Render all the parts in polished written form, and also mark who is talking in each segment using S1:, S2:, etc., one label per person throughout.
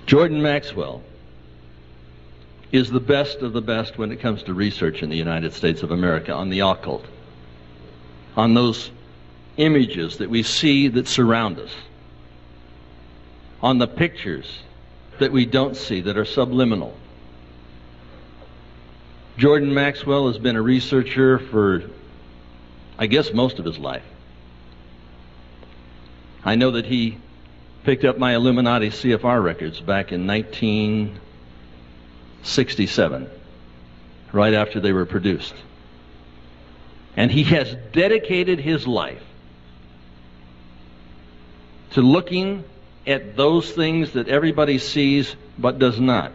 S1: Jordan Maxwell is the best of the best when it comes to research in the United States of America on the occult, on those images that we see that surround us, on the pictures that we don't see that are subliminal. Jordan Maxwell has been a researcher for, I guess, most of his life. I know that he picked up my Illuminati CFR records back in 1967, right after they were produced. And he has dedicated his life to looking at those things that everybody sees but does not.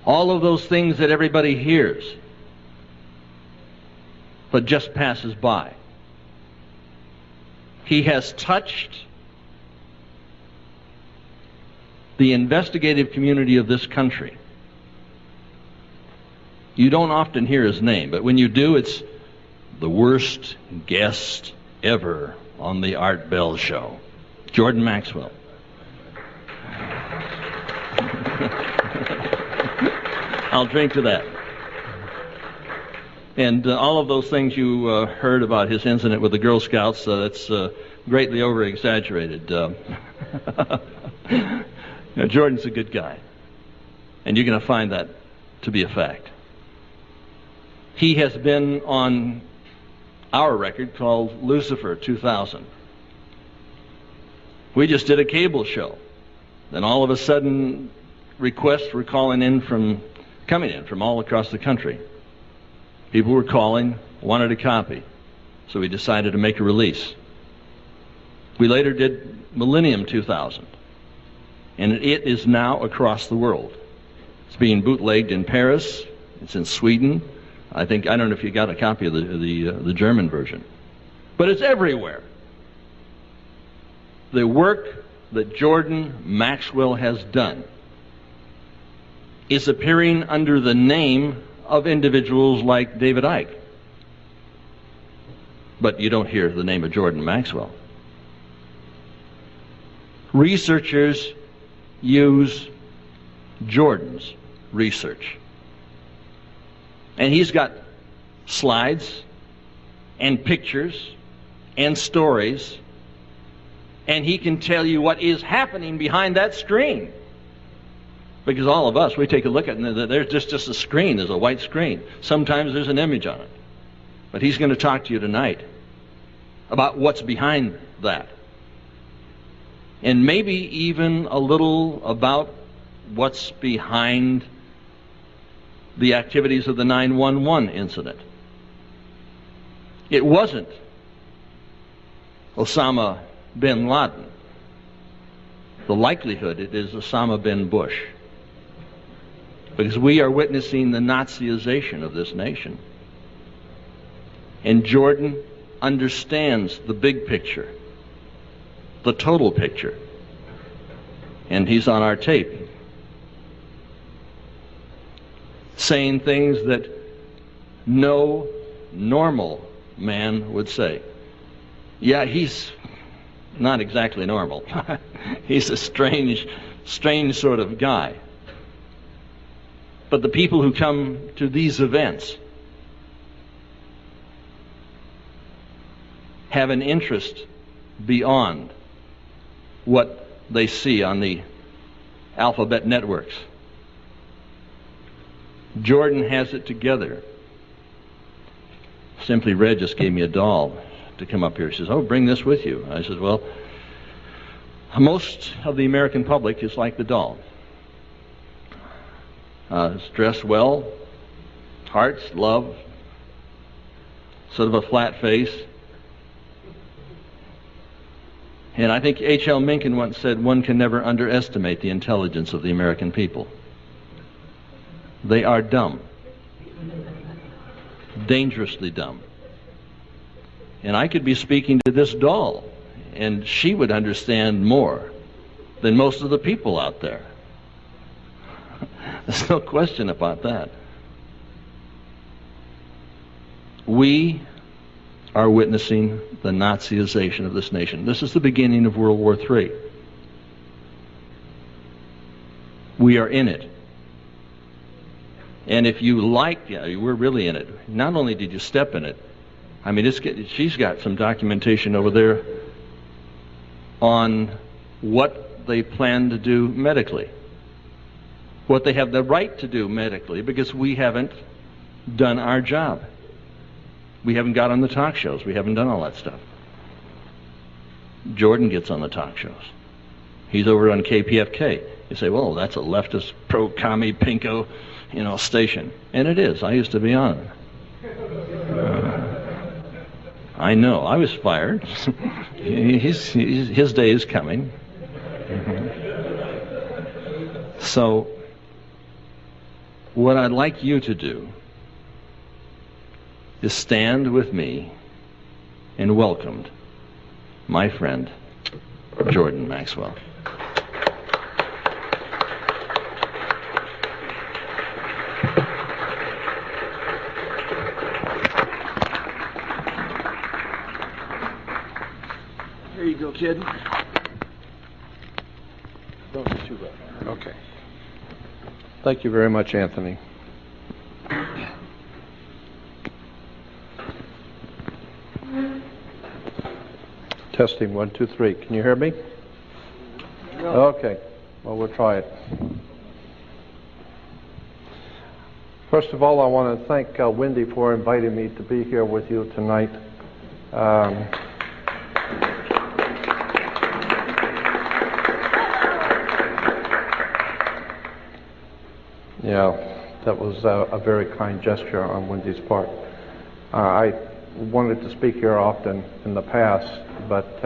S1: All of those things that everybody hears but just passes by. He has touched the investigative community of this country. You don't often hear his name, but when you do, it's the worst guest ever on the Art Bell Show, Jordan Maxwell. I'll drink to that. And all of those things you heard about his incident with the Girl Scouts, that's greatly over-exaggerated. Jordan's a good guy, and you're going to find that to be a fact. He has been on our record called Lucifer 2000. We just did a cable show. Then all of a sudden, requests were coming in from all across the country. People were calling, wanted a copy. So we decided to make a release. We later did Millennium 2000. And it is now across the world. It's being bootlegged in Paris. It's in Sweden. I don't know if you got a copy of the German version. But it's everywhere. The work that Jordan Maxwell has done is appearing under the name of individuals like David Icke. But you don't hear the name of Jordan Maxwell. Researchers use Jordan's research. And he's got slides and pictures and stories, and he can tell you what is happening behind that screen. Because all of us, we take a look at it, and there's just a screen, there's a white screen. Sometimes there's an image on it. But he's going to talk to you tonight about what's behind that. And maybe even a little about what's behind the activities of the 9/11 incident. It wasn't Osama bin Laden. The likelihood it is Osama bin Bush. Because we are witnessing the Nazization of this nation. And Jordan understands the big picture, the total picture. And he's on our tape, saying things that no normal man would say. Yeah, he's not exactly normal. He's a strange sort of guy. But the people who come to these events have an interest beyond what they see on the alphabet networks. Jordan has it together. Simply Red just gave me a doll to come up here. He says, "Oh, bring this with you." I said, "Well, most of the American public is like the doll. It's dressed well, hearts, love, sort of a flat face." And I think H.L. Mencken once said, "One can never underestimate the intelligence of the American people. They are dumb, dangerously dumb." And I could be speaking to this doll, and she would understand more than most of the people out there. There's no question about that. We are witnessing the Nazization of this nation. This is the beginning of World War III. We are in it. And if you like, we're really in it. Not only did you step in it, I mean, she's got some documentation over there on what they plan to do medically, what they have the right to do medically, because we haven't done our job. We haven't got on the talk shows. We haven't done all that stuff. Jordan gets on the talk shows. He's over on KPFK. You say, well, that's a leftist, pro-commie, pinko, station. And it is. I used to be on it. I know. I was fired. His day is coming. So, what I'd like you to do is stand with me and welcome my friend, Jordan Maxwell.
S2: Here you go, kid. Don't get too rough.
S3: Okay. Thank you very much, Anthony. Testing 1, 2, 3. Can you hear me?
S2: No.
S3: Okay. Well, we'll try it. First of all, I want to thank Wendy for inviting me to be here with you tonight. Yeah, that was a very kind gesture on Wendy's part. I wanted to speak here often in the past, but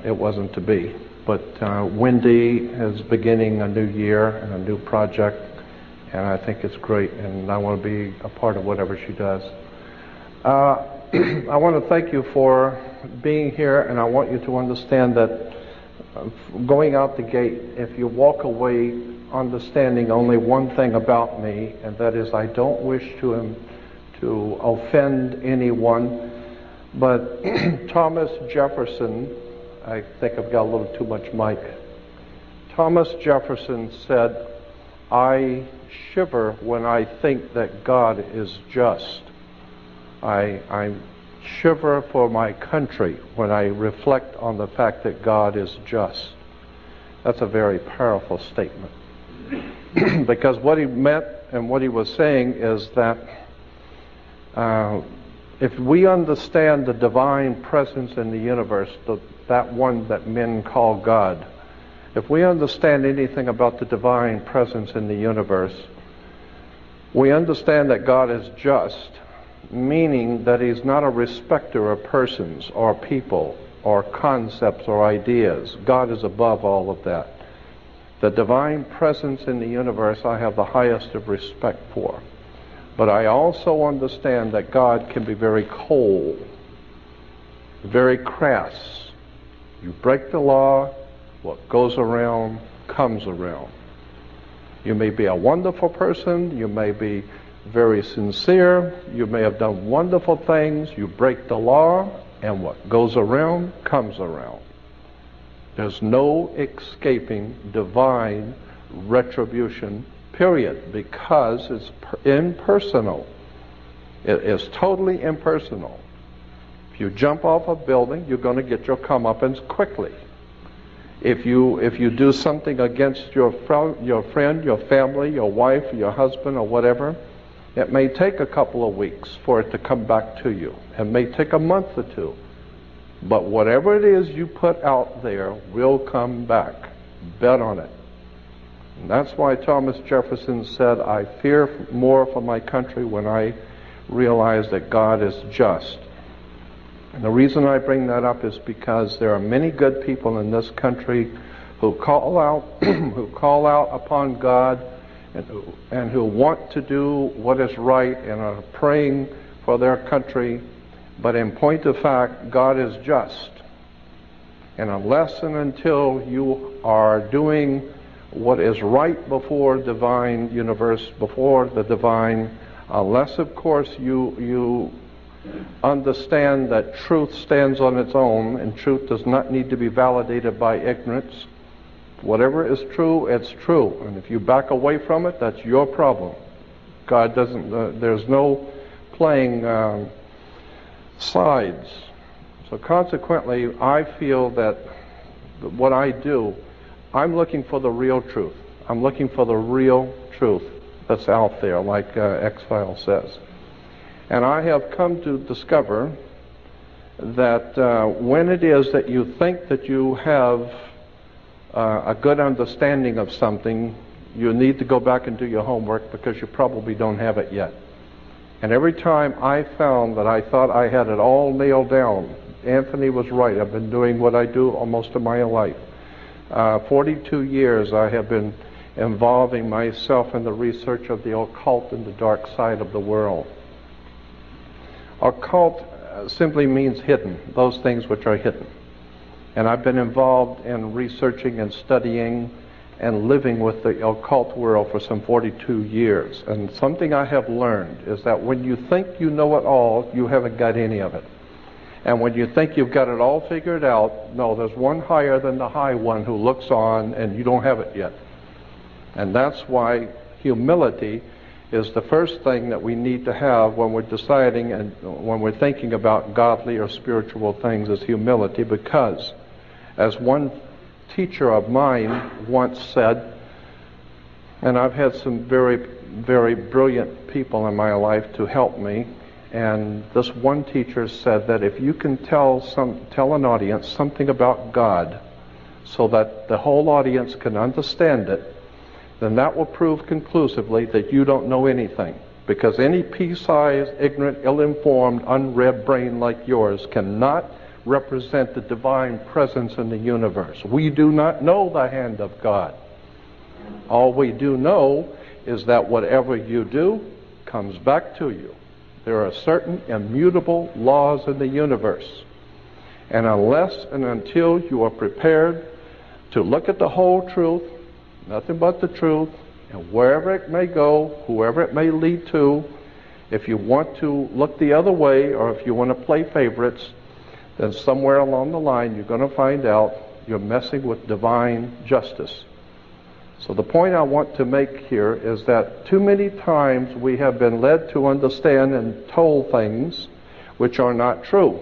S3: it wasn't to be. But Wendy is beginning a new year and a new project, and I think it's great, and I want to be a part of whatever she does. I want to thank you for being here, and I want you to understand that going out the gate, if you walk away understanding only one thing about me, and that is I don't wish to offend anyone, but Thomas Jefferson, I think I've got a little too much mic. Thomas Jefferson said, "I shiver when I think that God is just. I shiver for my country when I reflect on the fact that God is just." That's a very powerful statement. Because what he meant and what he was saying is that if we understand the divine presence in the universe, that one that men call God, if we understand anything about the divine presence in the universe, we understand that God is just, meaning that he's not a respecter of persons or people or concepts or ideas. God is above all of that. The divine presence in the universe I have the highest of respect for. But I also understand that God can be very cold, very crass. You break the law, what goes around comes around. You may be a wonderful person, you may be very sincere, you may have done wonderful things, you break the law, and what goes around comes around. There's no escaping divine retribution, period, because it's impersonal. It is totally impersonal. If you jump off a building, you're going to get your comeuppance quickly. If you do something against your friend, your family, your wife, your husband, or whatever, it may take a couple of weeks for it to come back to you. It may take a month or two. But whatever it is you put out there will come back. Bet on it. And that's why Thomas Jefferson said, "I fear more for my country when I realize that God is just." And the reason I bring that up is because there are many good people in this country who call out who call out upon God and who want to do what is right and are praying for their country. But in point of fact, God is just. And unless and until you are doing what is right before divine universe, before the divine, unless of course you understand that truth stands on its own and truth does not need to be validated by ignorance, Whatever is true, it's true. And if you back away from it, that's your problem. God doesn't, there's no playing sides. So consequently, I feel that what I do, I'm looking for the real truth. I'm looking for the real truth that's out there, like X-Files says. And I have come to discover that when it is that you think that you have a good understanding of something, you need to go back and do your homework because you probably don't have it yet. And every time I found that I thought I had it all nailed down, Anthony was right. I've been doing what I do almost of my life. 42 years I have been involving myself in the research of the occult and the dark side of the world. Occult simply means hidden, those things which are hidden. And I've been involved in researching and studying and living with the occult world for some 42 years. And something I have learned is that when you think you know it all, you haven't got any of it. And when you think you've got it all figured out, no, there's one higher than the high one who looks on and you don't have it yet. And that's why humility is the first thing that we need to have when we're deciding and when we're thinking about godly or spiritual things, is humility. Because as one teacher of mine once said, and I've had some very, very brilliant people in my life to help me, and this one teacher said that if you can tell an audience something about God so that the whole audience can understand it, then that will prove conclusively that you don't know anything. Because any pea-sized, ignorant, ill-informed, unread brain like yours cannot represent the divine presence in the universe. We do not know the hand of God. All we do know is that whatever you do comes back to you. There are certain immutable laws in the universe. And unless and until you are prepared to look at the whole truth, nothing but the truth, and wherever it may go, whoever it may lead to, if you want to look the other way or if you want to play favorites, then somewhere along the line you're going to find out you're messing with divine justice. So the point I want to make here is that too many times we have been led to understand and told things which are not true,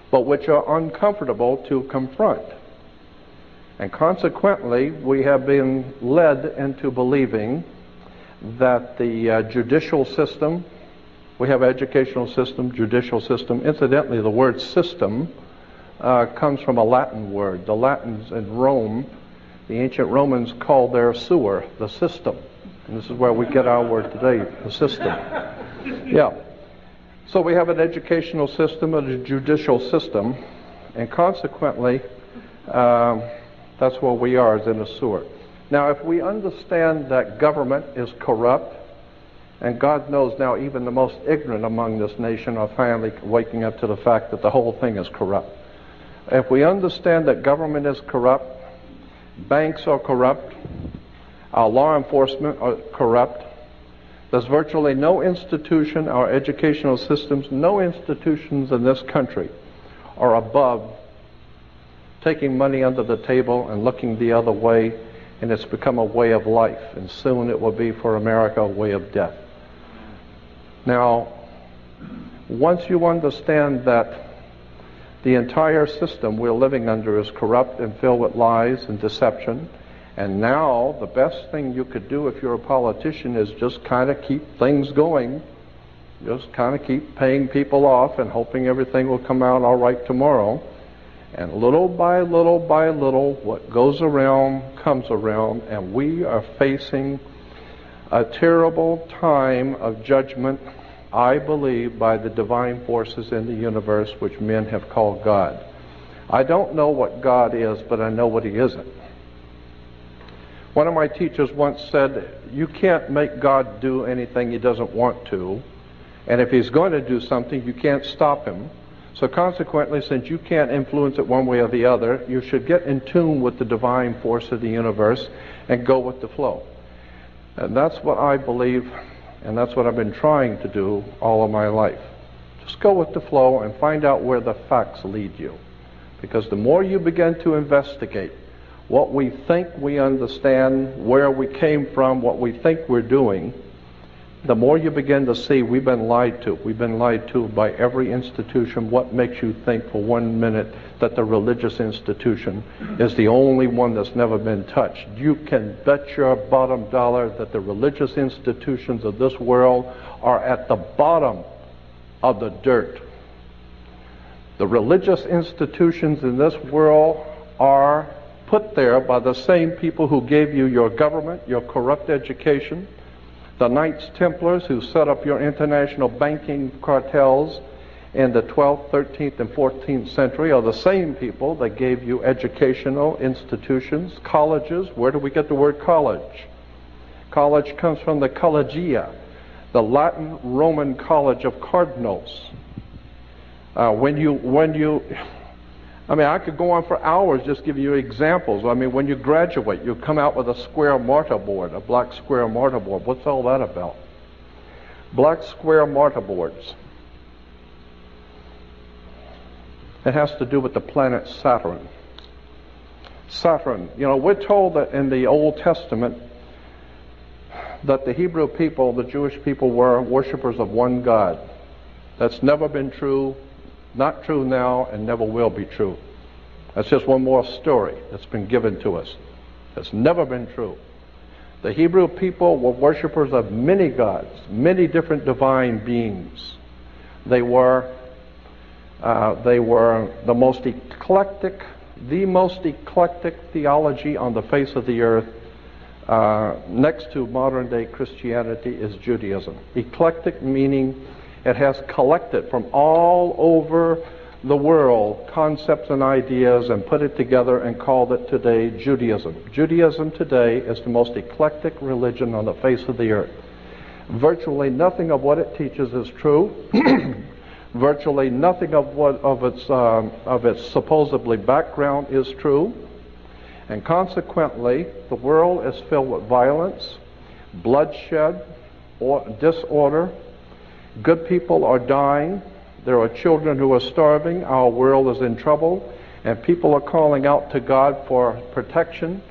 S3: but which are uncomfortable to confront. And consequently, we have been led into believing that the judicial system, we have educational system, judicial system. Incidentally, the word system comes from a Latin word. The Latins in Rome, the ancient Romans called their sewer the system. And this is where we get our word today, the system. Yeah. So we have an educational system and a judicial system, and consequently, that's where we are, is in a sewer. Now, if we understand that government is corrupt, and God knows now even the most ignorant among this nation are finally waking up to the fact that the whole thing is corrupt. If we understand that government is corrupt, banks are corrupt, our law enforcement are corrupt, there's virtually no institution, our educational systems, no institutions in this country are above taking money under the table and looking the other way, and it's become a way of life, and soon it will be for America a way of death. Now, once you understand that the entire system we're living under is corrupt and filled with lies and deception, and now the best thing you could do if you're a politician is just kind of keep things going, just kind of keep paying people off and hoping everything will come out all right tomorrow. And little by little by little, what goes around comes around, and we are facing a terrible time of judgment, I believe, by the divine forces in the universe, which men have called God. I don't know what God is, but I know what He isn't. One of my teachers once said, you can't make God do anything He doesn't want to, and if He's going to do something, you can't stop Him. So consequently, since you can't influence it one way or the other, you should get in tune with the divine force of the universe and go with the flow. And that's what I believe, and that's what I've been trying to do all of my life. Just go with the flow and find out where the facts lead you. Because the more you begin to investigate what we think we understand, where we came from, what we think we're doing, the more you begin to see we've been lied to. We've been lied to by every institution. What makes you think for 1 minute that the religious institution is the only one that's never been touched? You can bet your bottom dollar that the religious institutions of this world are at the bottom of the dirt. The religious institutions in this world are put there by the same people who gave you your government, your corrupt education. The Knights Templars who set up your international banking cartels in the 12th, 13th, and 14th century are the same people that gave you educational institutions, colleges. Where do we get the word college? College comes from the collegia, the Latin Roman college of cardinals. I could go on for hours just giving you examples. When you graduate, you come out with a square mortar board, a black square mortar board. What's all that about? Black square mortar boards. It has to do with the planet Saturn. Saturn, we're told that in the Old Testament that the Hebrew people, the Jewish people, were worshipers of one God. That's never been true. Not true now, and never will be true. That's just one more story that's been given to us. It's never been true. The Hebrew people were worshipers of many gods, many different divine beings. They were the most eclectic theology on the face of the earth. Next to modern day Christianity is Judaism. Eclectic meaning it has collected from all over the world concepts and ideas and put it together and called it today Judaism. Judaism today is the most eclectic religion on the face of the earth. Virtually nothing of what it teaches is true. Virtually nothing of its supposedly background is true. And consequently, the world is filled with violence, bloodshed, disorder. Good people are dying. There are children who are starving. Our world is in trouble. And people are calling out to God for protection.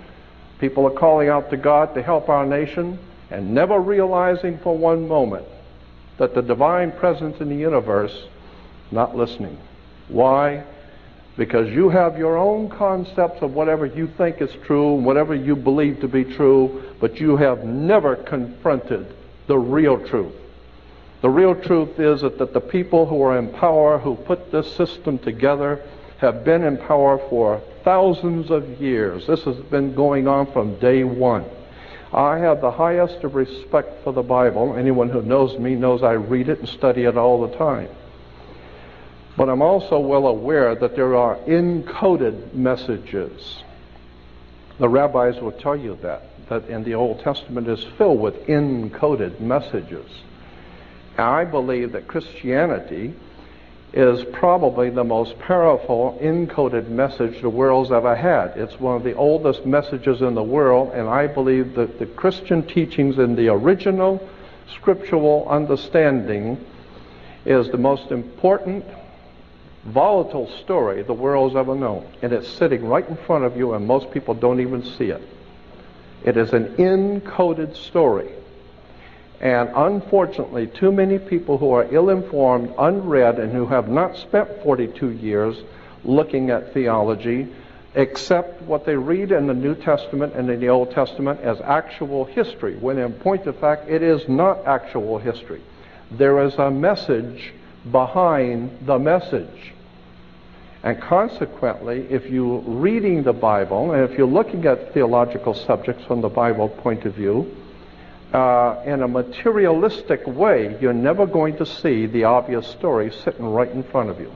S3: People are calling out to God to help our nation, and never realizing for one moment that the divine presence in the universe not listening. Why? Because you have your own concepts of whatever you think is true, whatever you believe to be true, but you have never confronted the real truth. The real truth is that the people who are in power, who put this system together, have been in power for thousands of years. This has been going on from day one. I have the highest of respect for the Bible. Anyone who knows me knows I read it and study it all the time. But I'm also well aware that there are encoded messages. The rabbis will tell you that in the Old Testament is filled with encoded messages. I believe that Christianity is probably the most powerful encoded message the world's ever had. It's one of the oldest messages in the world, and I believe that the Christian teachings in the original scriptural understanding is the most important, volatile story the world's ever known. And it's sitting right in front of you, and most people don't even see it. It is an encoded story. And unfortunately, too many people who are ill-informed, unread, and who have not spent 42 years looking at theology accept what they read in the New Testament and in the Old Testament as actual history, when in point of fact, it is not actual history. There is a message behind the message. And consequently, if you're reading the Bible, and if you're looking at theological subjects from the Bible point of view, in a materialistic way, you're never going to see the obvious story sitting right in front of you.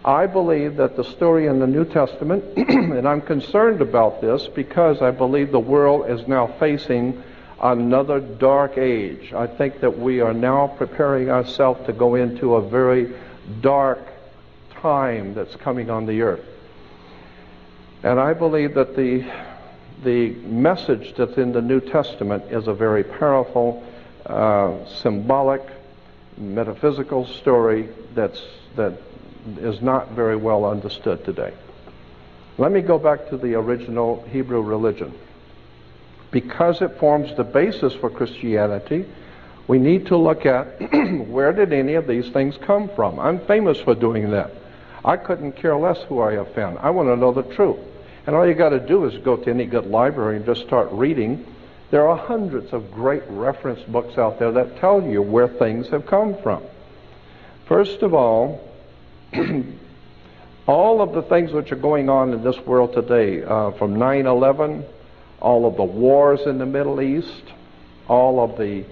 S3: I believe that the story in the New Testament, and I'm concerned about this because I believe the world is now facing another dark age. I think that we are now preparing ourselves to go into a very dark time that's coming on the earth. And I believe that the message that's in the New Testament is a very powerful, symbolic, metaphysical story that is not very well understood today. Let me go back to the original Hebrew religion. Because it forms the basis for Christianity, we need to look at where did any of these things come from. I'm famous for doing that. I couldn't care less who I offend. I want to know the truth. And all you got to do is go to any good library and just start reading. There are hundreds of great reference books out there that tell you where things have come from. First of all of the things which are going on in this world today, from 9/11, all of the wars in the Middle East, all of the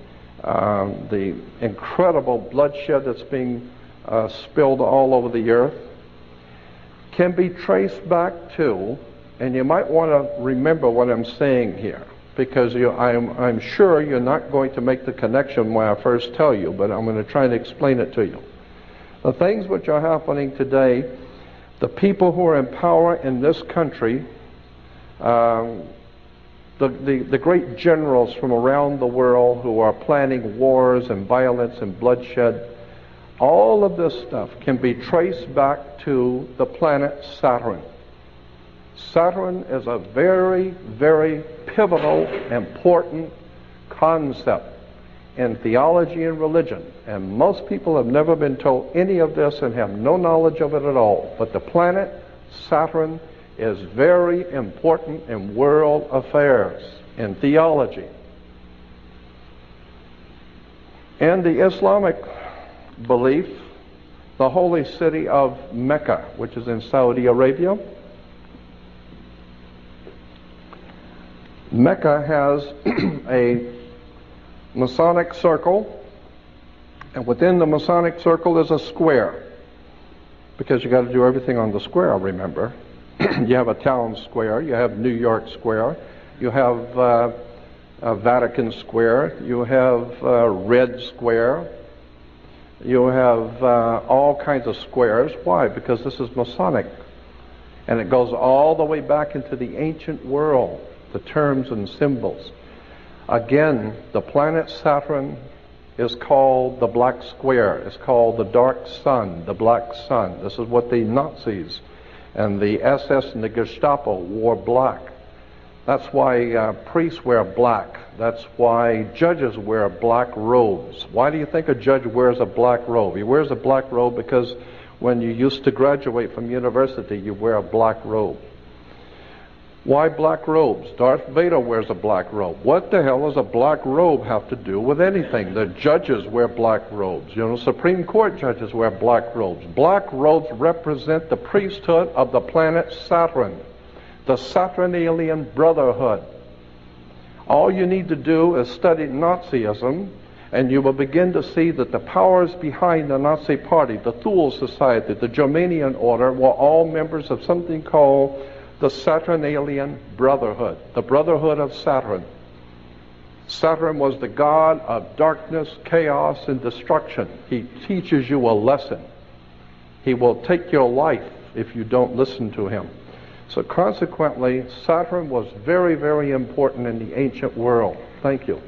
S3: incredible bloodshed that's being spilled all over the earth, can be traced back to, and you might want to remember what I'm saying here, because I'm sure you're not going to make the connection when I first tell you, but I'm going to try and explain it to you. The things which are happening today, the people who are in power in this country, the great generals from around the world who are planning wars and violence and bloodshed, all of this stuff can be traced back to the planet Saturn. Saturn is a very, very pivotal, important concept in theology and religion. And most people have never been told any of this and have no knowledge of it at all. But the planet Saturn is very important in world affairs, in theology. In the Islamic belief, the holy city of Mecca, which is in Saudi Arabia, Mecca has a Masonic circle, and within the Masonic circle is a square, because you got to do everything on the square, remember. You have a town square, you have New York Square, you have Vatican Square, you have Red Square, you have all kinds of squares. Why? Because this is Masonic, and it goes all the way back into the ancient world, the terms and symbols. Again, the planet Saturn is called the Black Square. It's called the Dark Sun, the Black Sun. This is what the Nazis and the SS and the Gestapo wore black. That's why priests wear black. That's why judges wear black robes. Why do you think a judge wears a black robe? He wears a black robe because when you used to graduate from university, you wear a black robe. Why black robes? Darth Vader wears a black robe. What the hell does a black robe have to do with anything? The judges wear black robes. You know, Supreme Court judges wear black robes. Black robes represent the priesthood of the planet Saturn, the Saturnalian Brotherhood. All you need to do is study Nazism, and you will begin to see that the powers behind the Nazi Party, the Thule Society, the Germanian Order, were all members of something called the Saturnalian Brotherhood, the Brotherhood of Saturn. Saturn was the god of darkness, chaos, and destruction. He teaches you a lesson. He will take your life if you don't listen to him. So consequently, Saturn was very, very important in the ancient world. Thank you.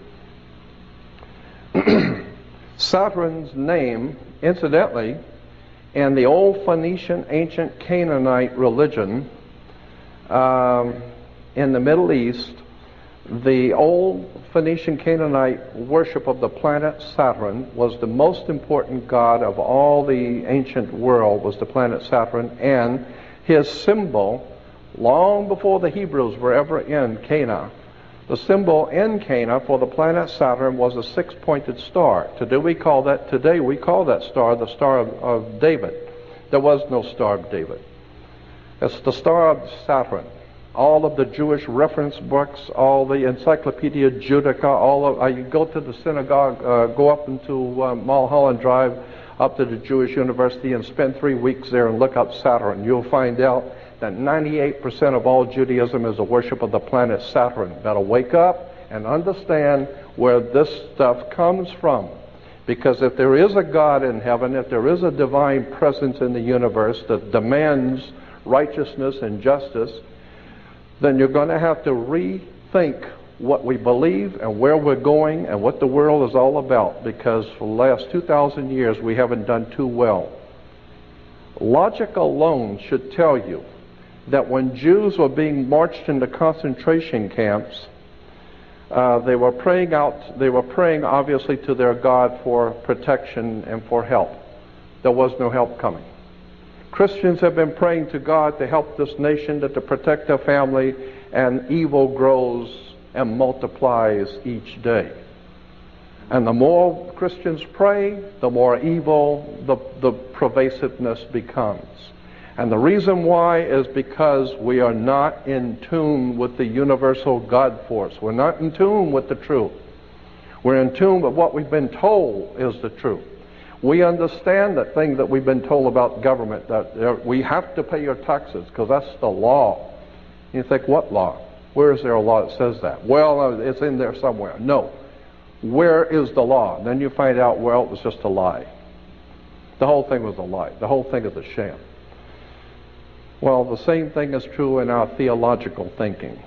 S3: Saturn's name, incidentally, in the old Phoenician, ancient Canaanite religion, in the Middle East, the old Phoenician Canaanite worship of the planet Saturn was the most important god of all the ancient world, was the planet Saturn, and his symbol, long before the Hebrews were ever in Canaan, the symbol in Canaan for the planet Saturn was a six-pointed star. Today we call that star the Star of David. There was no Star of David. It's the Star of Saturn. All of the Jewish reference books, all the Encyclopedia Judaica, you go to the synagogue, go up into Mulholland Drive, up to the Jewish University, and spend 3 weeks there and look up Saturn. You'll find out that 98% of all Judaism is a worship of the planet Saturn. Better wake up and understand where this stuff comes from. Because if there is a God in heaven, if there is a divine presence in the universe that demands righteousness and justice, then you're going to have to rethink what we believe and where we're going and what the world is all about, because for the last 2,000 years we haven't done too well. Logic alone should tell you that when Jews were being marched into concentration camps, they were praying obviously to their God for protection and for help. There was no help coming. Christians have been praying to God to help this nation, to protect their family, and evil grows and multiplies each day. And the more Christians pray, the more evil the pervasiveness becomes. And the reason why is because we are not in tune with the universal God force. We're not in tune with the truth. We're in tune with what we've been told is the truth. We understand that thing that we've been told about government, that we have to pay your taxes because that's the law. You think, what law? Where is there a law that says that? Well, it's in there somewhere. No. Where is the law? And then you find out, well, it was just a lie. The whole thing was a lie. The whole thing is a sham. Well, the same thing is true in our theological thinking.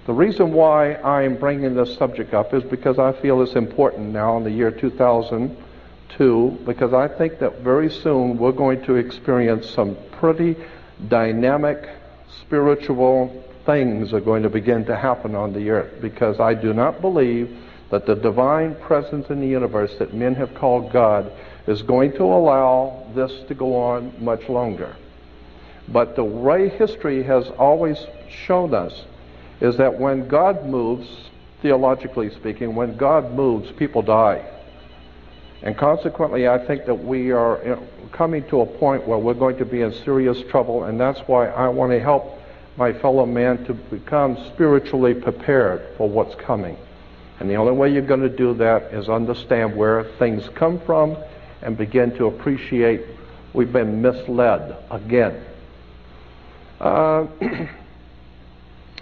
S3: The reason why I'm bringing this subject up is because I feel it's important now in the year 2002, because I think that very soon we're going to experience some pretty dynamic spiritual things are going to begin to happen on the earth, because I do not believe that the divine presence in the universe that men have called God is going to allow this to go on much longer. But the way history has always shown us is that when God moves, theologically speaking, when God moves, people die. And consequently, I think that we are coming to a point where we're going to be in serious trouble, and that's why I want to help my fellow man to become spiritually prepared for what's coming. And the only way you're going to do that is understand where things come from and begin to appreciate we've been misled again. I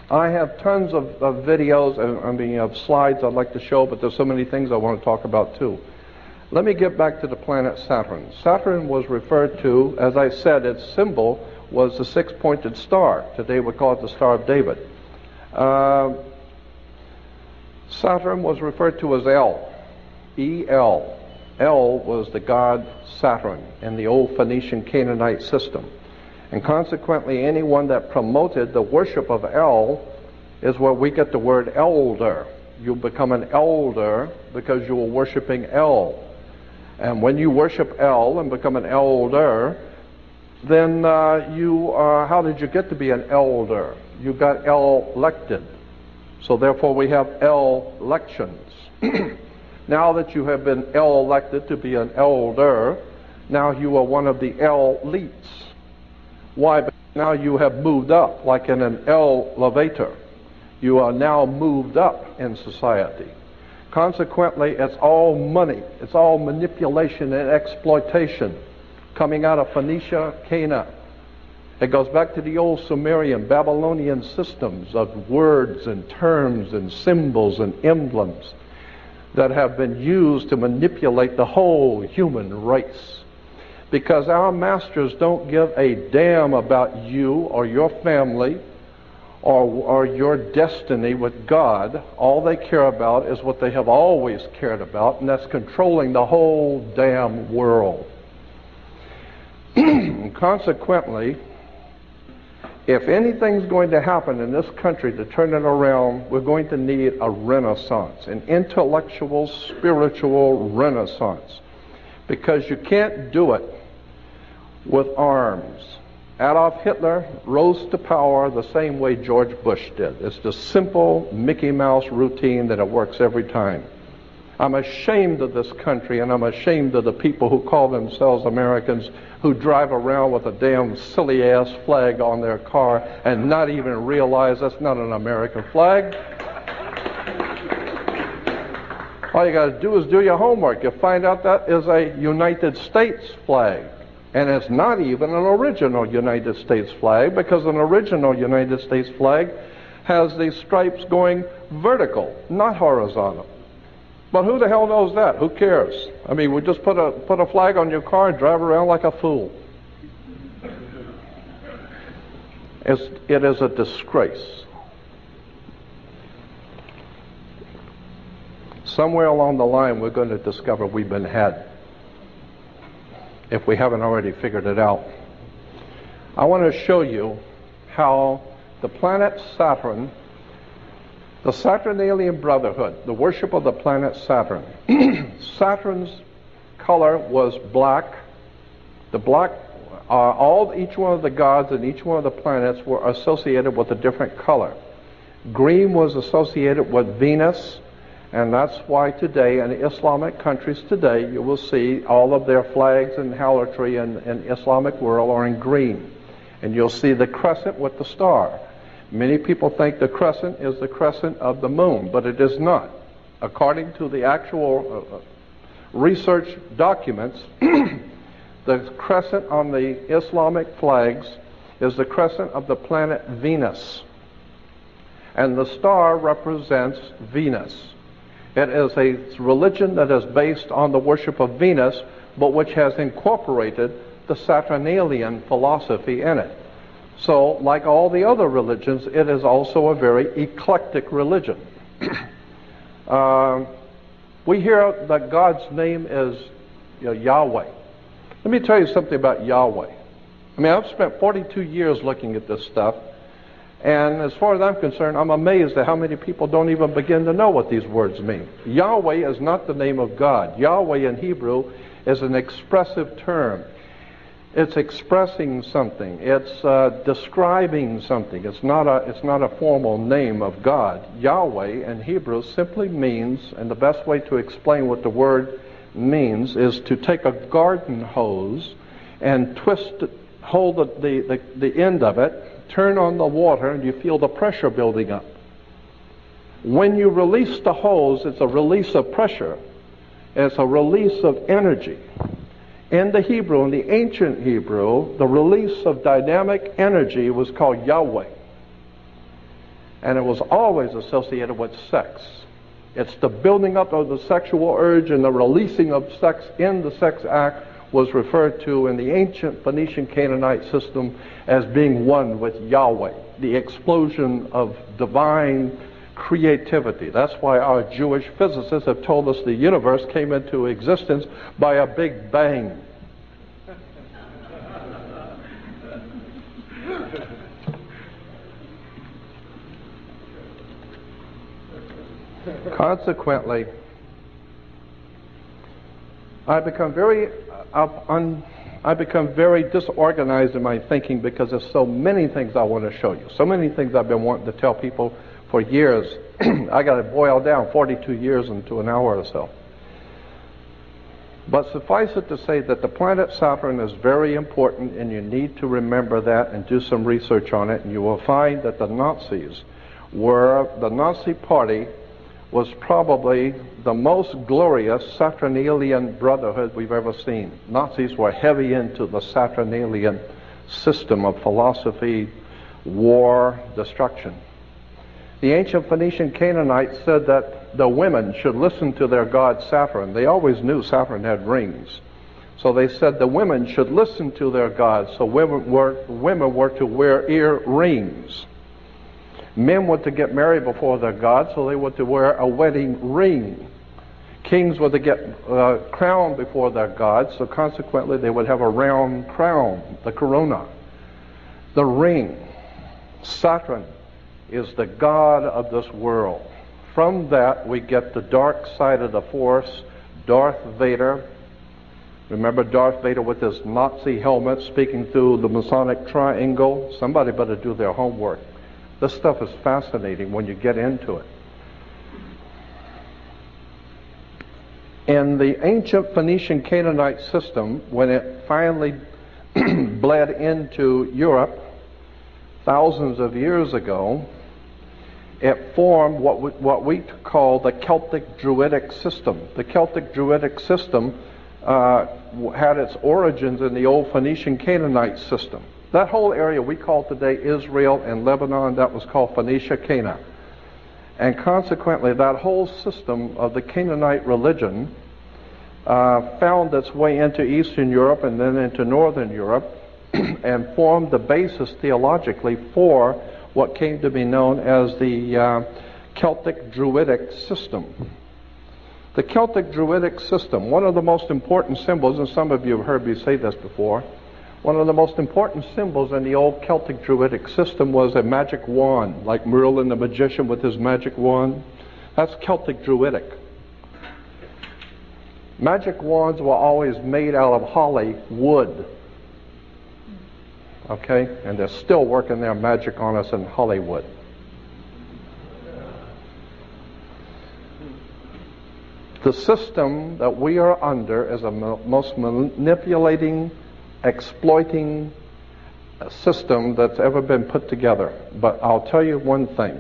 S3: have tons of videos, of slides I'd like to show, but there's so many things I want to talk about too. Let me get back to the planet Saturn. Saturn was referred to, as I said, its symbol was the six-pointed star. Today we call it the Star of David. Saturn was referred to as El, E-L. El was the god Saturn in the old Phoenician Canaanite system. And consequently, anyone that promoted the worship of El is where we get the word elder. You become an elder because you are worshiping El. And when you worship El and become an elder, then how did you get to be an elder? You got elected. So therefore we have elections. Now that you have been elected to be an elder, now you are one of the elites. Why? Because now you have moved up, like in an elevator. You are now moved up in society. Consequently, it's all money. It's all manipulation and exploitation coming out of Phoenicia, Canaan. It goes back to the old Sumerian, Babylonian systems of words and terms and symbols and emblems that have been used to manipulate the whole human race. Because our masters don't give a damn about you or your family or your destiny with God. All they care about is what they have always cared about, and that's controlling the whole damn world. And consequently, if anything's going to happen in this country to turn it around, we're going to need a renaissance, an intellectual, spiritual renaissance. Because you can't do it with arms. Adolf Hitler rose to power the same way George Bush did. It's the simple Mickey Mouse routine that it works every time. I'm ashamed of this country, and I'm ashamed of the people who call themselves Americans who drive around with a damn silly-ass flag on their car and not even realize that's not an American flag. All you got to do is do your homework. You find out that is a United States flag. And it's not even an original United States flag, because an original United States flag has these stripes going vertical, not horizontal. But who the hell knows that? Who cares? I mean, we just put a flag on your car and drive around like a fool. It is a disgrace. Somewhere along the line, we're going to discover we've been had, if we haven't already figured it out. I want to show you how the planet Saturn, the Saturnalian Brotherhood, the worship of the planet Saturn, Saturn's color was black. The black, each one of the gods and each one of the planets were associated with a different color. Green was associated with Venus, and that's why today in Islamic countries today you will see all of their flags and harlotry in Islamic world are in green. And you'll see the crescent with the star. Many people think the crescent is the crescent of the moon, but it is not. According to the actual research documents, the crescent on the Islamic flags is the crescent of the planet Venus. And the star represents Venus. It is a religion that is based on the worship of Venus, but which has incorporated the Saturnalian philosophy in it. So, like all the other religions, it is also a very eclectic religion. We hear that God's name is Yahweh. Let me tell you something about Yahweh. I mean, I've spent 42 years looking at this stuff, and as far as I'm concerned, I'm amazed at how many people don't even begin to know what these words mean. Yahweh is not the name of God. Yahweh in Hebrew is an expressive term. It's expressing something. It's describing something. It's not a formal name of God. Yahweh in Hebrew simply means, and the best way to explain what the word means is to take a garden hose and hold the end of it, turn on the water, and you feel the pressure building up. When you release the hose, it's a release of pressure. It's a release of energy. In the Hebrew, in the ancient Hebrew, the release of dynamic energy was called Yahweh. And it was always associated with sex. It's the building up of the sexual urge, and the releasing of sex in the sex act was referred to in the ancient Phoenician Canaanite system as being one with Yahweh, the explosion of divine creativity. That's why our Jewish physicists have told us the universe came into existence by a big bang. Consequently, I become very disorganized in my thinking because there's so many things I want to show you. So many things I've been wanting to tell people for years. I got to boil down 42 years into an hour or so. But suffice it to say that the planet Saturn is very important, and you need to remember that and do some research on it, and you will find that the Nazi Party was probably the most glorious Saturnalian brotherhood we've ever seen. Nazis were heavy into the Saturnalian system of philosophy, war, destruction. The ancient Phoenician Canaanites said that the women should listen to their god Saturn. They always knew Saturn had rings. So they said the women should listen to their gods, so women were to wear earrings. Men were to get married before their god, so they were to wear a wedding ring. Kings were to get crowned before their gods, so consequently they would have a round crown, the corona. The ring, Saturn, is the god of this world. From that we get the dark side of the force, Darth Vader. Remember Darth Vader with his Nazi helmet speaking through the Masonic triangle? Somebody better do their homework. This stuff is fascinating when you get into it. In the ancient Phoenician Canaanite system, when it finally bled into Europe thousands of years ago, it formed what we call the Celtic Druidic system. The Celtic Druidic system had its origins in the old Phoenician Canaanite system. That whole area we call today Israel and Lebanon, that was called Phoenicia, Cana. And consequently, that whole system of the Canaanite religion found its way into Eastern Europe and then into Northern Europe and formed the basis theologically for what came to be known as the Celtic Druidic system. The Celtic Druidic system, one of the most important symbols, and some of you have heard me say this before, One of the most important symbols in the old Celtic Druidic system was a magic wand, like Merlin the magician with his magic wand. That's Celtic Druidic. Magic wands were always made out of holly wood. Okay? And they're still working their magic on us in Hollywood. The system that we are under is the most manipulating, exploiting system that's ever been put together. But I'll tell you one thing.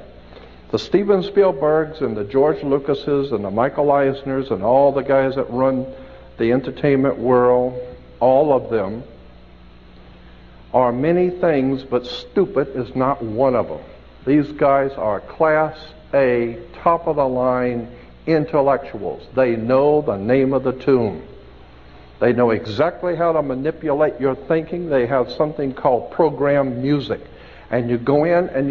S3: The Steven Spielbergs and the George Lucases and the Michael Eisners and all the guys that run the entertainment world, all of them are many things, but stupid is not one of them. These guys are Class A, top of the line intellectuals. They know the name of the tune. They know exactly how to manipulate your thinking. They have something called programmed music. And you go in and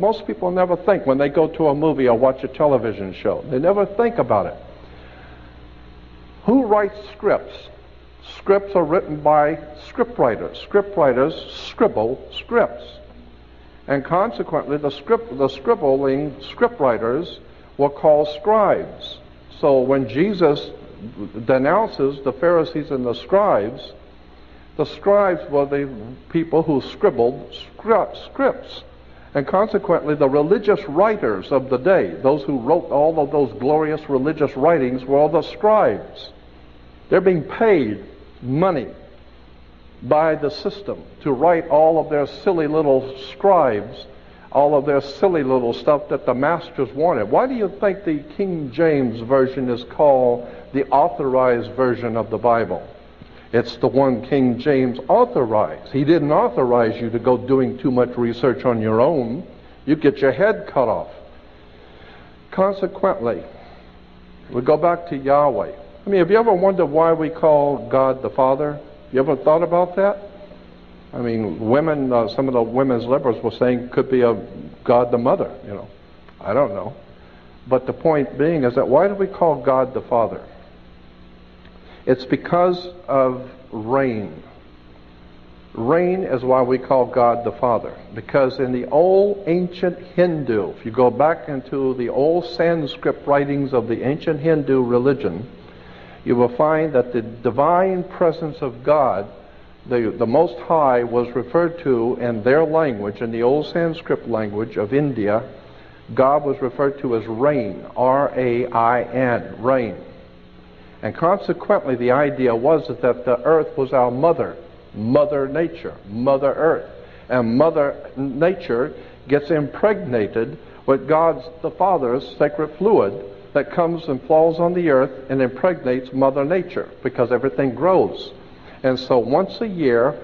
S3: most people never think when they go to a movie or watch a television show. They never think about it. Who writes scripts? Scripts are written by scriptwriters. Scriptwriters scribble scripts. And consequently, the scribbling scriptwriters were called scribes. So when Jesus denounces the Pharisees and the scribes were the people who scribbled scripts. And consequently, the religious writers of the day, those who wrote all of those glorious religious writings, were the scribes. They're being paid money by the system to write all of their silly little scribes, all of their silly little stuff that the masters wanted. Why do you think the King James Version is called the authorized version of the Bible? It's the one King James authorized. He didn't authorize you to go doing too much research on your own. You get your head cut off. Consequently, we go back to Yahweh. I mean, have you ever wondered why we call God the Father? You ever thought about that? I mean, women, some of the women's liberals were saying could be a God the Mother, you know. I don't know. But the point being is that why do we call God the Father? It's because of rain. Rain is why we call God the Father. Because in the old ancient Hindu, if you go back into the old Sanskrit writings of the ancient Hindu religion, you will find that the divine presence of God, the Most High, was referred to in their language, in the old Sanskrit language of India. God was referred to as rain, R-A-I-N, rain. And consequently, the idea was that the earth was our mother, Mother Nature, Mother Earth. And Mother Nature gets impregnated with God's, the Father's, sacred fluid that comes and falls on the earth and impregnates Mother Nature, because everything grows. And so once a year,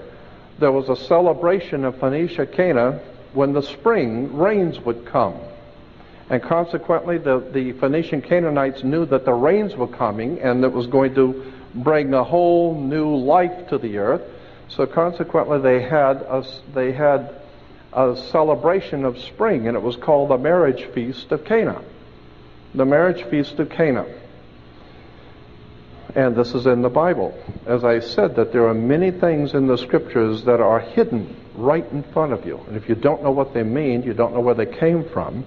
S3: there was a celebration of Phoenicia Cana when the spring rains would come. And consequently, the Phoenician Canaanites knew that the rains were coming and it was going to bring a whole new life to the earth. So consequently, they had a celebration of spring, and it was called the marriage feast of Cana. The marriage feast of Cana. And this is in the Bible. As I said, that there are many things in the scriptures that are hidden right in front of you. And if you don't know what they mean, you don't know where they came from,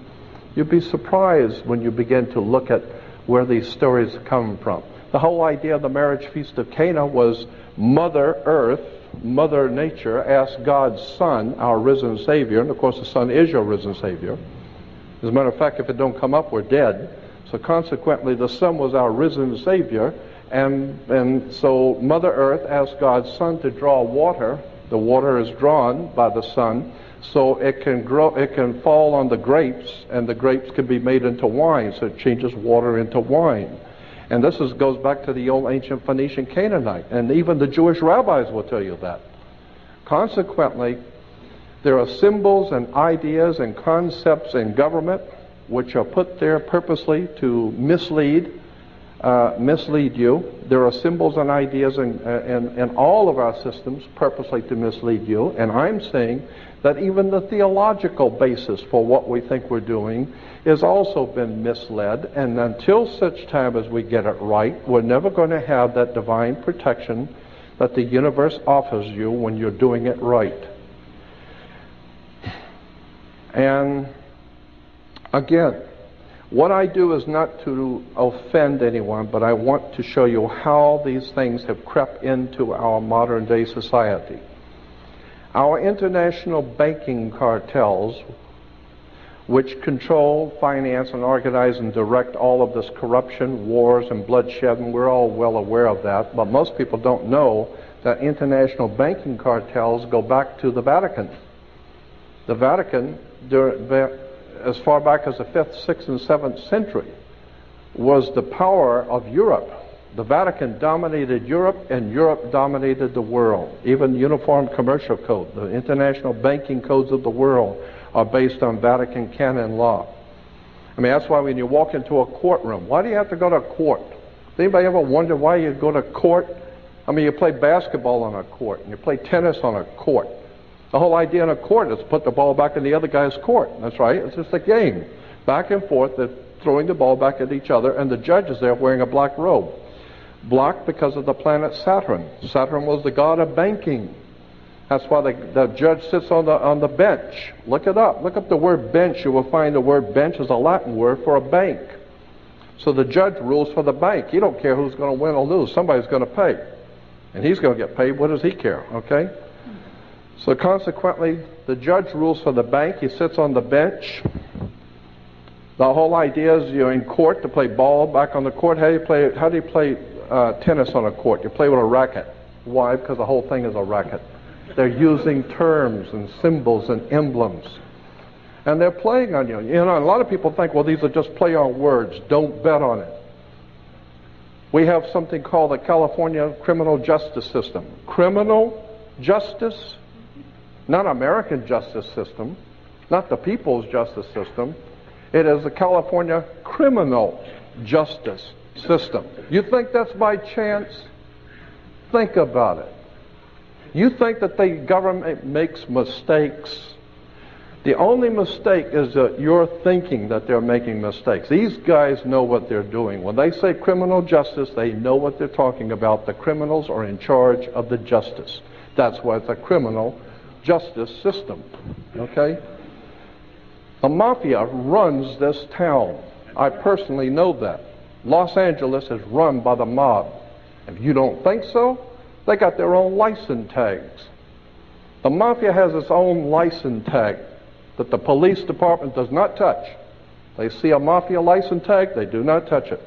S3: you'd be surprised when you begin to look at where these stories come from. The whole idea of the marriage feast of Cana was Mother Earth, Mother Nature asked God's Son, our risen Savior, and of course the Son is your risen Savior. As a matter of fact, if it don't come up, we're dead. So consequently, the Son was our risen Savior, and so Mother Earth asked God's Son to draw water. The water is drawn by the Son, so it can grow, it can fall on the grapes, and the grapes can be made into wine, so it changes water into wine. And this goes back to the old ancient Phoenician Canaanite, and even the Jewish rabbis will tell you that. Consequently, there are symbols and ideas and concepts in government which are put there purposely to mislead you. There are symbols and ideas in all of our systems purposely to mislead you. And I'm saying that even the theological basis for what we think we're doing has also been misled. And until such time as we get it right, we're never going to have that divine protection that the universe offers you when you're doing it right. And again, what I do is not to offend anyone, but I want to show you how these things have crept into our modern day society. Our international banking cartels, which control, finance, and organize and direct all of this corruption, wars, and bloodshed, and we're all well aware of that, but most people don't know that international banking cartels go back to the Vatican. The Vatican, as far back as the 5th, 6th, and 7th century, was the power of Europe. The Vatican dominated Europe, and Europe dominated the world. Even the Uniform Commercial Code, the international banking codes of the world, are based on Vatican canon law. I mean, that's why when you walk into a courtroom, why do you have to go to court? Does anybody ever wonder why you go to court? I mean, you play basketball on a court, and you play tennis on a court. The whole idea in a court is to put the ball back in the other guy's court. That's right. It's just a game. Back and forth, they're throwing the ball back at each other, and the judge is there wearing a black robe. Black because of the planet Saturn. Saturn was the god of banking. That's why the judge sits on the bench. Look it up. Look up the word bench. You will find the word bench is a Latin word for a bank. So the judge rules for the bank. He don't care who's going to win or lose. Somebody's going to pay. And he's going to get paid. What does he care? Okay? So consequently, the judge rules for the bank. He sits on the bench. The whole idea is you're in court to play ball back on the court. How do you play tennis on a court? You play with a racket. Why? Because the whole thing is a racket. They're using terms and symbols and emblems. And they're playing on you. You know, a lot of people think, well, these are just play on words. Don't bet on it. We have something called the California criminal justice system. Criminal justice? Not American justice system. Not the people's justice system. It is the California criminal justice system. You think that's by chance? Think about it. You think that the government makes mistakes? The only mistake is that you're thinking that they're making mistakes. These guys know what they're doing. When they say criminal justice, they know what they're talking about. The criminals are in charge of the justice. That's why it's a criminal justice system. Okay? The mafia runs this town. I personally know that. Los Angeles is run by the mob. If you don't think so, they got their own license tags. The mafia has its own license tag that the police department does not touch. They see a mafia license tag, they do not touch it.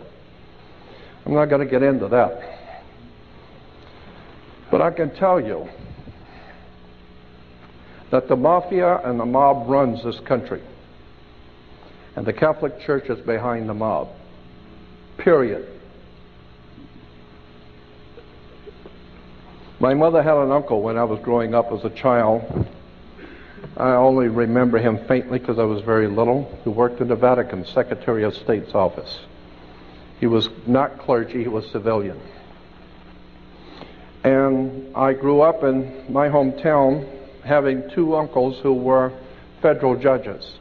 S3: I'm not going to get into that. But I can tell you that the mafia and the mob runs this country. And the Catholic Church is behind the mob. Period. My mother had an uncle when I was growing up as a child. I only remember him faintly because I was very little, who worked in the Vatican, Secretary of State's office. He was not clergy, he was civilian. And I grew up in my hometown having two uncles who were federal judges.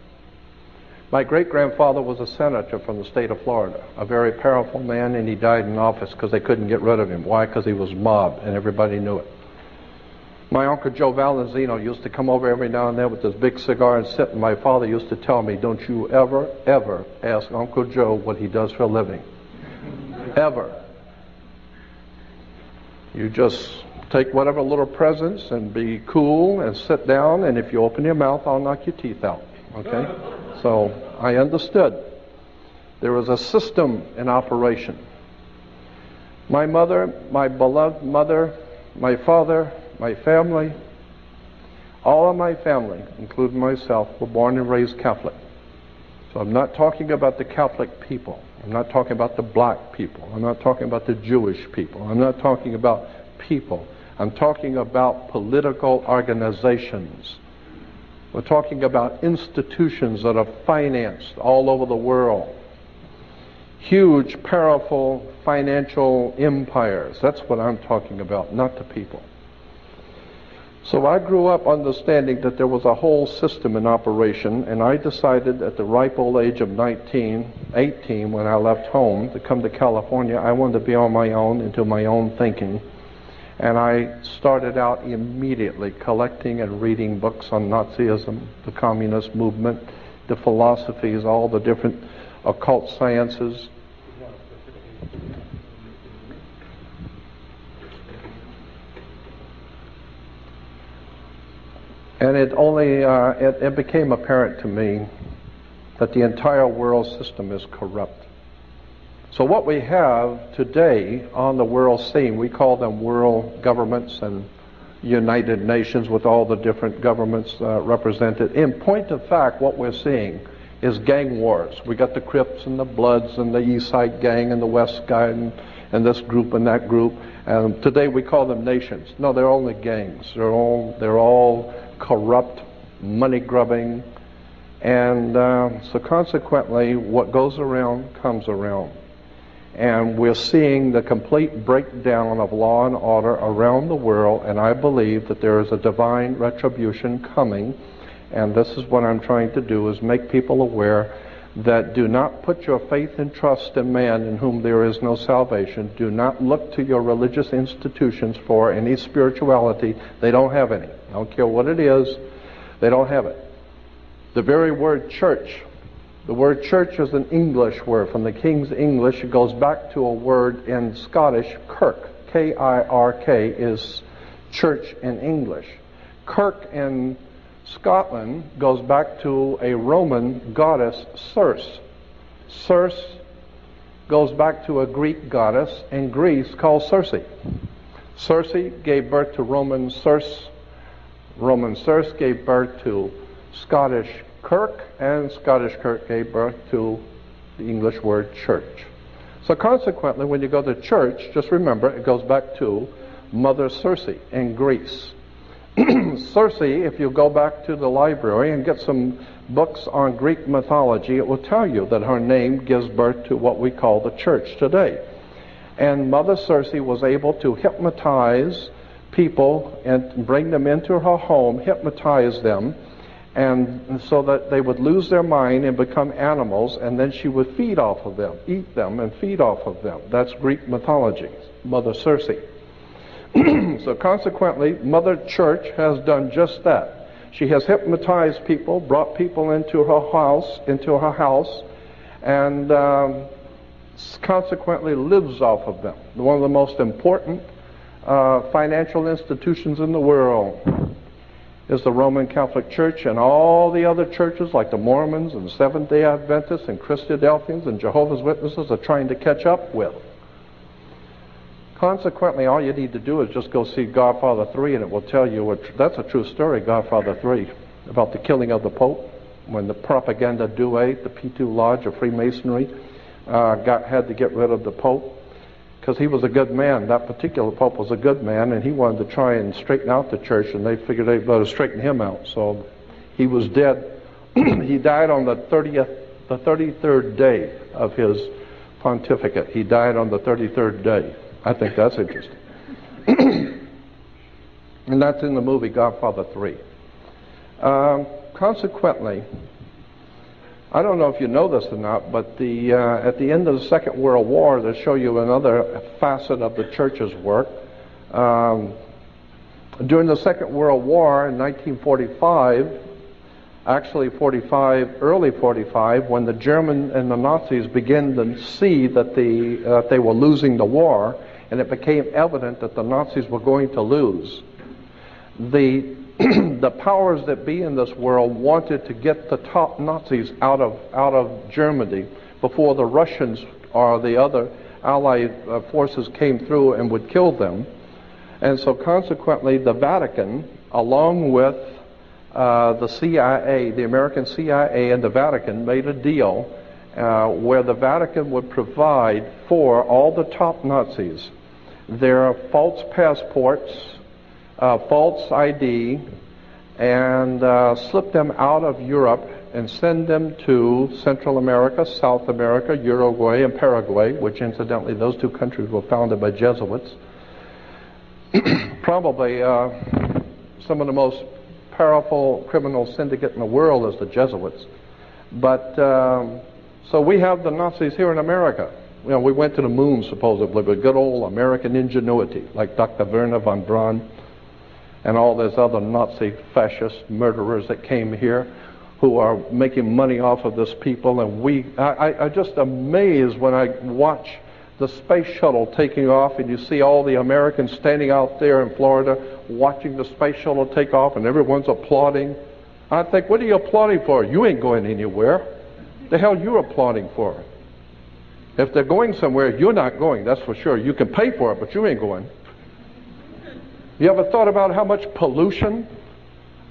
S3: My great-grandfather was a senator from the state of Florida, a very powerful man, and he died in office because they couldn't get rid of him. Why? Because he was mobbed, and everybody knew it. My Uncle Joe Valenzino used to come over every now and then with this big cigar and sit, and my father used to tell me, don't you ever, ever ask Uncle Joe what he does for a living. Ever. You just take whatever little presents and be cool and sit down, and if you open your mouth, I'll knock your teeth out. Okay? So I understood. There was a system in operation. My mother, my beloved mother, my father, my family, all of my family, including myself, were born and raised Catholic. So I'm not talking about the Catholic people. I'm not talking about the black people. I'm not talking about the Jewish people. I'm not talking about people. I'm talking about political organizations. We're talking about institutions that are financed all over the world. Huge, powerful financial empires. That's what I'm talking about, not the people. So I grew up understanding that there was a whole system in operation, and I decided at the ripe old age of 18, when I left home to come to California, I wanted to be on my own and do my own thinking. And I started out immediately collecting and reading books on Nazism, the communist movement, the philosophies, all the different occult sciences. And it became apparent to me that the entire world system is corrupt. So what we have today on the world scene, we call them world governments and United Nations with all the different governments represented. In point of fact, what we're seeing is gang wars. We got the Crips and the Bloods and the East Side Gang and the West Side and this group and that group. And today we call them nations. No, they're only gangs. They're all corrupt, money grubbing, and so consequently, what goes around comes around. And we're seeing the complete breakdown of law and order around the world, and I believe that there is a divine retribution coming. And this is what I'm trying to do, is make people aware that do not put your faith and trust in man in whom there is no salvation. Do not look to your religious institutions for any spirituality. They don't have any. I don't care what it is, they don't have it. The very word church, the word church is an English word. From the King's English, it goes back to a word in Scottish, kirk. K-I-R-K is church in English. Kirk in Scotland goes back to a Roman goddess, Circe. Circe goes back to a Greek goddess in Greece called Circe. Circe gave birth to Roman Circe. Roman Circe gave birth to Scottish Kirk, and Scottish Kirk gave birth to the English word church. So consequently, when you go to church, just remember it goes back to Mother Circe in Greece. Circe, if you go back to the library and get some books on Greek mythology, it will tell you that her name gives birth to what we call the church today. And Mother Circe was able to hypnotize people and bring them into her home, hypnotize them, and so that they would lose their mind and become animals, and then she would feed off of them, eat them and feed off of them. That's Greek mythology, Mother Circe. So consequently, Mother Church has done just that. She has hypnotized people, brought people into her house, and consequently lives off of them. One of the most important financial institutions in the world is the Roman Catholic Church, and all the other churches like the Mormons and Seventh-day Adventists and Christadelphians and Jehovah's Witnesses are trying to catch up with. Consequently, all you need to do is just go see Godfather 3, and it will tell you, that's a true story, Godfather 3, about the killing of the Pope, when the propaganda duet, the P2 Lodge of Freemasonry, had to get rid of the Pope, because he was a good man. That particular Pope was a good man, and he wanted to try and straighten out the church, and they figured they'd better straighten him out. So he was dead. He died on the 33rd day of his pontificate. He died on the 33rd day. I think that's interesting. And that's in the movie Godfather 3. Consequently, I don't know if you know this or not, but at the end of the Second World War, to show you another facet of the church's work, during the Second World War in 1945, actually early 45, when the German and the Nazis began to see that they were losing the war, and it became evident that the Nazis were going to lose, the powers that be in this world wanted to get the top Nazis out of Germany before the Russians or the other Allied forces came through and would kill them. And so consequently, the Vatican, along with the CIA, the American CIA and the Vatican, made a deal where the Vatican would provide for all the top Nazis their false passports, false ID, and slip them out of Europe and send them to Central America, South America, Uruguay, and Paraguay, which incidentally those two countries were founded by Jesuits. Probably some of the most powerful criminal syndicate in the world is the Jesuits. But so we have the Nazis here in America. we went to the moon supposedly with good old American ingenuity, like Dr. Werner von Braun and all those other Nazi fascist murderers that came here who are making money off of this people. And I just amazed when I watch the space shuttle taking off and you see all the Americans standing out there in Florida watching the space shuttle take off and everyone's applauding. I think, what are you applauding for? You ain't going anywhere. The hell you applauding for? If they're going somewhere, you're not going, that's for sure. You can pay for it, but you ain't going. You ever thought about how much pollution?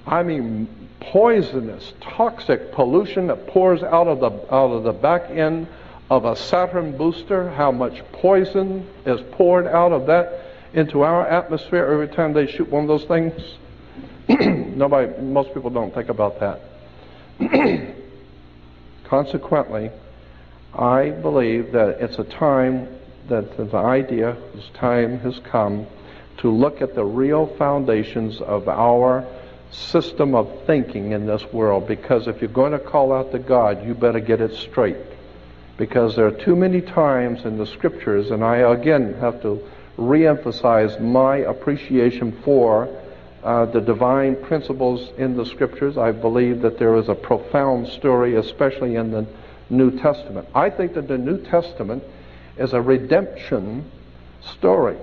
S3: I mean, poisonous, toxic pollution that pours out of the back end of a Saturn booster, how much poison is poured out of that into our atmosphere every time they shoot one of those things? Most people don't think about that. Consequently, I believe that it's a time that the idea, this time has come to look at the real foundations of our system of thinking in this world, because if you're going to call out to God, you better get it straight. Because there are too many times in the scriptures, and I again have to re-emphasize my appreciation for the divine principles in the scriptures. I believe that there is a profound story, especially in the New Testament. I think that the New Testament is a redemption story.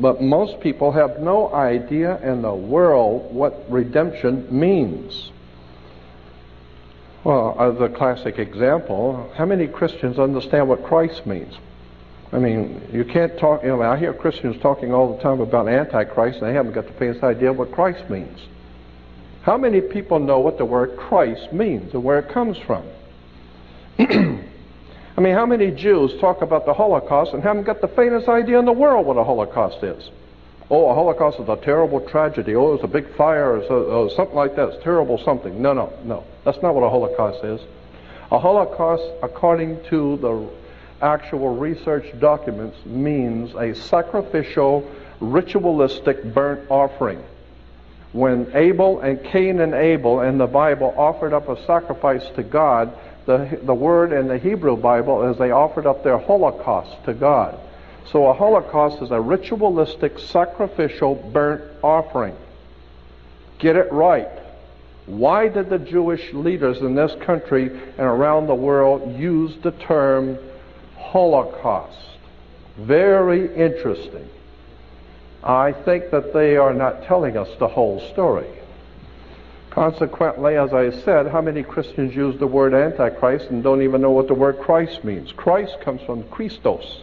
S3: But most people have no idea in the world what redemption means. Well, as a classic example, how many Christians understand what Christ means? I mean, you can't talk, I hear Christians talking all the time about Antichrist, and they haven't got the faintest idea what Christ means. How many people know what the word Christ means and where it comes from? I mean, how many Jews talk about the Holocaust and haven't got the faintest idea in the world what a Holocaust is? Oh, a Holocaust is a terrible tragedy. Oh, it's a big fire or something like that. It's terrible something. No. That's not what a Holocaust is. A Holocaust, according to the actual research documents, means a sacrificial, ritualistic burnt offering. When Abel and Cain and Abel in the Bible offered up a sacrifice to God, the word in the Hebrew Bible is they offered up their holocaust to God. So a holocaust is a ritualistic, sacrificial, burnt offering. Get it right. Why did the Jewish leaders in this country and around the world use the term Holocaust? Very interesting. I think that they are not telling us the whole story. Consequently, as I said, how many Christians use the word Antichrist and don't even know what the word Christ means? Christ comes from Christos.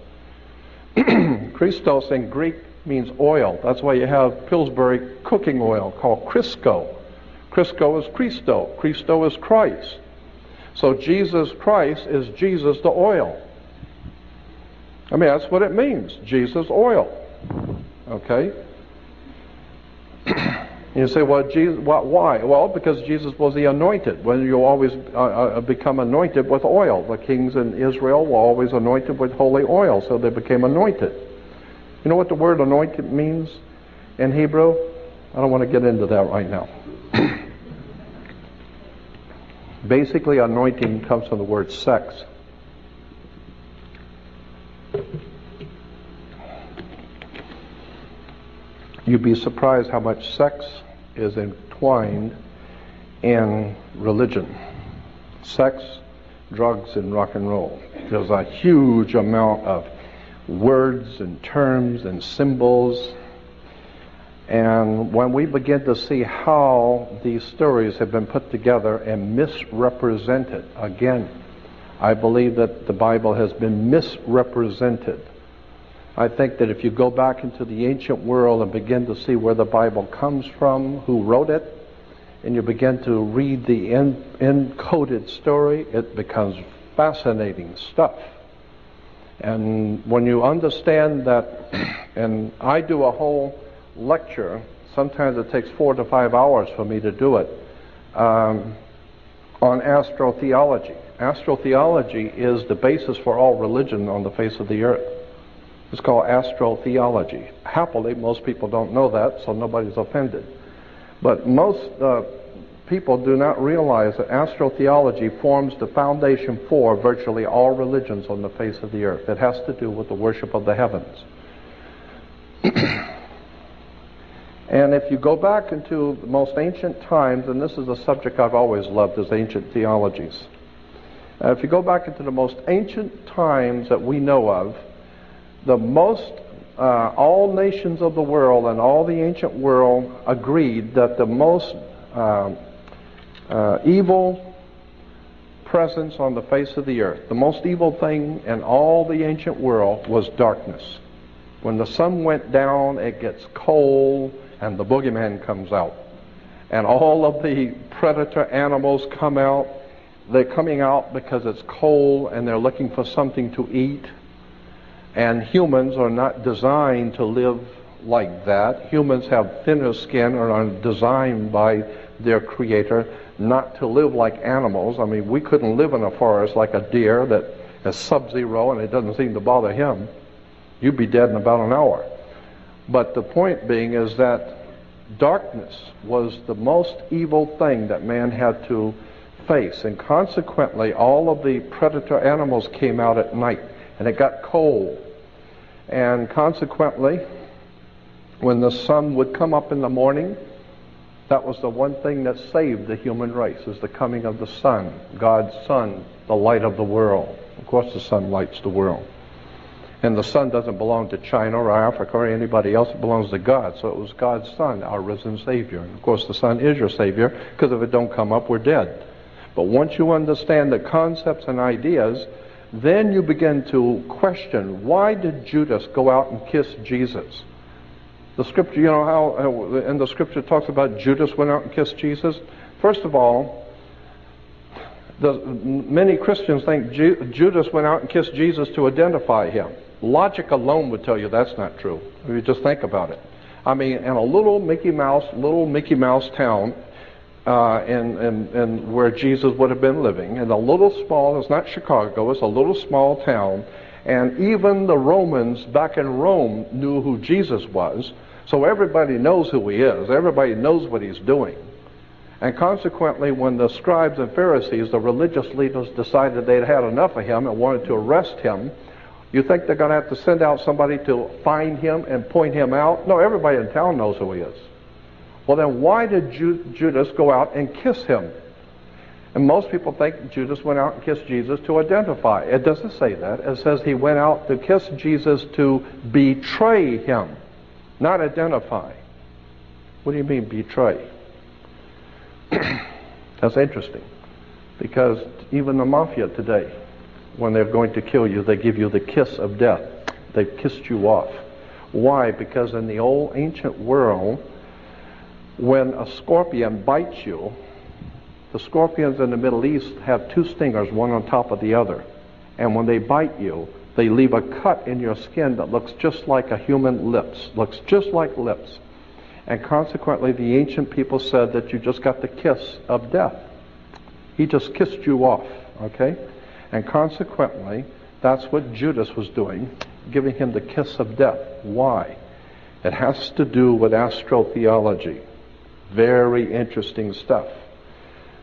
S3: Christos in Greek means oil. That's why you have Pillsbury cooking oil called Crisco. Crisco is Christo. Christo is Christ. So Jesus Christ is Jesus the oil. I mean, that's what it means. Jesus oil. Okay? You say, well, Jesus, why? Well, because Jesus was the anointed. When you always become anointed with oil. The kings in Israel were always anointed with holy oil, so they became anointed. You know what the word anointed means in Hebrew? I don't want to get into that right now. Basically, anointing comes from the word sex. You'd be surprised how much sex is entwined in religion. Sex, drugs, and rock and roll. There's a huge amount of words and terms and symbols. And when we begin to see how these stories have been put together and misrepresented, again, I believe that the Bible has been misrepresented. I think that if you go back into the ancient world and begin to see where the Bible comes from, who wrote it, and you begin to read the encoded story, it becomes fascinating stuff. And when you understand that, and I do a whole lecture, sometimes it takes 4 to 5 hours for me to do it, on astrotheology. Astrotheology is the basis for all religion on the face of the earth. It's called astrotheology. Happily, most people don't know that, so nobody's offended. But most people do not realize that astrotheology forms the foundation for virtually all religions on the face of the earth. It has to do with the worship of the heavens. And if you go back into the most ancient times, and this is a subject I've always loved, is ancient theologies. If you go back into the most ancient times that we know of, all nations of the world and all the ancient world agreed that the most evil presence on the face of the earth, the most evil thing in all the ancient world was darkness. When the sun went down, it gets cold, and the boogeyman comes out. And all of the predator animals come out. They're coming out because it's cold, and they're looking for something to eat. And humans are not designed to live like that. Humans have thinner skin and are designed by their Creator not to live like animals. I mean, we couldn't live in a forest like a deer that is sub-zero and it doesn't seem to bother him. You'd be dead in about an hour. But the point being is that darkness was the most evil thing that man had to face. And consequently, all of the predator animals came out at night, and it got cold. And consequently, when the sun would come up in the morning, that was the one thing that saved the human race, is the coming of the sun, God's sun, the light of the world. Of course the sun lights the world. And the sun doesn't belong to China or Africa or anybody else. It belongs to God. So it was God's Son, our risen Savior. And of course the sun is your Savior, because if it don't come up, we're dead. But once you understand the concepts and ideas, then you begin to question, why did Judas go out and kiss Jesus? The scripture, you know how in the scripture talks about Judas went out and kissed Jesus? First of all, many Christians think Judas went out and kissed Jesus to identify him. Logic alone would tell you that's not true. If you just think about it. I mean, in a little Mickey Mouse town, and where Jesus would have been living, in a little small, it's not Chicago, it's a little small town, and even the Romans back in Rome knew who Jesus was, so everybody knows who he is, everybody knows what he's doing. And consequently, when the scribes and Pharisees, the religious leaders, decided they'd had enough of him and wanted to arrest him, you think they're going to have to send out somebody to find him and point him out? No, everybody in town knows who he is. Well, then why did Judas go out and kiss him? And most people think Judas went out and kissed Jesus to identify. It doesn't say that. It says he went out to kiss Jesus to betray him, not identify. What do you mean, betray? That's interesting, because even the mafia today, when they're going to kill you, they give you the kiss of death. They've kissed you off. Why? Because in the old ancient world, when a scorpion bites you, the scorpions in the Middle East have two stingers, one on top of the other. And when they bite you, they leave a cut in your skin that looks just like a human lips, looks just like lips. And consequently, the ancient people said that you just got the kiss of death. He just kissed you off, okay? And consequently, that's what Judas was doing, giving him the kiss of death. Why? It has to do with astrotheology. Very interesting stuff.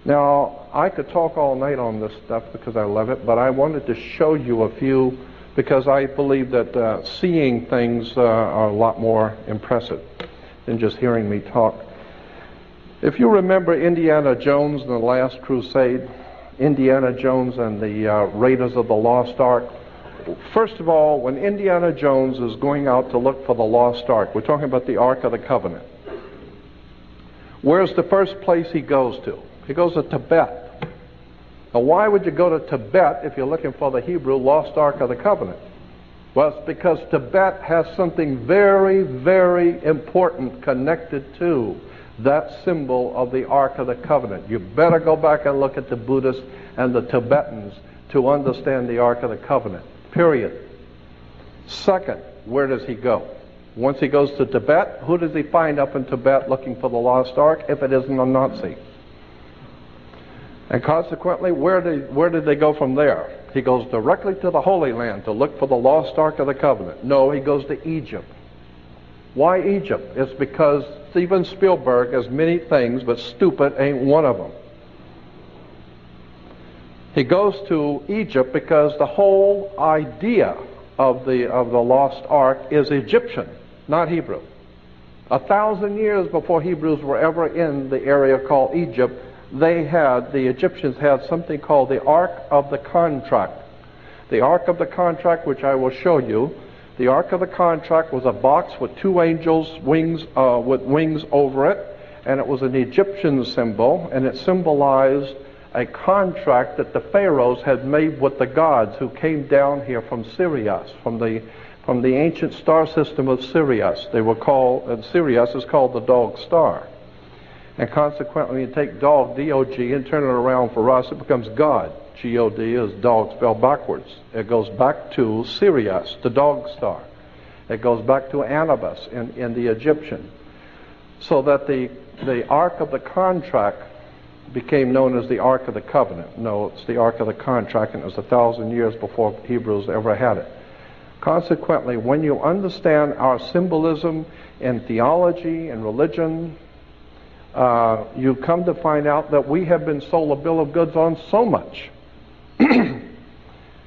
S3: Now, I could talk all night on this stuff because I love it, but I wanted to show you a few, because I believe that seeing things are a lot more impressive than just hearing me talk. If you remember Indiana Jones and the Last Crusade, Indiana Jones and the Raiders of the Lost Ark. First of all, when Indiana Jones is going out to look for the Lost Ark, we're talking about the Ark of the Covenant. Where's the first place he goes to? He goes to Tibet. Now, why would you go to Tibet if you're looking for the Hebrew Lost Ark of the Covenant? Well, it's because Tibet has something very, very important connected to that symbol of the Ark of the Covenant. You better go back and look at the Buddhists and the Tibetans to understand the Ark of the Covenant, period. Second, where does he go? Once he goes to Tibet, who does he find up in Tibet looking for the Lost Ark if it isn't a Nazi? And consequently, where did they go from there? He goes directly to the Holy Land to look for the Lost Ark of the Covenant. No, he goes to Egypt. Why Egypt? It's because Steven Spielberg has many things, but stupid ain't one of them. He goes to Egypt because the whole idea of the lost ark is Egyptian, not Hebrew. 1,000 years before Hebrews were ever in the area called Egypt, the Egyptians had something called the Ark of the Contract. The Ark of the Contract, which I will show you, the Ark of the Contract was a box with two angels' wings, with wings over it, and it was an Egyptian symbol, and it symbolized a contract that the pharaohs had made with the gods who came down here from Sirius, from the ancient star system of Sirius. They were called, and Sirius is called the dog star. And consequently, you take dog, D-O-G, and turn it around for us, it becomes God. G-O-D is dog spelled backwards. It goes back to Sirius, the dog star. It goes back to Anubis in the Egyptian. So that the Ark of the Contract became known as the Ark of the Covenant. No, it's the Ark of the Contract, and it was 1,000 years before Hebrews ever had it. Consequently, when you understand our symbolism in theology and religion, you come to find out that we have been sold a bill of goods on so much.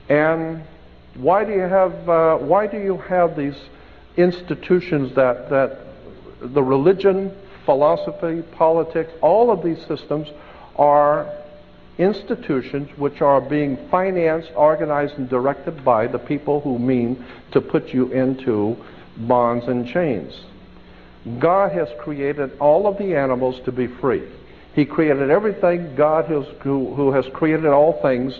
S3: And why do you have these institutions that the religion, philosophy, politics, all of these systems are institutions which are being financed, organized, and directed by the people who mean to put you into bonds and chains. God has created all of the animals to be free. He created everything. God who has created all things.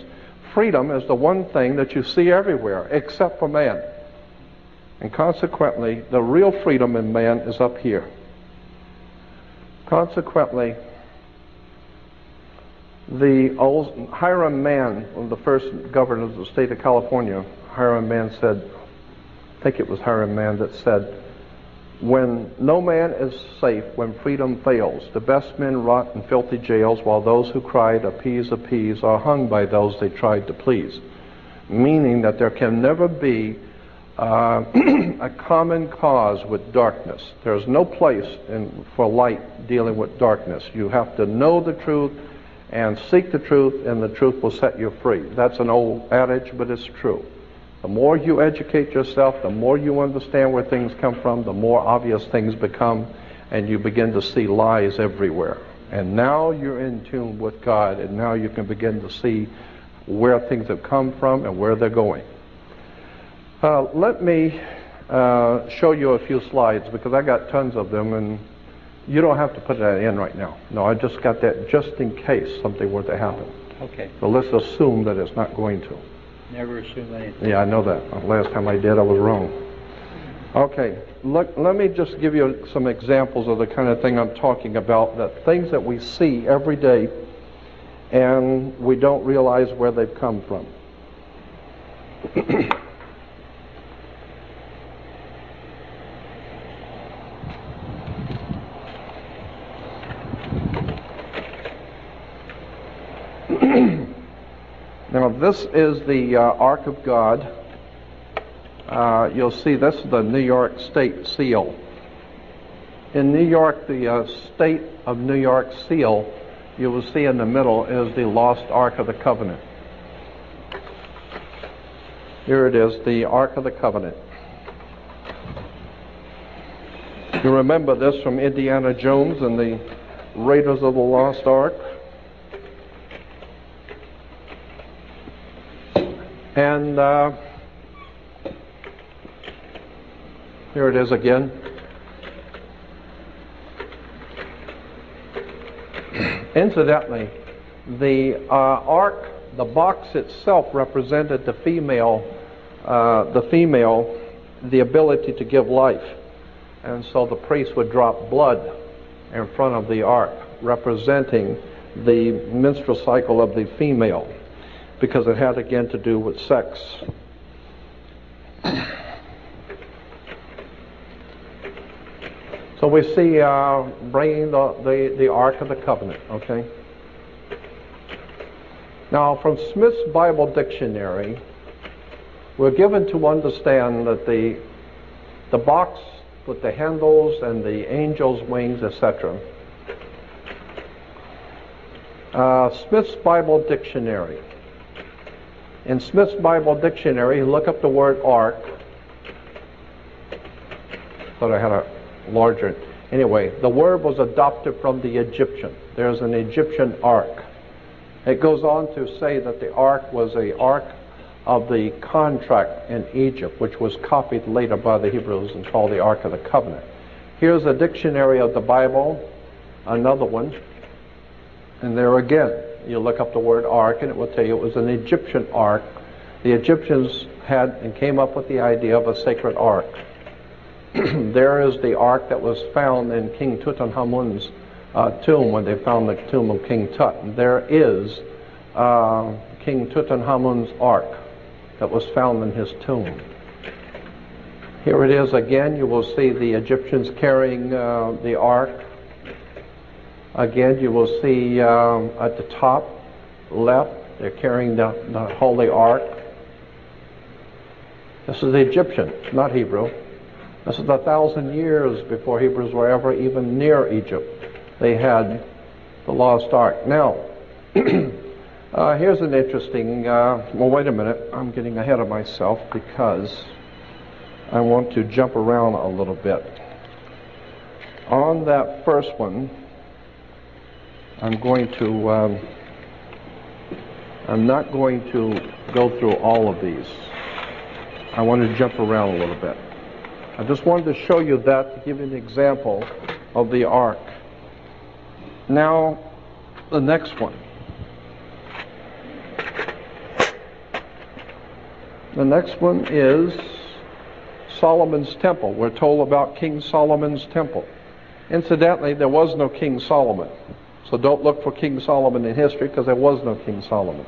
S3: Freedom is the one thing that you see everywhere, except for man. And consequently, the real freedom in man is up here. Consequently, the old Hiram Man, one of the first governors of the state of California, Hiram Man said, I think it was Hiram Man that said, when no man is safe, when freedom fails, the best men rot in filthy jails, while those who cried, appease, appease, are hung by those they tried to please. Meaning that there can never be a common cause with darkness. There's no place for light dealing with darkness. You have to know the truth and seek the truth, and the truth will set you free. That's an old adage, but it's true. The more you educate yourself, the more you understand where things come from, the more obvious things become, and you begin to see lies everywhere. And now you're in tune with God, and now you can begin to see where things have come from and where they're going. Let me show you a few slides, because I got tons of them, and you don't have to put that in right now. No, I just got that just in case something were to happen.
S1: Okay.
S3: So let's assume that it's not going to.
S1: Never assume anything.
S3: Yeah, I know that. Last time I did, I was wrong. Okay, look, let me just give you some examples of the kind of thing I'm talking about, that things that we see every day and we don't realize where they've come from. Now this is the Ark of God. You'll see this is the New York State seal. In New York, the State of New York seal, you will see in the middle is the lost Ark of the Covenant. Here it is, the Ark of the Covenant. You remember this from Indiana Jones and the Raiders of the Lost Ark. And here it is again. Incidentally, the ark, the box itself represented the female, the ability to give life. And so the priest would drop blood in front of the ark, representing the menstrual cycle of the female, because it had again to do with sex. So we see bringing the Ark of the Covenant, okay? Now from Smith's Bible Dictionary, we're given to understand that the box with the handles and the angel's wings, etc. Smith's Bible Dictionary. In Smith's Bible Dictionary, you look up the word ark. Thought I had a larger. Anyway, the word was adopted from the Egyptian. There's an Egyptian ark. It goes on to say that the ark was a ark of the contract in Egypt, which was copied later by the Hebrews and called the Ark of the Covenant. Here's a dictionary of the Bible, another one. And there again, you look up the word ark and it will tell you it was an Egyptian ark. The Egyptians had and came up with the idea of a sacred ark. There is the ark that was found in King Tutankhamun's tomb when they found the tomb of King Tut. And there is King Tutankhamun's ark that was found in his tomb. Here it is again. You will see the Egyptians carrying the ark. Again, you will see at the top left, they're carrying the Holy Ark. This is the Egyptian, not Hebrew. This is 1,000 years before Hebrews were ever even near Egypt. They had the lost ark. Now, here's an interesting, well, wait a minute. I'm getting ahead of myself because I want to jump around a little bit. On that first one, I'm not going to go through all of these. I want to jump around a little bit. I just wanted to show you that to give you an example of the ark. Now, the next one. The next one is Solomon's temple. We're told about King Solomon's temple. Incidentally, there was no King Solomon. So don't look for King Solomon in history because there was no King Solomon.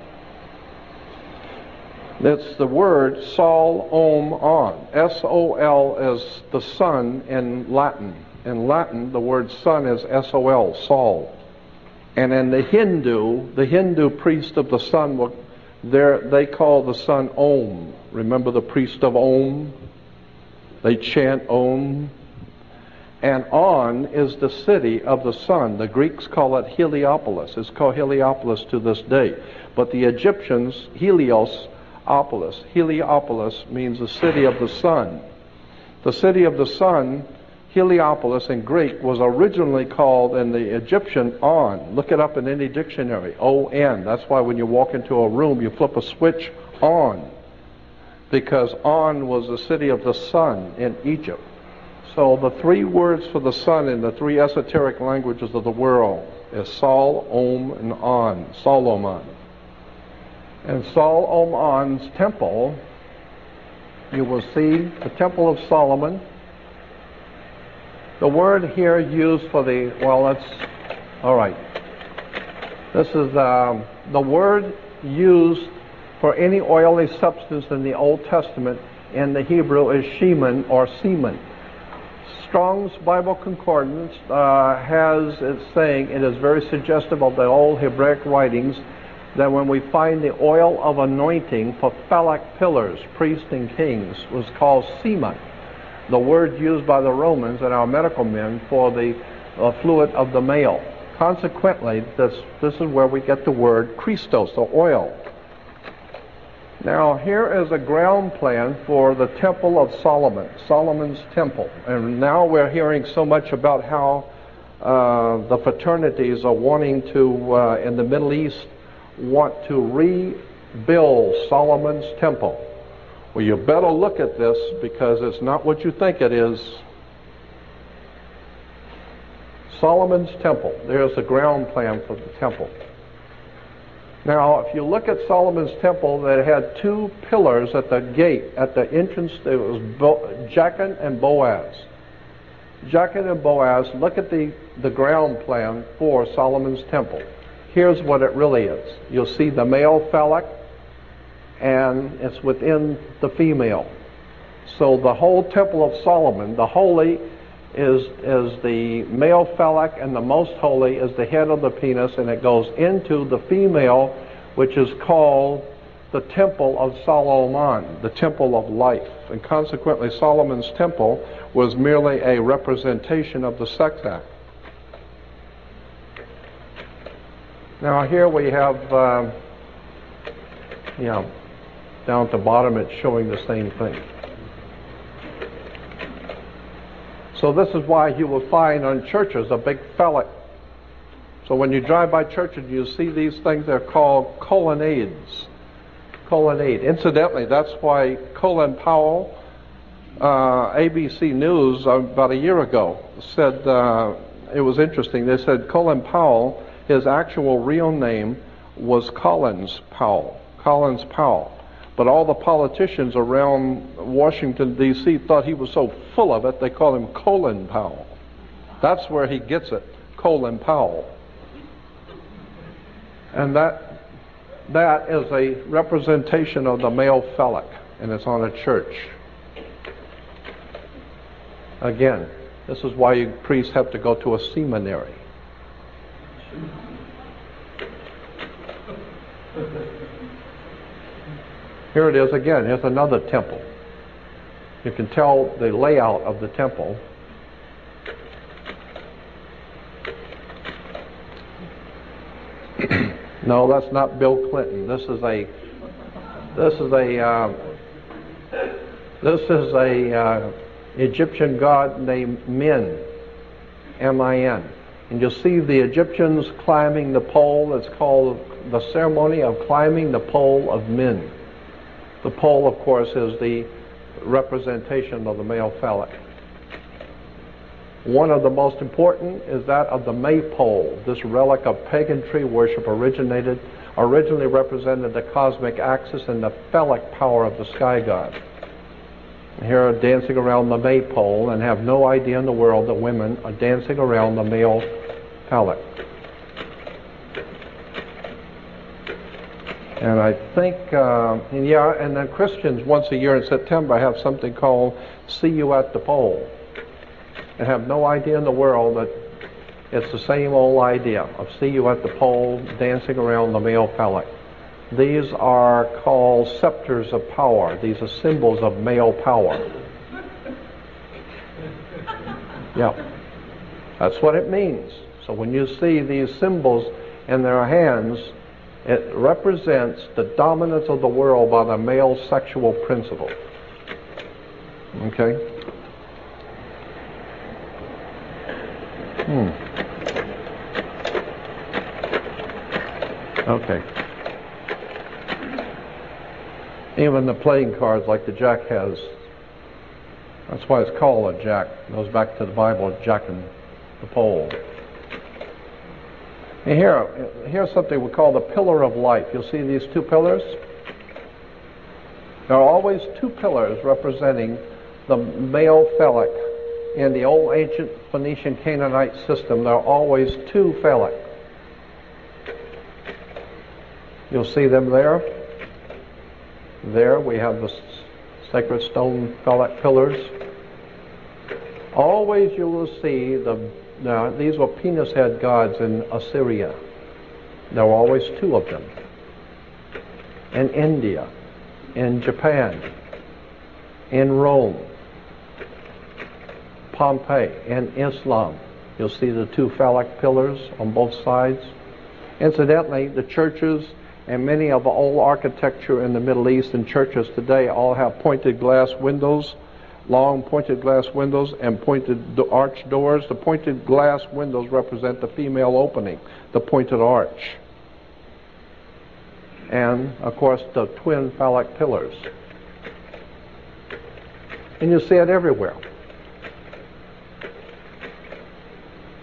S3: That's the word Sol-Om-On. S-O-L is the sun in Latin. In Latin, the word sun is S-O-L, Sol. And in the Hindu priest of the sun, they call the sun Om. Remember the priest of Om? They chant Om. And On is the city of the sun. The Greeks call it Heliopolis. It's called Heliopolis to this day. But the Egyptians, Heliopolis. Heliopolis means the city of the sun. The city of the sun, Heliopolis in Greek, was originally called in the Egyptian On. Look it up in any dictionary, O-N. That's why when you walk into a room, you flip a switch on. Because On was the city of the sun in Egypt. So the three words for the sun in the three esoteric languages of the world is Sol, Om, and On. Solomon. And Sol-Om-On's temple, you will see the Temple of Solomon. The word here used for the, well, that's, all right. This is the word used for any oily substance in the Old Testament in the Hebrew is shemen or semen. Strong's Bible Concordance has it saying, it is very suggestive of the old Hebraic writings, that when we find the oil of anointing for phallic pillars, priests and kings, was called semen. The word used by the Romans and our medical men for the fluid of the male. Consequently, this is where we get the word Christos, the oil. Now, here is a ground plan for the Temple of Solomon, Solomon's temple. And now we're hearing so much about how the fraternities are wanting to, in the Middle East, want to rebuild Solomon's temple. Well, you better look at this because it's not what you think it is. Solomon's temple. There's the ground plan for the temple. Now, if you look at Solomon's temple, that had two pillars at the gate, at the entrance. It was Jachin and Boaz. Jachin and Boaz. Look at the ground plan for Solomon's temple. Here's what it really is. You'll see the male phallic, and it's within the female. So the whole Temple of Solomon, the holy is the male phallic, and the most holy is the head of the penis, and it goes into the female, which is called the temple of Solomon, the temple of life. And consequently, Solomon's temple was merely a representation of the sex act. Now here we have, down at the bottom it's showing the same thing. So this is why you will find on churches a big phallic. So when you drive by churches, you see these things, they're called colonnades. Colonnade. Incidentally, that's why Colin Powell, ABC News, about a year ago, said, it was interesting, they said Colin Powell, his actual real name was Collins Powell. Collins Powell. But all the politicians around Washington, D.C. thought he was so full of it, they called him Colin Powell. That's where he gets it, Colin Powell. And that is a representation of the male phallic, and it's on a church. Again, this is why you priests have to go to a seminary. Here it is again. Here's another temple. You can tell the layout of the temple. No, that's not Bill Clinton. This is a Egyptian god named Min, M-I-N. And you'll see the Egyptians climbing the pole. It's called the ceremony of climbing the pole of Min. The pole, of course, is the representation of the male phallic. One of the most important is that of the maypole. This relic of pagan tree worship originally represented the cosmic axis and the phallic power of the sky god. Here dancing around the maypole and have no idea in the world that women are dancing around the male phallic. And I think, and then Christians once a year in September have something called See You at the Pole. And have no idea in the world that it's the same old idea of see you at the pole, dancing around the male phallic. These are called scepters of power. These are symbols of male power. Yeah, that's what it means. So when you see these symbols in their hands, it represents the dominance of the world by the male sexual principle. Okay? Okay. Even the playing cards like the jack has, that's why it's called a jack. It goes back to the Bible, jacking the pole. And here's something we call the pillar of life. You'll see these two pillars. There are always two pillars representing the male phallic. In the old ancient Phoenician Canaanite system, there are always two phallic. You'll see them there. There we have the sacred stone phallic pillars. Always you will see these were penis head gods in Assyria. There were always two of them. In India, in Japan, in Rome, Pompeii, in Islam, you'll see the two phallic pillars on both sides. Incidentally, the churches and many of the old architecture in the Middle East and churches today all have pointed glass windows, long pointed glass windows and pointed arch doors. The pointed glass windows represent the female opening, the pointed arch. And, of course, the twin phallic pillars. And you see it everywhere.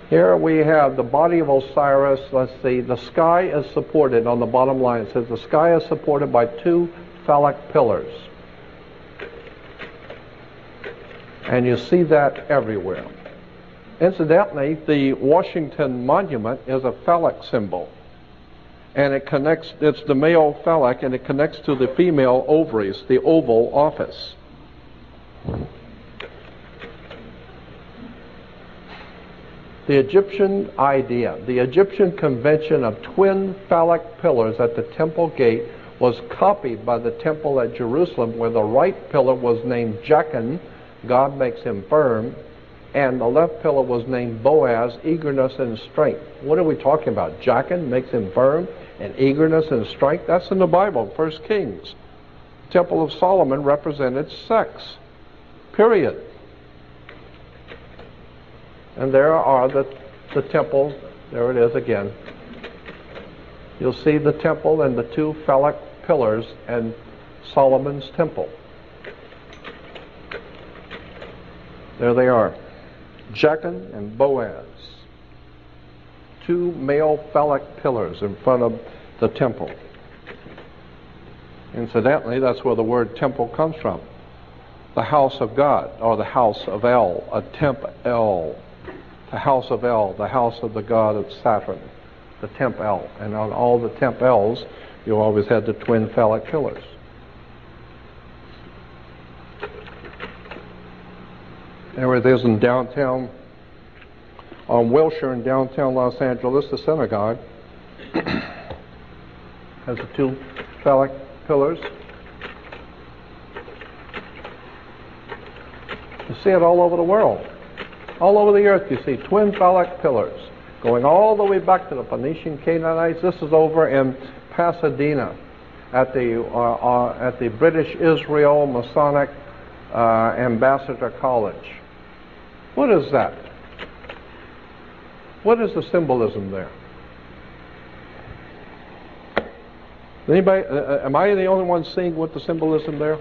S3: Here we have the body of Osiris. Let's see, the sky is supported, on the bottom line it says the sky is supported by two phallic pillars. And you see that everywhere. Incidentally, the Washington Monument is a phallic symbol. And it connects, it's the male phallic, and it connects to the female ovaries, the Oval Office. The Egyptian idea, the Egyptian convention of twin phallic pillars at the temple gate was copied by the temple at Jerusalem, where the right pillar was named Jachin, God makes him firm, and the left pillar was named Boaz, eagerness and strength. What are we talking about? Jachin makes him firm, and eagerness and strength? That's in the Bible, 1 Kings. The Temple of Solomon represented sex, period. And there are the temple, there it is again. You'll see the temple and the two phallic pillars and Solomon's temple. There they are. Jachin and Boaz. Two male phallic pillars in front of the temple. Incidentally, that's where the word temple comes from. The house of God, or the house of El, a temp El. The house of El, the house of the god of Saturn. The temp El. And on all the temp Els, you always had the twin phallic pillars. There it is in downtown, on Wilshire in downtown Los Angeles, the synagogue has the two phallic pillars. You see it all over the world. All over the earth you see twin phallic pillars going all the way back to the Phoenician Canaanites. This is over in Pasadena at the British Israel Masonic Ambassador College. What is that? What is the symbolism there? Anybody? Am I the only one seeing what the symbolism there?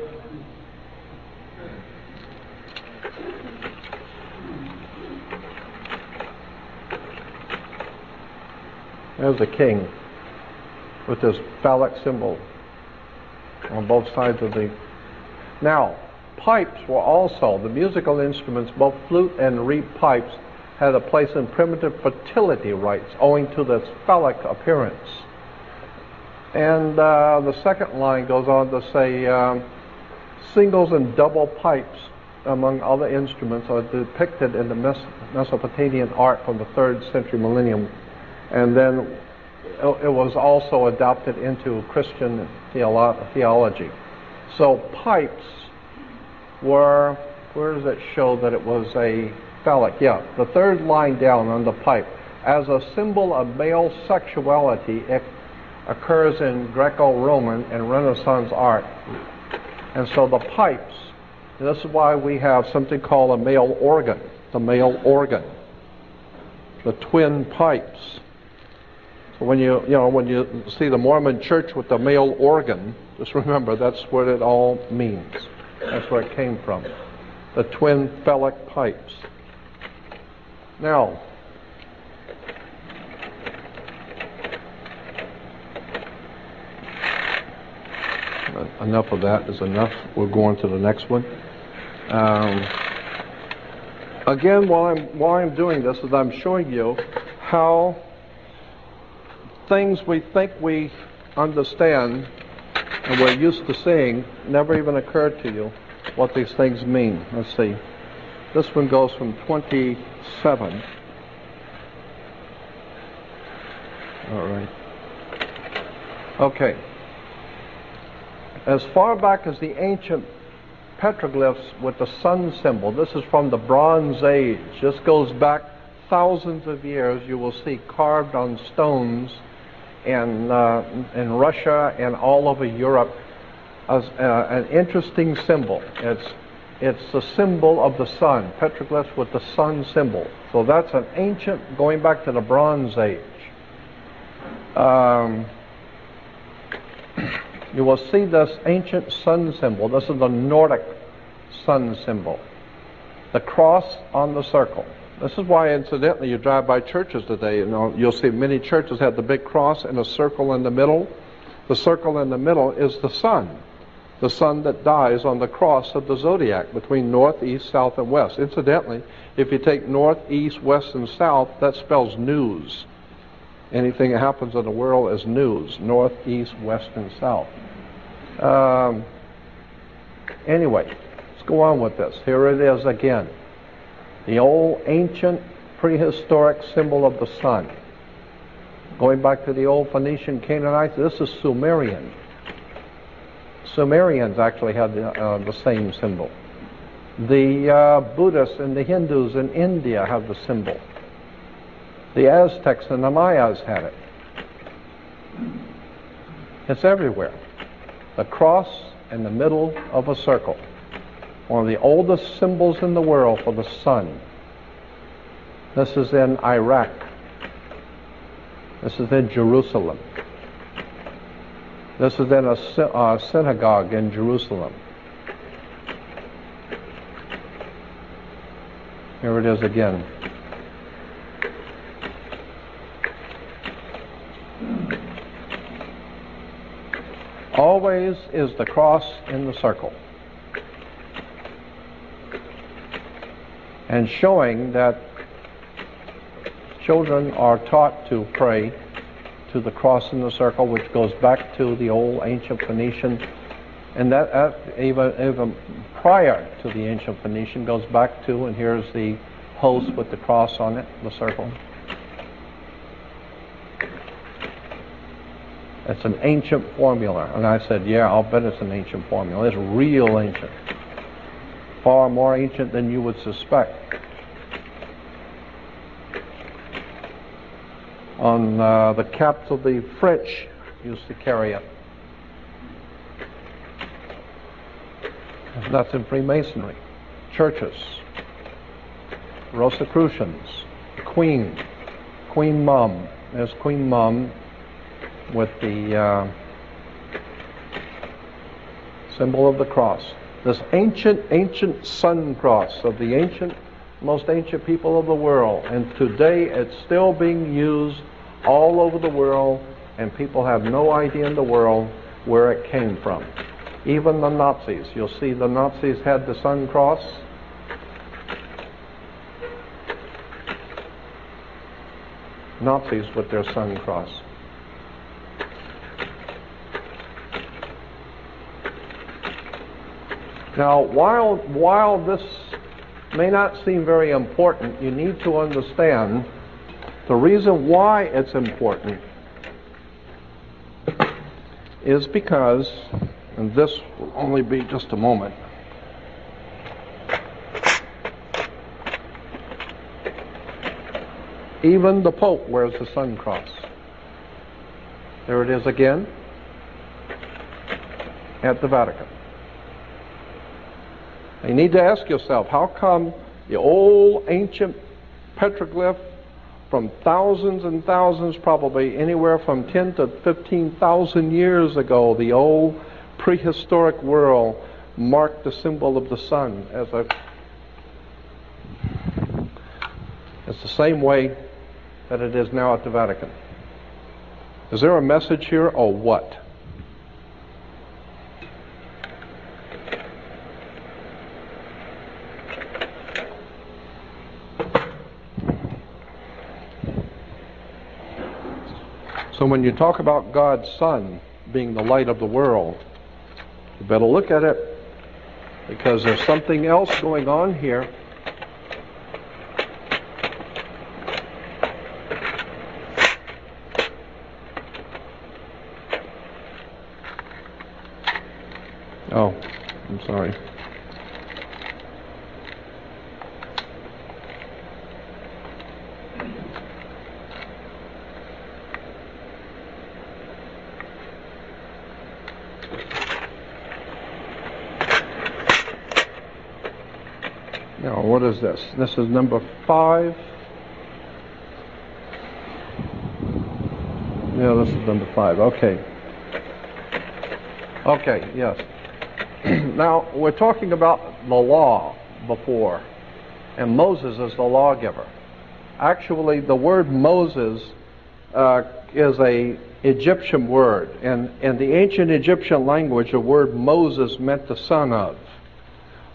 S3: There's the king with this phallic symbol on both sides of the... Now, pipes were also, the musical instruments, both flute and reed pipes, had a place in primitive fertility rites owing to this phallic appearance. And the second line goes on to say, singles and double pipes, among other instruments, are depicted in the Mesopotamian art from the 3rd century millennium. And then it was also adopted into Christian theology. So pipes were, where does it show that it was a phallic? Yeah, the third line down on the pipe. As a symbol of male sexuality, it occurs in Greco-Roman and Renaissance art. And so the pipes, and this is why we have something called a male organ, the male organ, the twin pipes. So when you see the Mormon church with the male organ, just remember that's what it all means. That's where it came from. The twin phallic pipes. Now, enough of that is enough. We'll go on to the next one. Again, while I'm doing this, is I'm showing you how things we think we understand and we're used to seeing never even occurred to you what these things mean. Let's see. This one goes from 27. All right. Okay. As far back as the ancient petroglyphs with the sun symbol, this is from the Bronze Age. This goes back thousands of years. You will see carved on stones in Russia and all over Europe as an interesting symbol. It's the symbol of the sun, petroglyphs with the sun symbol. So that's an ancient, going back to the Bronze Age. You will see this ancient sun symbol. This is the Nordic sun symbol. The cross on the circle. This is why, incidentally, you drive by churches today, you'll see many churches have the big cross and a circle in the middle. The circle in the middle is the sun that dies on the cross of the zodiac between north, east, south, and west. Incidentally, if you take north, east, west, and south, that spells news. Anything that happens in the world is news. North, east, west, and south. Anyway, let's go on with this. Here it is again. The old ancient prehistoric symbol of the sun. Going back to the old Phoenician Canaanites, this is Sumerian. Sumerians actually had the same symbol. The Buddhists and the Hindus in India have the symbol. The Aztecs and the Mayas had it. It's everywhere. The cross in the middle of a circle. One of the oldest symbols in the world for the sun. This is in Iraq. This is in Jerusalem. This is in a synagogue in Jerusalem. Here it is again. Always is the cross in the circle. And showing that children are taught to pray to the cross in the circle, which goes back to the old ancient Phoenician, and that even prior to the ancient Phoenician goes back to, and here's the host with the cross on it, the circle. It's an ancient formula. And I said, yeah, I'll bet it's an ancient formula. It's real ancient. Far more ancient than you would suspect. On the caps of the French used to carry it. That's in Freemasonry. Churches. Rosicrucians. Queen. Queen Mum. There's Queen Mum with the symbol of the cross. This ancient sun cross of the most ancient people of the world. And today it's still being used all over the world, and people have no idea in the world where it came from. Even the Nazis. You'll see the Nazis had the sun cross. Nazis with their sun cross. Now, while this may not seem very important, you need to understand the reason why it's important is because, and this will only be just a moment, even the Pope wears the sun cross. There it is again at the Vatican. You need to ask yourself, how come the old ancient petroglyph from thousands and thousands, probably anywhere from 10 to 15,000 years ago, the old prehistoric world marked the symbol of the sun as a... It's the same way that it is now at the Vatican. Is there a message here or what? So when you talk about God's Son being the light of the world, you better look at it, because there's something else going on here. Oh, I'm sorry. Now, what is this? This is number 5. Yeah, this is number 5. Okay. Okay, yes. Now, we're talking about the law before, and Moses is the lawgiver. Actually, the word Moses is a Egyptian word, and in the ancient Egyptian language, the word Moses meant the son of.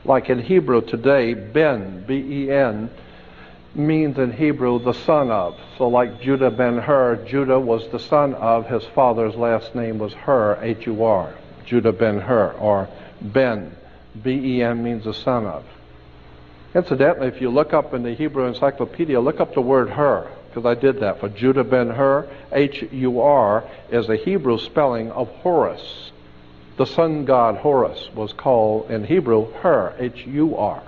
S3: Like in Hebrew today, Ben, B-E-N, means in Hebrew the son of. So like Judah ben Hur, Judah was the son of, his father's last name was Hur, H-U-R, Judah ben Hur, or Ben, B-E-N means the son of. Incidentally, if you look up in the Hebrew Encyclopedia, look up the word Hur, because I did that for Judah ben Hur. H-U-R is a Hebrew spelling of Horus. The sun god Horus was called in Hebrew Hur, H-U-R.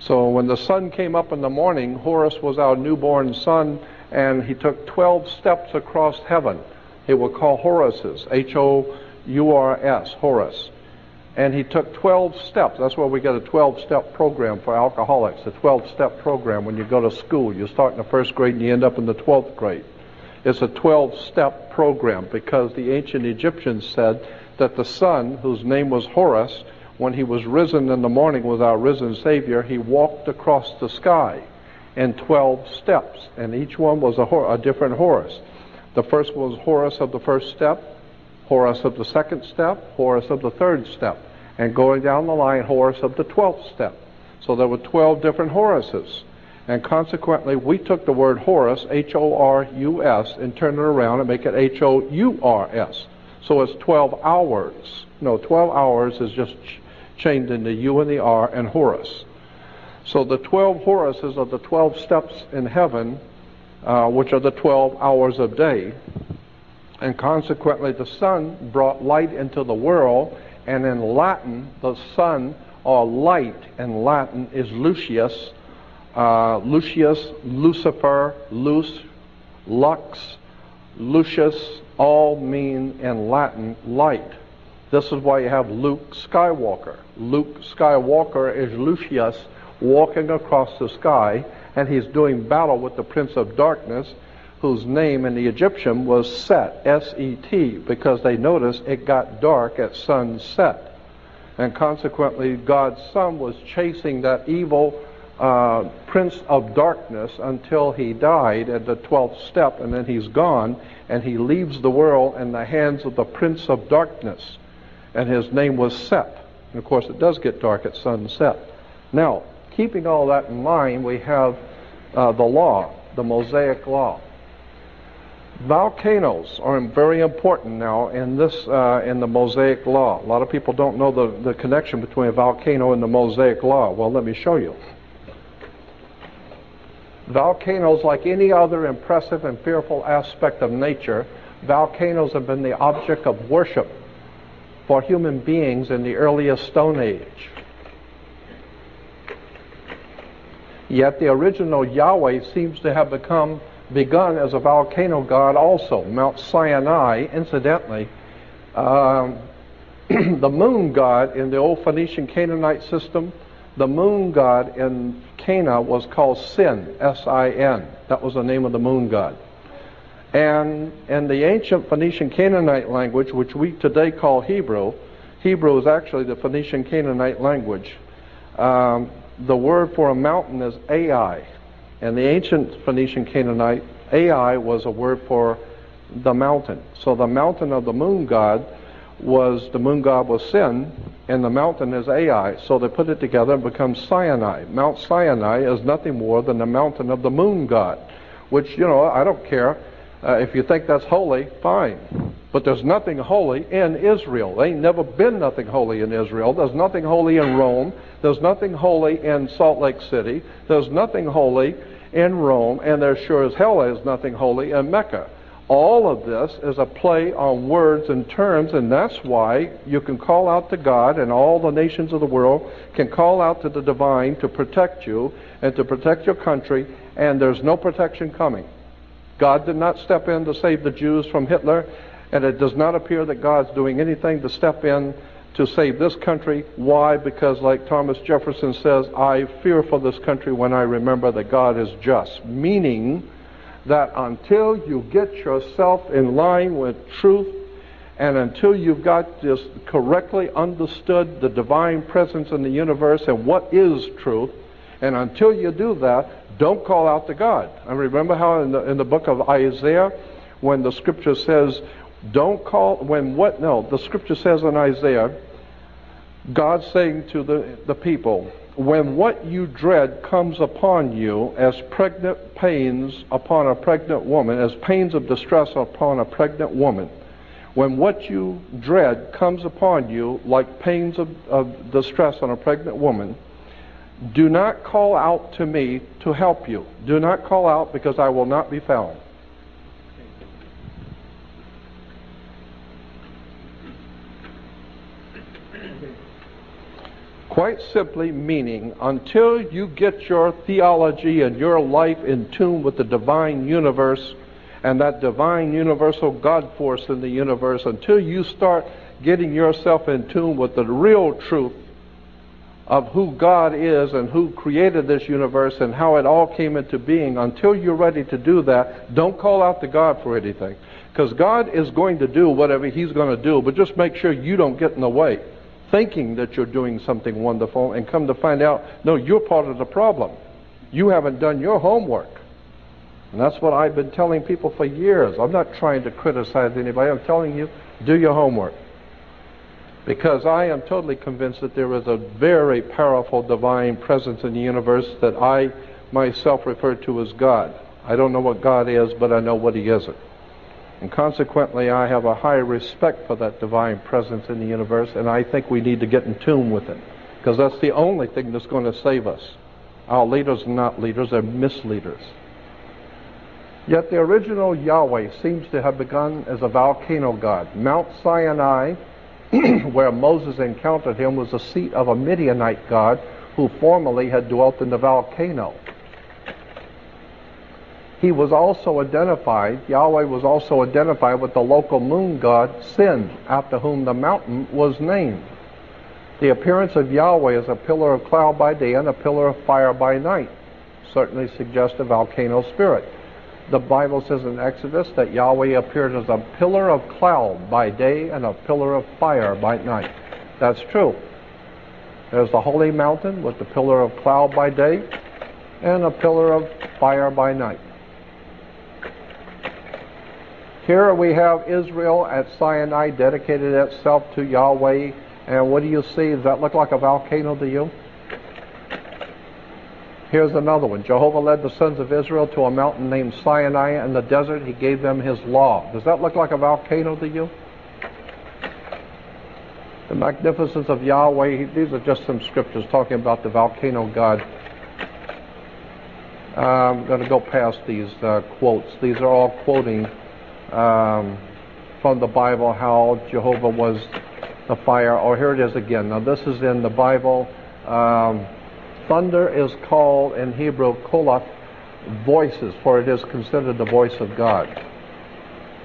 S3: So when the sun came up in the morning, Horus was our newborn son, and he took 12 steps across heaven. He was called Horuses, H-O-U-R-S, Horus. And he took 12 steps. That's why we get a 12-step program for alcoholics, a 12-step program. When you go to school, you start in the first grade and you end up in the 12th grade. It's a 12-step program because the ancient Egyptians said that the sun, whose name was Horus, when he was risen in the morning with our risen Savior, he walked across the sky in 12 steps, and each one was a different Horus. The first was Horus of the first step, Horus of the second step, Horus of the third step, and going down the line, Horus of the 12th step. So there were 12 different Horuses. And consequently, we took the word Horus, H-O-R-U-S, and turned it around and make it H-O-U-R-S. So it's 12 hours. No, 12 hours is just chained in the U and the R and Horus. So the 12 Horuses are the 12 steps in heaven, which are the 12 hours of day. And consequently, the sun brought light into the world, and in Latin, the sun, or light in Latin, is Lucius. Lucius, Lucifer, Luce, Lux, Lucius, all mean in Latin light. This is why you have Luke Skywalker. Luke Skywalker is Lucius walking across the sky, and he's doing battle with the Prince of Darkness, whose name in the Egyptian was Set, S-E-T, because they noticed it got dark at sunset. And consequently, God's Son was chasing that evil Prince of Darkness until he died at the 12th step, and then he's gone, and he leaves the world in the hands of the Prince of Darkness, and his name was Set. And of course, it does get dark at sunset. Now, keeping all that in mind, we have the law, the Mosaic law. Volcanoes are very important now in this in the Mosaic law. A lot of people don't know the connection between a volcano and the Mosaic law. Well, let me show you. Volcanoes, like any other impressive and fearful aspect of nature, volcanoes have been the object of worship for human beings in the earliest Stone Age. Yet the original Yahweh seems to have begun as a volcano god also. Mount Sinai, incidentally, the moon god in the old Phoenician Canaanite system, the moon god in Cana was called Sin, S-I-N. That was the name of the moon god. And in the ancient Phoenician Canaanite language, which we today call Hebrew, Hebrew is actually the Phoenician Canaanite language. The word for a mountain is Ai. And the ancient Phoenician Canaanite, Ai was a word for the mountain. So the mountain of the moon god was Sin, and the mountain is Ai. So they put it together and becomes Sinai. Mount Sinai is nothing more than the mountain of the moon god, which, you know, I don't care. If you think that's holy, fine. But there's nothing holy in Israel. There ain't never been nothing holy in Israel. There's nothing holy in Rome. There's nothing holy in Salt Lake City. There's nothing holy in Rome. And there sure as hell is nothing holy in Mecca. All of this is a play on words and terms, and that's why you can call out to God, and all the nations of the world can call out to the divine to protect you and to protect your country, and there's no protection coming. God did not step in to save the Jews from Hitler, and it does not appear that God's doing anything to step in to save this country. Why? Because like Thomas Jefferson says, I fear for this country when I remember that God is just. Meaning that until you get yourself in line with truth, and until you've got this correctly understood the divine presence in the universe and what is truth, and until you do that, don't call out to God. And remember how in the book of Isaiah, when the scripture says, the scripture says in Isaiah, God saying to the people, when what you dread comes upon you as pregnant pains upon a pregnant woman, as pains of distress upon a pregnant woman, when what you dread comes upon you like pains of distress on a pregnant woman, do not call out to me to help you. Do not call out, because I will not be found. Quite simply meaning, until you get your theology and your life in tune with the divine universe and that divine universal God force in the universe, until you start getting yourself in tune with the real truth of who God is and who created this universe and how it all came into being, until you're ready to do that, don't call out to God for anything. Because God is going to do whatever He's going to do, but just make sure you don't get in the way, thinking that you're doing something wonderful, and come to find out, no, you're part of the problem. You haven't done your homework. And that's what I've been telling people for years. I'm not trying to criticize anybody. I'm telling you, do your homework. Because I am totally convinced that there is a very powerful divine presence in the universe that I myself refer to as God. I don't know what God is, but I know what He isn't. And consequently, I have a high respect for that divine presence in the universe, and I think we need to get in tune with it. Because that's the only thing that's going to save us. Our leaders are not leaders, they're misleaders. Yet the original Yahweh seems to have begun as a volcano god. Mount Sinai, where Moses encountered him, was the seat of a Midianite god who formerly had dwelt in the volcano. He was also identified, Yahweh was also identified with the local moon god Sin, after whom the mountain was named. The appearance of Yahweh as a pillar of cloud by day and a pillar of fire by night certainly suggests a volcano spirit. The Bible says in Exodus that Yahweh appeared as a pillar of cloud by day and a pillar of fire by night. That's true. There's the holy mountain with the pillar of cloud by day and a pillar of fire by night. Here we have Israel at Sinai dedicated itself to Yahweh. And what do you see? Does that look like a volcano to you? Here's another one. Jehovah led the sons of Israel to a mountain named Sinai in the desert. He gave them His law. Does that look like a volcano to you? The magnificence of Yahweh. These are just some scriptures talking about the volcano God. I'm going to go past these quotes. These are all quoting from the Bible how Jehovah was the fire. Oh, here it is again. Now this is in the Bible. Thunder is called in Hebrew kolath, voices, for it is considered the voice of God.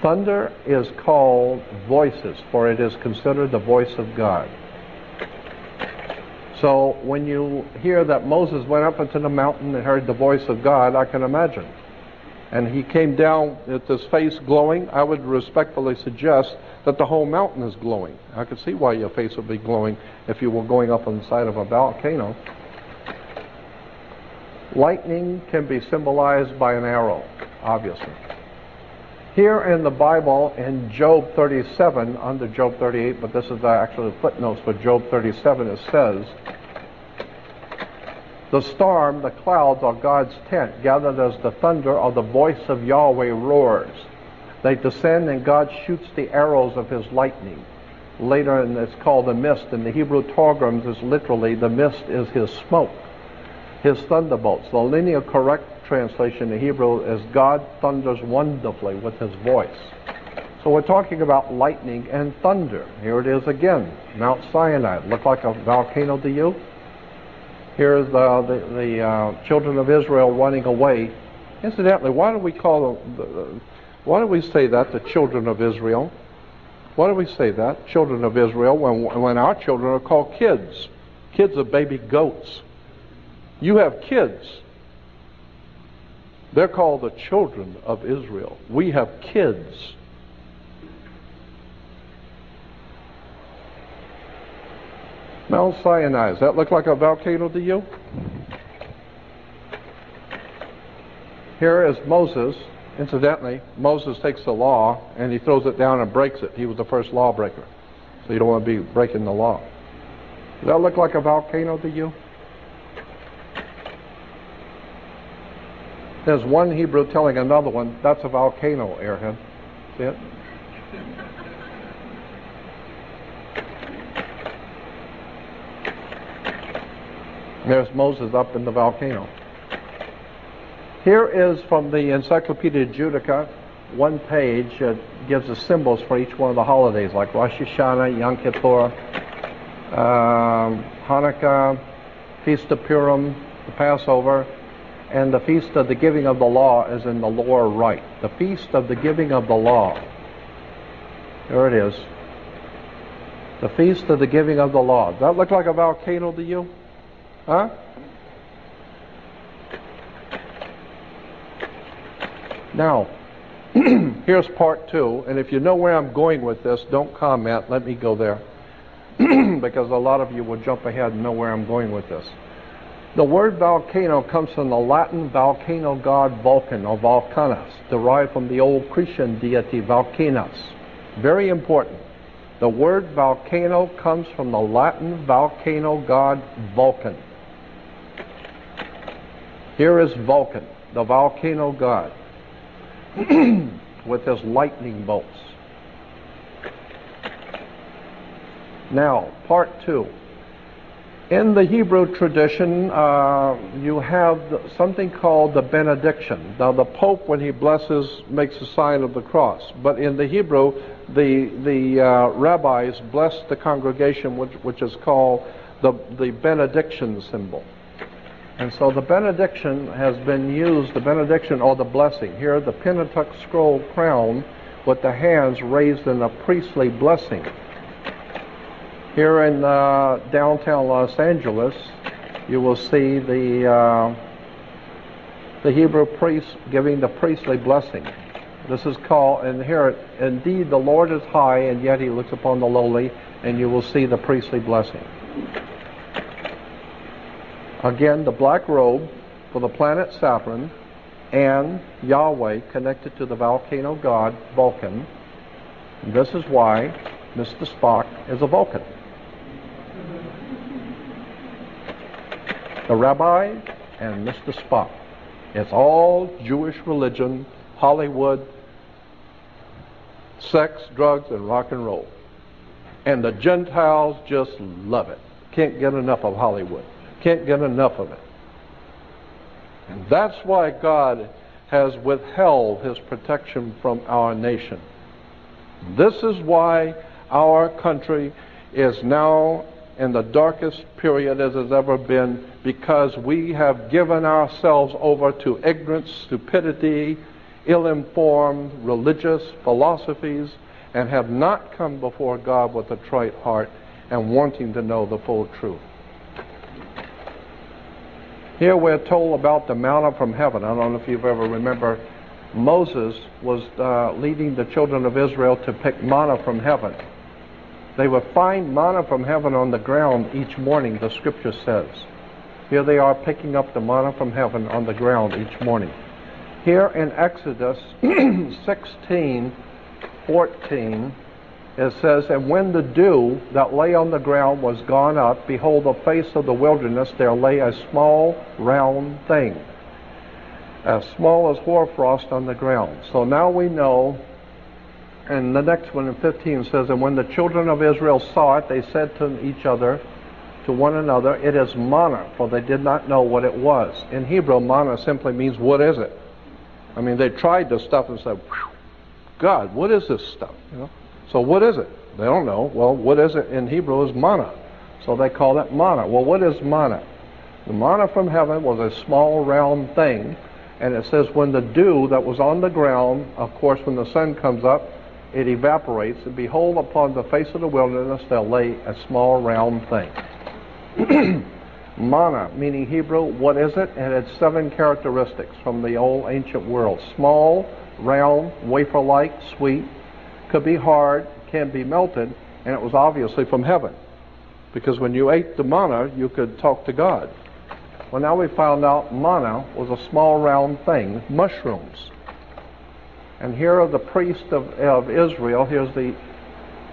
S3: Thunder is called voices, for it is considered the voice of God. So when you hear that Moses went up into the mountain and heard the voice of God, I can imagine. And he came down with his face glowing. I would respectfully suggest that the whole mountain is glowing. I could see why your face would be glowing if you were going up on the side of a volcano. Lightning can be symbolized by an arrow, obviously. Here in the Bible, in Job 37, under Job 38, but this is actually the footnotes for Job 37, it says, the storm, the clouds, are God's tent, gathered as the thunder or the voice of Yahweh roars. They descend and God shoots the arrows of His lightning. Later, it's called the mist. In the Hebrew Targums, is literally, the mist is His smoke, His thunderbolts. The linear correct translation in Hebrew is God thunders wonderfully with His voice. So we're talking about lightning and thunder. Here it is again, Mount Sinai. Look like a volcano to you? Here's the children of Israel running away. Incidentally, why do we call them, why do we say that, the children of Israel? Why do we say that, children of Israel, when our children are called kids? Kids are baby goats. You have kids. They're called the children of Israel. We have kids. Mount Sinai, does that look like a volcano to you? Here is Moses. Incidentally, Moses takes the law and he throws it down and breaks it. He was the first lawbreaker. So you don't want to be breaking the law. Does that look like a volcano to you? There's one Hebrew telling another one, that's a volcano, airhead. See it? There's Moses up in the volcano. Here is from the Encyclopedia Judica, one page that gives the symbols for each one of the holidays, like Rosh Hashanah, Yom Kippur. Hanukkah, Feast of Purim, the Passover, and the Feast of the Giving of the Law is in the lower right. The Feast of the Giving of the Law. There it is. The Feast of the Giving of the Law. Does that look like a volcano to you? Huh? Now, here's part 2, and if you know where I'm going with this, don't comment. Let me go there. Because a lot of you will jump ahead and know where I'm going with this. The word volcano comes from the Latin volcano god Vulcan, or Vulcanus, derived from the old Cretan deity Vulcanus. Very important. The word volcano comes from the Latin volcano god Vulcan. Here is Vulcan, the volcano god, with his lightning bolts. Now, part 2. In the Hebrew tradition, you have something called the benediction. Now, the Pope, when he blesses, makes a sign of the cross. But in the Hebrew, the rabbis bless the congregation, which is called the benediction symbol. And so the benediction has been used, the benediction or the blessing. Here, the Pentateuch scroll crown with the hands raised in a priestly blessing. Here in downtown Los Angeles, you will see the Hebrew priest giving the priestly blessing. This is called, and here, indeed the Lord is high, and yet he looks upon the lowly, and you will see the priestly blessing. Again, the black robe for the planet Saturn and Yahweh connected to the volcano god Vulcan. And this is why Mr. Spock is a Vulcan. The rabbi and Mr. Spock. It's all Jewish religion, Hollywood, sex, drugs, and rock and roll. And the Gentiles just love it. Can't get enough of Hollywood. Can't get enough of it. And that's why God has withheld his protection from our nation. This is why our country is now in the darkest period as has ever been, because we have given ourselves over to ignorance, stupidity, ill-informed religious philosophies, and have not come before God with a trite heart and wanting to know the full truth. Here we're told about the manna from heaven. I don't know if you've ever remember, Moses was leading the children of Israel to pick manna from heaven. They would find manna from heaven on the ground each morning, the scripture says. Here they are picking up the manna from heaven on the ground each morning. Here in Exodus 16:14, it says, "And when the dew that lay on the ground was gone up, behold, the face of the wilderness, there lay a small round thing, as small as hoarfrost on the ground." So now we know, and the next one in 15 says, "And when the children of Israel saw it, they said to each other, to one another, it is manna, for they did not know what it was." In Hebrew, manna simply means, what is it? I mean, they tried this stuff and said, God, what is this stuff? You know? So what is it? They don't know. Well, what is it in Hebrew is manna. So they call it manna. Well, what is manna? The manna from heaven was a small round thing, and it says when the dew that was on the ground, of course when the sun comes up, it evaporates, and behold, upon the face of the wilderness there lay a small round thing. Manna, meaning Hebrew, what is it? And it had 7 characteristics from the old ancient world. Small, round, wafer-like, sweet, could be hard, can be melted, and it was obviously from heaven. Because when you ate the manna, you could talk to God. Well, now we found out manna was a small round thing, mushrooms. And here are the priest of Israel. Here's the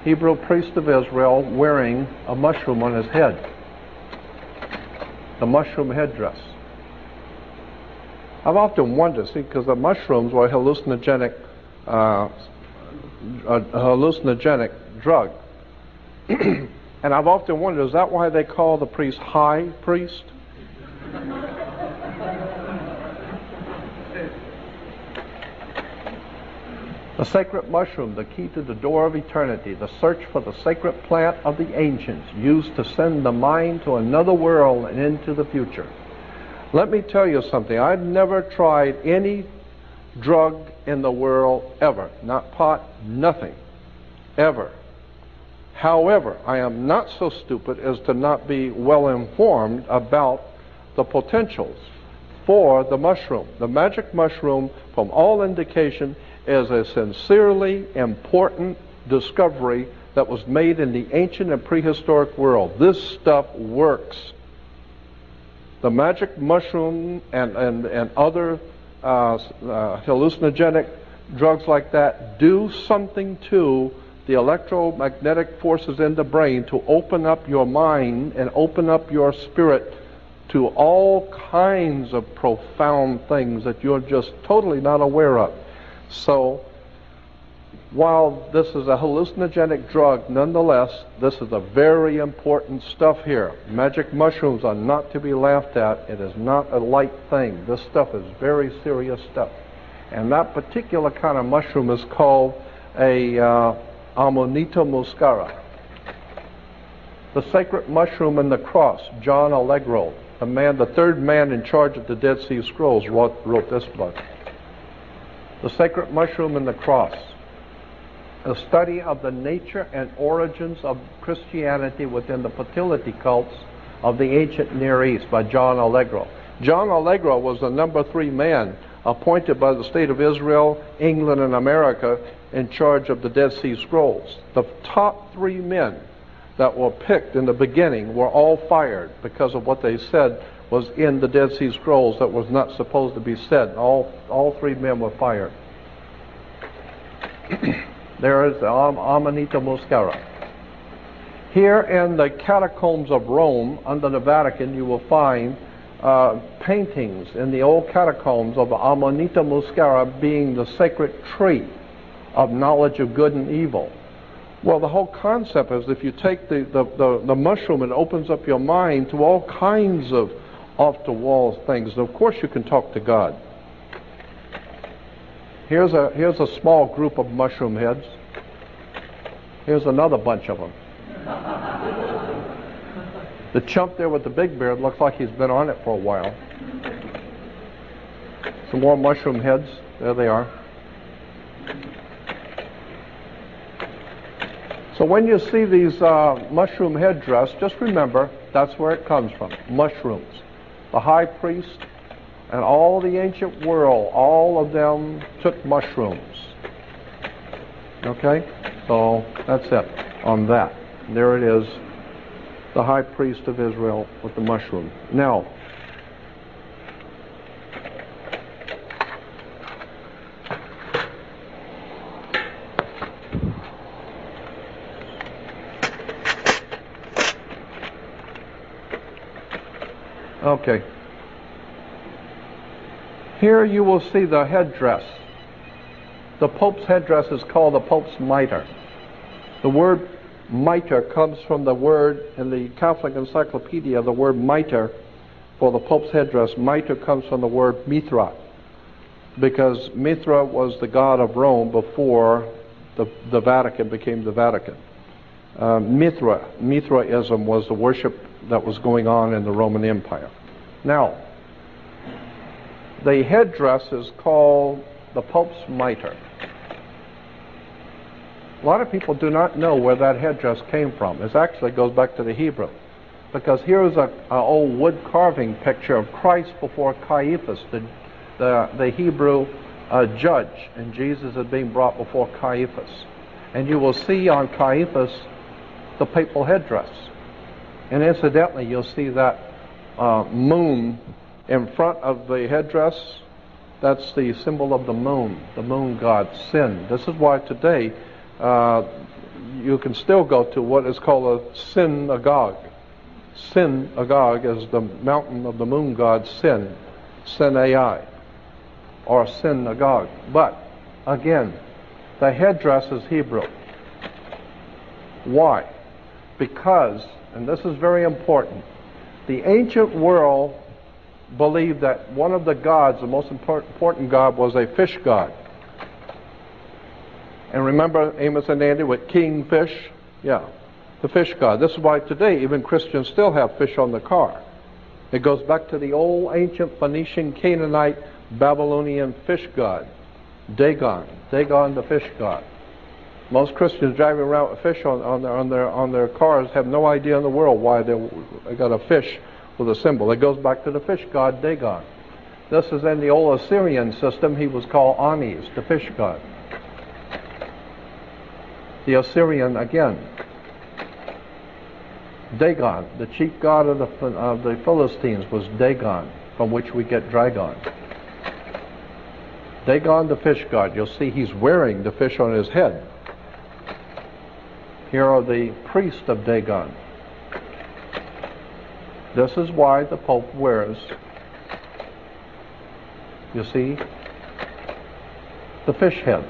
S3: Hebrew priest of Israel wearing a mushroom on his head. The mushroom headdress. I've often wondered, see, because the mushrooms were a hallucinogenic drug. And I've often wondered, is that why they call the priest high priest? The sacred mushroom, the key to the door of eternity, the search for the sacred plant of the ancients, used to send the mind to another world and into the future. Let me tell you something. I've never tried any drug in the world ever. Not pot, nothing. Ever. However, I am not so stupid as to not be well informed about the potentials for the mushroom. The magic mushroom, from all indication, is a sincerely important discovery that was made in the ancient and prehistoric world. This stuff works. The magic mushroom and other hallucinogenic drugs like that do something to the electromagnetic forces in the brain to open up your mind and open up your spirit to all kinds of profound things that you're just totally not aware of. So, while this is a hallucinogenic drug, nonetheless, this is a very important stuff here. Magic mushrooms are not to be laughed at. It is not a light thing. This stuff is very serious stuff. And that particular kind of mushroom is called a Amanita muscara. The sacred mushroom and the cross, John Allegro, the third man in charge of the Dead Sea Scrolls, wrote this book. The sacred mushroom and the cross, a study of the nature and origins of Christianity within the fertility cults of the ancient Near East by John Allegro. John Allegro was the number 3 man appointed by the state of Israel, England, and America in charge of the Dead Sea Scrolls. The top 3 men that were picked in the beginning were all fired because of what they said was in the Dead Sea Scrolls that was not supposed to be said. All 3 men were fired. There is the Amanita muscara. Here in the catacombs of Rome, under the Vatican, you will find paintings in the old catacombs of the Amanita muscara being the sacred tree of knowledge of good and evil. Well, the whole concept is if you take the mushroom, it opens up your mind to all kinds of off-the-wall things. And of course, you can talk to God. Here's a small group of mushroom heads. Here's another bunch of them. The chump there with the big beard looks like he's been on it for a while. Some more mushroom heads. There they are. So when you see these mushroom headdress, just remember that's where it comes from. Mushrooms. The high priest and all the ancient world, all of them took mushrooms. Okay? So that's it on that. There it is. The high priest of Israel with the mushroom. Now, okay. Here you will see the headdress. The Pope's headdress is called the Pope's mitre. The word mitre comes from the word, in the Catholic Encyclopedia, the word mitre for the Pope's headdress. Mitre comes from the word Mithra, because Mithra was the god of Rome before the Vatican became the Vatican. Mithraism was the worship that was going on in the Roman Empire. Now, the headdress is called the Pope's mitre. A lot of people do not know where that headdress came from. It actually goes back to the Hebrew, because here's an old wood carving picture of Christ before Caiaphas, the Hebrew judge, and Jesus is being brought before Caiaphas. And you will see on Caiaphas the papal headdress. And incidentally, you'll see that moon in front of the headdress. That's the symbol of the moon god, Sin. This is why today you can still go to what is called a synagogue. Synagogue is the mountain of the moon god, Sin, Sin-Ai, or synagogue. But, again, the headdress is Hebrew. Why? Because, and this is very important, the ancient world believed that one of the gods, the most important god, was a fish god. And remember Amos and Andy with kingfish? Yeah, the fish god. This is why today even Christians still have fish on the car. It goes back to the old ancient Phoenician, Canaanite, Babylonian fish god, Dagon. Dagon, the fish god. Most Christians driving around with fish on their cars have no idea in the world why they got a fish with a symbol. It goes back to the fish god Dagon. This is in the old Assyrian system. He was called Anis, the fish god. The Assyrian again, Dagon, the chief god of the Philistines was Dagon, from which we get Dragon. Dagon, the fish god. You'll see he's wearing the fish on his head. Here are the priests of Dagon. This is why the Pope wears, you see, the fish head.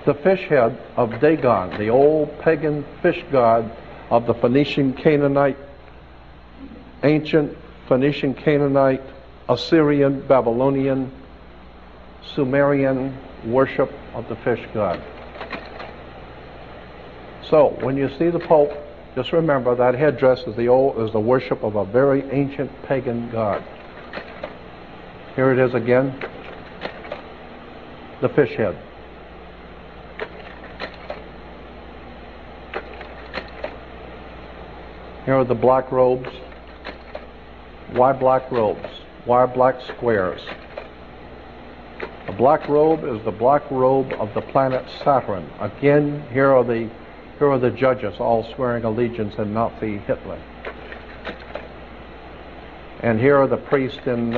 S3: The fish head of Dagon, the old pagan fish god of the Phoenician Canaanite, ancient Phoenician Canaanite, Assyrian, Babylonian, Sumerian worship of the fish god. So when you see the Pope, just remember that headdress is the worship of a very ancient pagan god. Here it is again, the fish head. Here are the black robes. Why black robes? Why black squares? The black robe is the black robe of the planet Saturn. Again, here are the judges all swearing allegiance to Nazi Hitler. And here are the priests in,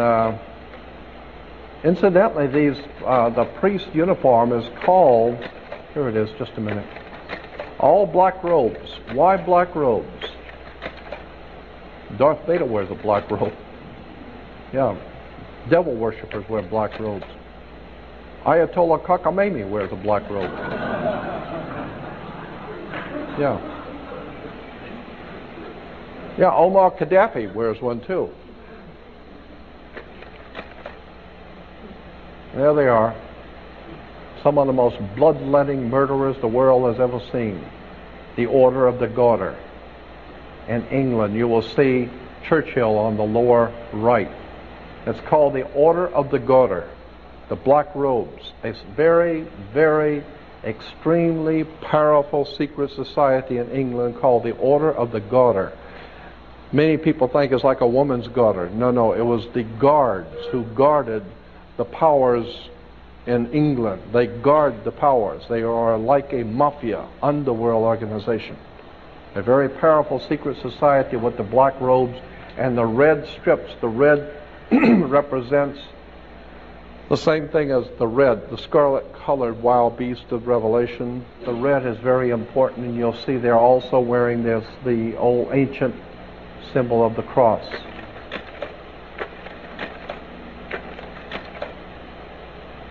S3: incidentally, the priest uniform is called, here it is, just a minute, all black robes. Why black robes? Darth Vader wears a black robe. Yeah, devil worshippers wear black robes. Ayatollah Khamenei wears a black robe. Yeah. Yeah, Omar Gaddafi wears one too. There they are. Some of the most bloodletting murderers the world has ever seen. The Order of the Garter. In England, you will see Churchill on the lower right. It's called the Order of the Garter. The black robes. A very, very extremely powerful secret society in England called the Order of the Garter. Many people think it's like a woman's garter. No, it was the guards who guarded the powers in England. They guard the powers. They are like a mafia, underworld organization. A very powerful secret society with the black robes and the red strips. The red represents the same thing as the red, the scarlet-colored wild beast of Revelation. The red is very important, and you'll see they're also wearing the old ancient symbol of the cross.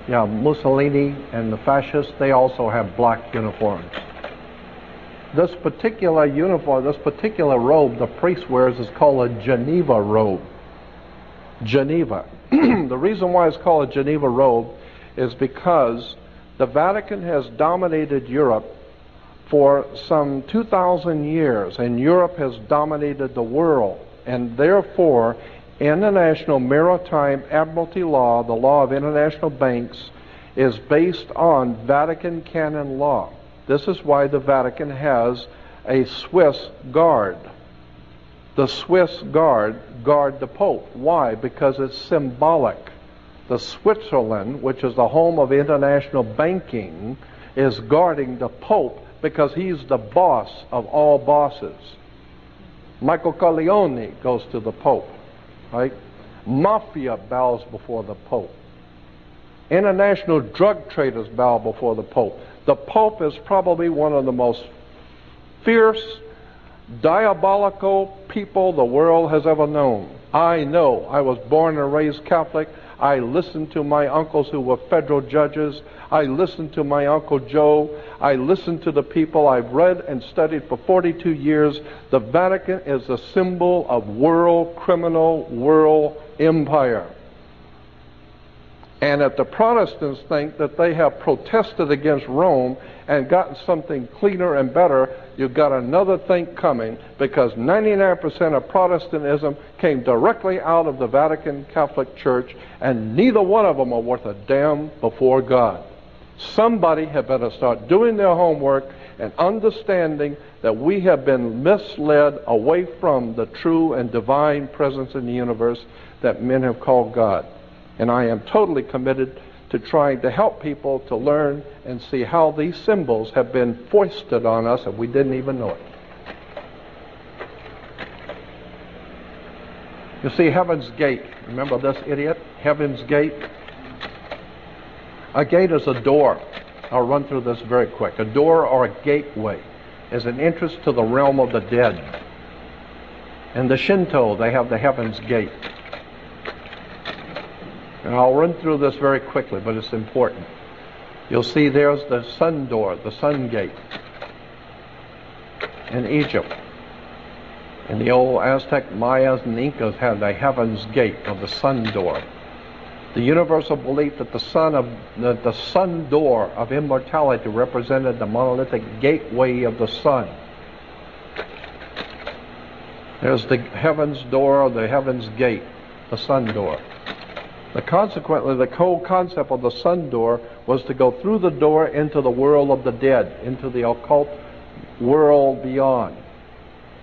S3: Yeah, Mussolini and the fascists, they also have black uniforms. This particular uniform, this particular robe the priest wears is called a Geneva robe. Geneva. The reason why it's called a Geneva robe is because the Vatican has dominated Europe for some 2,000 years, and Europe has dominated the world, and therefore international maritime admiralty law, the law of international banks, is based on Vatican canon law. This is why the Vatican has a Swiss guard. The Swiss guard the Pope. Why? Because it's symbolic. The Switzerland, which is the home of international banking, is guarding the Pope because he's the boss of all bosses. Michael Corleone goes to the Pope, right? Mafia bows before the Pope. International drug traders bow before the Pope. The Pope is probably one of the most fierce, diabolical people the world has ever known. I know. I was born and raised Catholic. I listened to my uncles who were federal judges. I listened to my Uncle Joe. I listened to the people I've read and studied for 42 years. The Vatican is a symbol of world criminal, world empire. And if the Protestants think that they have protested against Rome and gotten something cleaner and better, you've got another thing coming, because 99% of Protestantism came directly out of the Vatican Catholic Church, and neither one of them are worth a damn before God. Somebody had better start doing their homework and understanding that we have been misled away from the true and divine presence in the universe that men have called God. And I am totally committed to trying to help people to learn and see how these symbols have been foisted on us and we didn't even know it. You see Heaven's Gate. Remember this idiot? Heaven's Gate. A gate is a door. I'll run through this very quick. A door or a gateway is an entrance to the realm of the dead. In the Shinto, they have the Heaven's Gate. And I'll run through this very quickly, but it's important. You'll see there's the sun door, the sun gate in Egypt. And the old Aztec, Mayas, and Incas had the Heaven's Gate, or the sun door. The universal belief that the sun door of immortality represented the monolithic gateway of the sun. There's the heaven's door, or the heaven's gate, the sun door. Consequently, the whole concept of the sun door was to go through the door into the world of the dead, into the occult world beyond.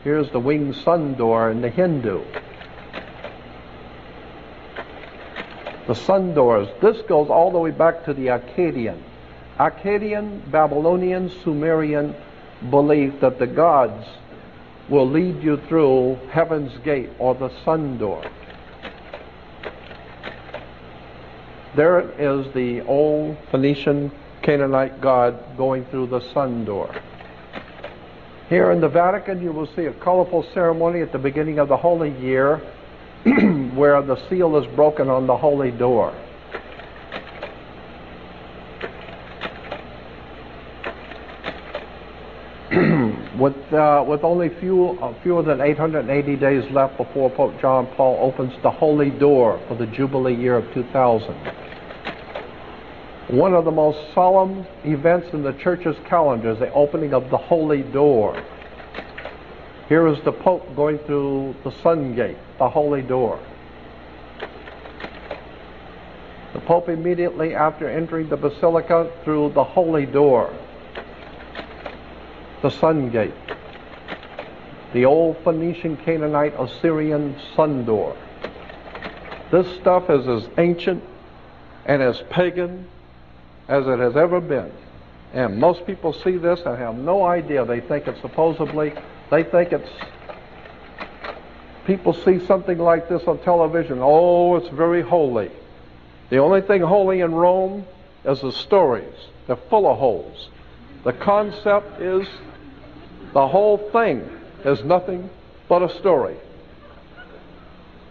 S3: Here's the winged sun door in the Hindu. The sun doors, this goes all the way back to the Akkadian, Babylonian, Sumerian belief that the gods will lead you through Heaven's Gate, or the sun door. There is the old Phoenician Canaanite god going through the sun door. Here in the Vatican, you will see a colorful ceremony at the beginning of the Holy Year where the seal is broken on the holy door. With only fewer than 880 days left before Pope John Paul opens the holy door for the Jubilee year of 2000. One of the most solemn events in the Church's calendar is the opening of the holy door. Here is the Pope going through the sun gate, the holy door. The Pope immediately after entering the Basilica through the holy door, the sun gate, the old Phoenician, Canaanite, Assyrian sun door. This stuff is as ancient and as pagan as it has ever been. And most people see this and have no idea. They think it's people see something like this on television. Oh, it's very holy. The only thing holy in Rome is the stories. They're full of holes. The concept is the whole thing is nothing but a story.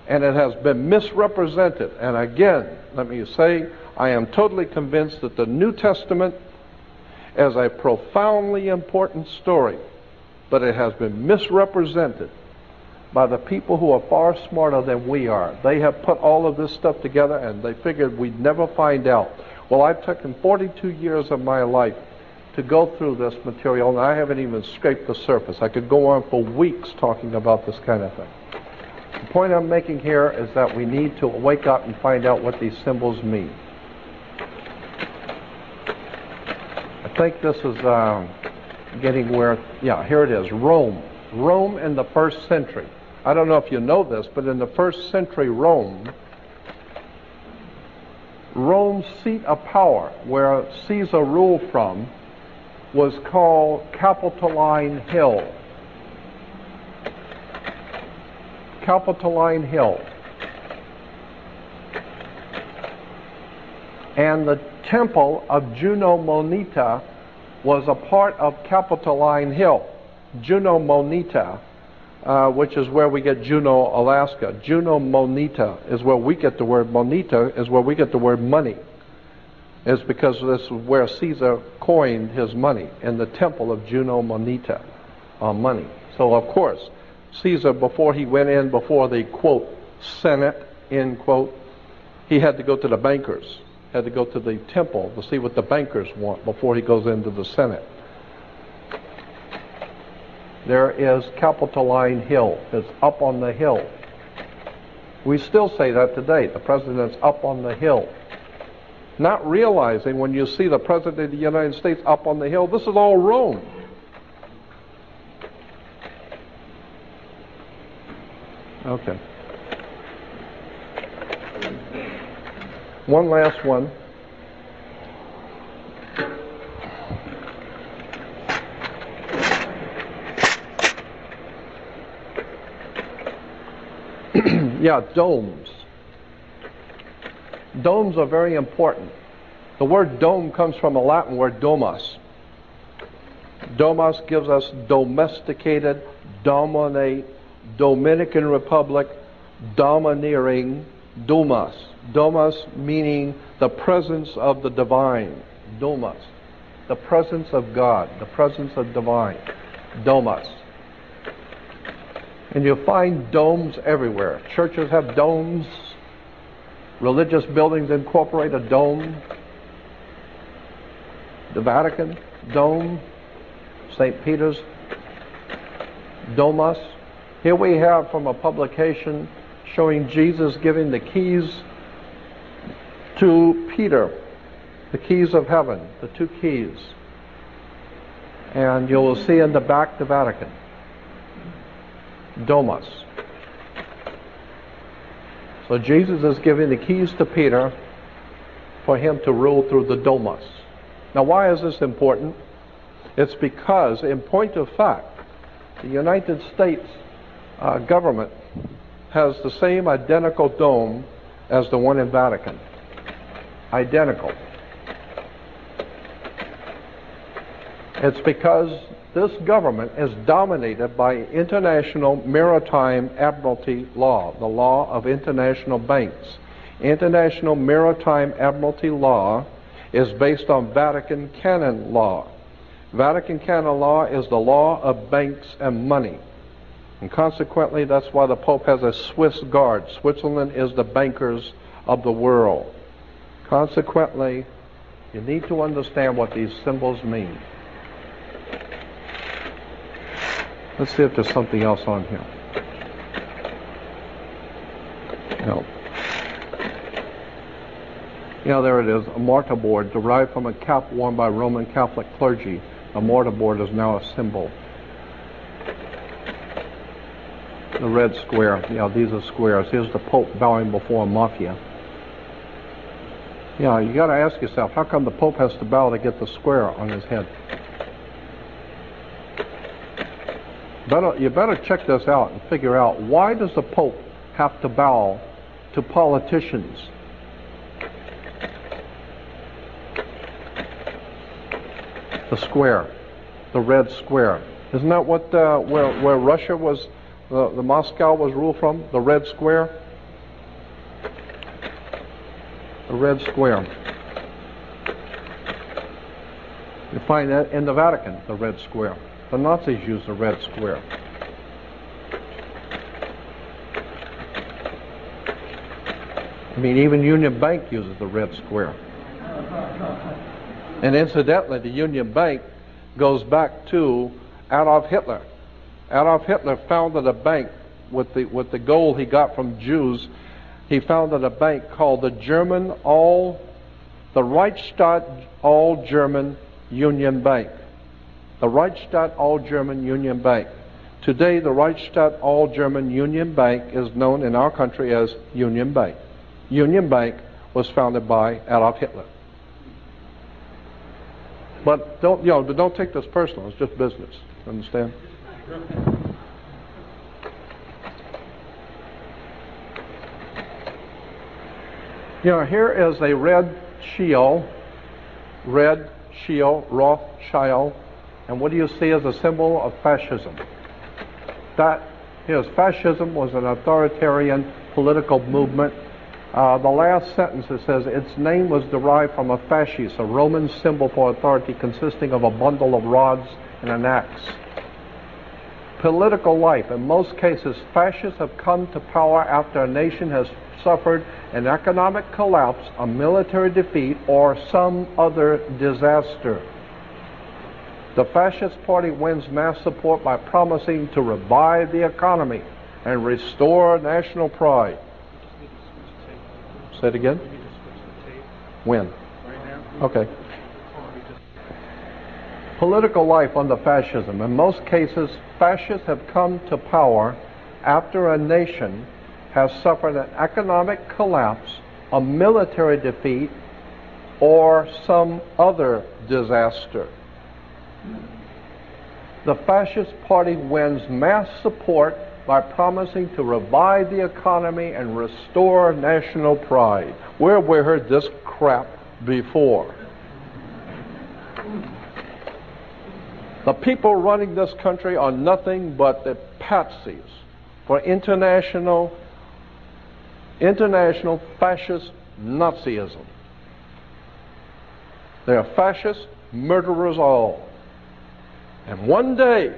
S3: And it has been misrepresented. And again, let me say, I am totally convinced that the New Testament is a profoundly important story, but it has been misrepresented by the people who are far smarter than we are. They have put all of this stuff together and they figured we'd never find out. Well, I've taken 42 years of my life to go through this material, and I haven't even scraped the surface. I could go on for weeks talking about this kind of thing. The point I'm making here is that we need to wake up and find out what these symbols mean. I think this is getting where, yeah, here it is, Rome. Rome in the 1st century. I don't know if you know this, but in the 1st century Rome's seat of power, where Caesar ruled from, was called Capitoline Hill. Capitoline Hill. And the temple of Juno Moneta was a part of Capitoline Hill. Juno Moneta, which is where we get Juneau, Alaska. Juno Moneta is where we get the word moneta, is where we get the word money. It's because this is where Caesar coined his money, in the temple of Juno Moneta, money. So of course, Caesar, before he went in before the, quote, Senate, end quote, he had to go to the bankers. had to go to the temple to see what the bankers want before he goes into the Senate. There is Capitoline Hill. It's up on the hill. We still say that today. The president's up on the hill. Not realizing when you see the president of the United States up on the hill, this is all Rome. Okay. One last one. Yeah, domes. Domes are very important. The word dome comes from a Latin word domus. Domus gives us domesticated, dominate, Dominican Republic, domineering, domus. Domus meaning the presence of the divine. Domus. The presence of God, the presence of divine. Domus. And you'll find domes everywhere. Churches have domes. Religious buildings incorporate a dome. The Vatican, dome. St. Peter's, domus. Here we have from a publication showing Jesus giving the keys to Peter, the keys of heaven, the two keys. And you will see in the back the Vatican. Domus. So Jesus is giving the keys to Peter for him to rule through the domus. Now why is this important? It's because, in point of fact, the United States government has the same identical dome as the one in Vatican. Identical. It's because this government is dominated by international maritime admiralty law, the law of international banks. International maritime admiralty law is based on Vatican canon law. Vatican canon law is the law of banks and money. And consequently, that's why the Pope has a Swiss guard. Switzerland is the bankers of the world. Consequently, you need to understand what these symbols mean. Let's see if there's something else on here. No. Yeah, there it is, a mortarboard derived from a cap worn by Roman Catholic clergy. A mortarboard is now a symbol. The red square, yeah, these are squares. Here's the Pope bowing before a mafia. Yeah, you got to ask yourself, how come the Pope has to bow to get the square on his head? You better check this out and figure out, why does the Pope have to bow to politicians? The square, the red square. Isn't that what where Russia was, the Moscow was ruled from? The red square? The red square. You find that in the Vatican, the red square. The Nazis used the red square. I mean, even Union Bank uses the red square. And incidentally, the Union Bank goes back to Adolf Hitler. Adolf Hitler founded a bank with the gold he got from Jews. He founded a bank called the Reichsstadt All-German Union Bank. The Reichsstadt All-German Union Bank. Today, the Reichsstadt All-German Union Bank is known in our country as Union Bank. Union Bank was founded by Adolf Hitler. But don't take this personal. It's just business. Understand? Here is a red shield, Rothschild, and what do you see as a symbol of fascism? Fascism was an authoritarian political movement. The last sentence, it says, its name was derived from a fasces, a Roman symbol for authority consisting of a bundle of rods and an axe. Political life. In most cases, fascists have come to power after a nation has suffered an economic collapse, a military defeat, or some other disaster. The Fascist Party wins mass support by promising to revive the economy and restore national pride. Say it again? When?
S2: Right now?
S3: Okay. Political life under fascism. In most cases, fascists have come to power after a nation has suffered an economic collapse, a military defeat, or some other disaster. The Fascist Party wins mass support by promising to revive the economy and restore national pride. Where have we heard this crap before? The people running this country are nothing but the patsies for international fascist Nazism. They are fascist murderers all. And one day,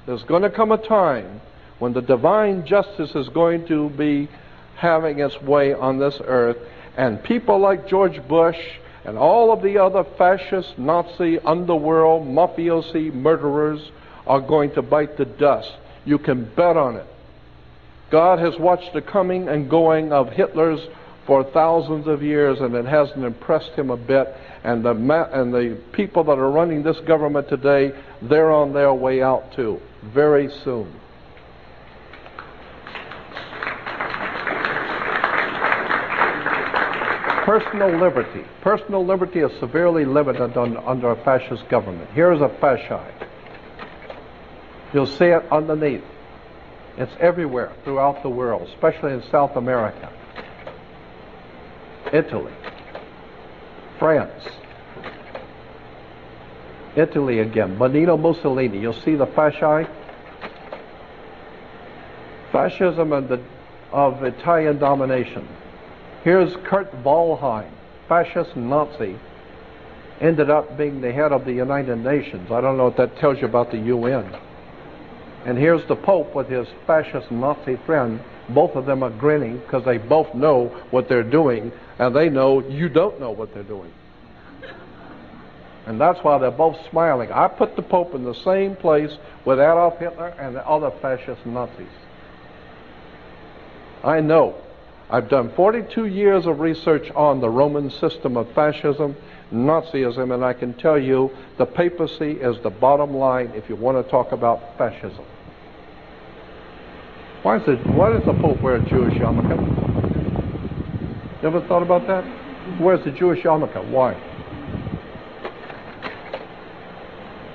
S3: there's going to come a time when the divine justice is going to be having its way on this earth, and people like George Bush and all of the other fascist, Nazi, underworld, mafiosi murderers are going to bite the dust. You can bet on it. God has watched the coming and going of Hitler's for thousands of years, and it hasn't impressed him a bit. And the people that are running this government today, they're on their way out too, very soon. Personal liberty. Personal liberty is severely limited under a fascist government. Here's a fascist. You'll see it underneath. It's everywhere throughout the world, especially in South America, Italy, France, Italy again, Benito Mussolini. You'll see the fasci. Fascism of Italian domination. Here's Kurt Waldheim, fascist Nazi, ended up being the head of the United Nations. I don't know what that tells you about the UN. And here's the Pope with his fascist Nazi friend. Both of them are grinning because they both know what they're doing, and they know you don't know what they're doing. And that's why they're both smiling. I put the Pope in the same place with Adolf Hitler and the other fascist Nazis. I know. I've done 42 years of research on the Roman system of fascism, Nazism, and I can tell you the papacy is the bottom line if you want to talk about fascism. Why does the Pope wear a Jewish yarmulke? You ever thought about that? Where's the Jewish yarmulke? Why?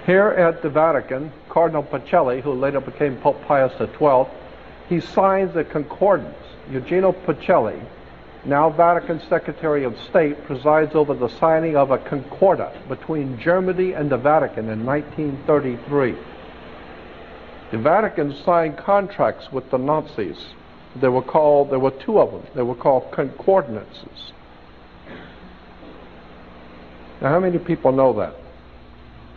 S3: Here at the Vatican, Cardinal Pacelli, who later became Pope Pius XII, he signs a concordance. Eugenio Pacelli, now Vatican Secretary of State, presides over the signing of a concordat between Germany and the Vatican in 1933. The Vatican signed contracts with the Nazis. There were two of them. They were called concordances. Now, how many people know that?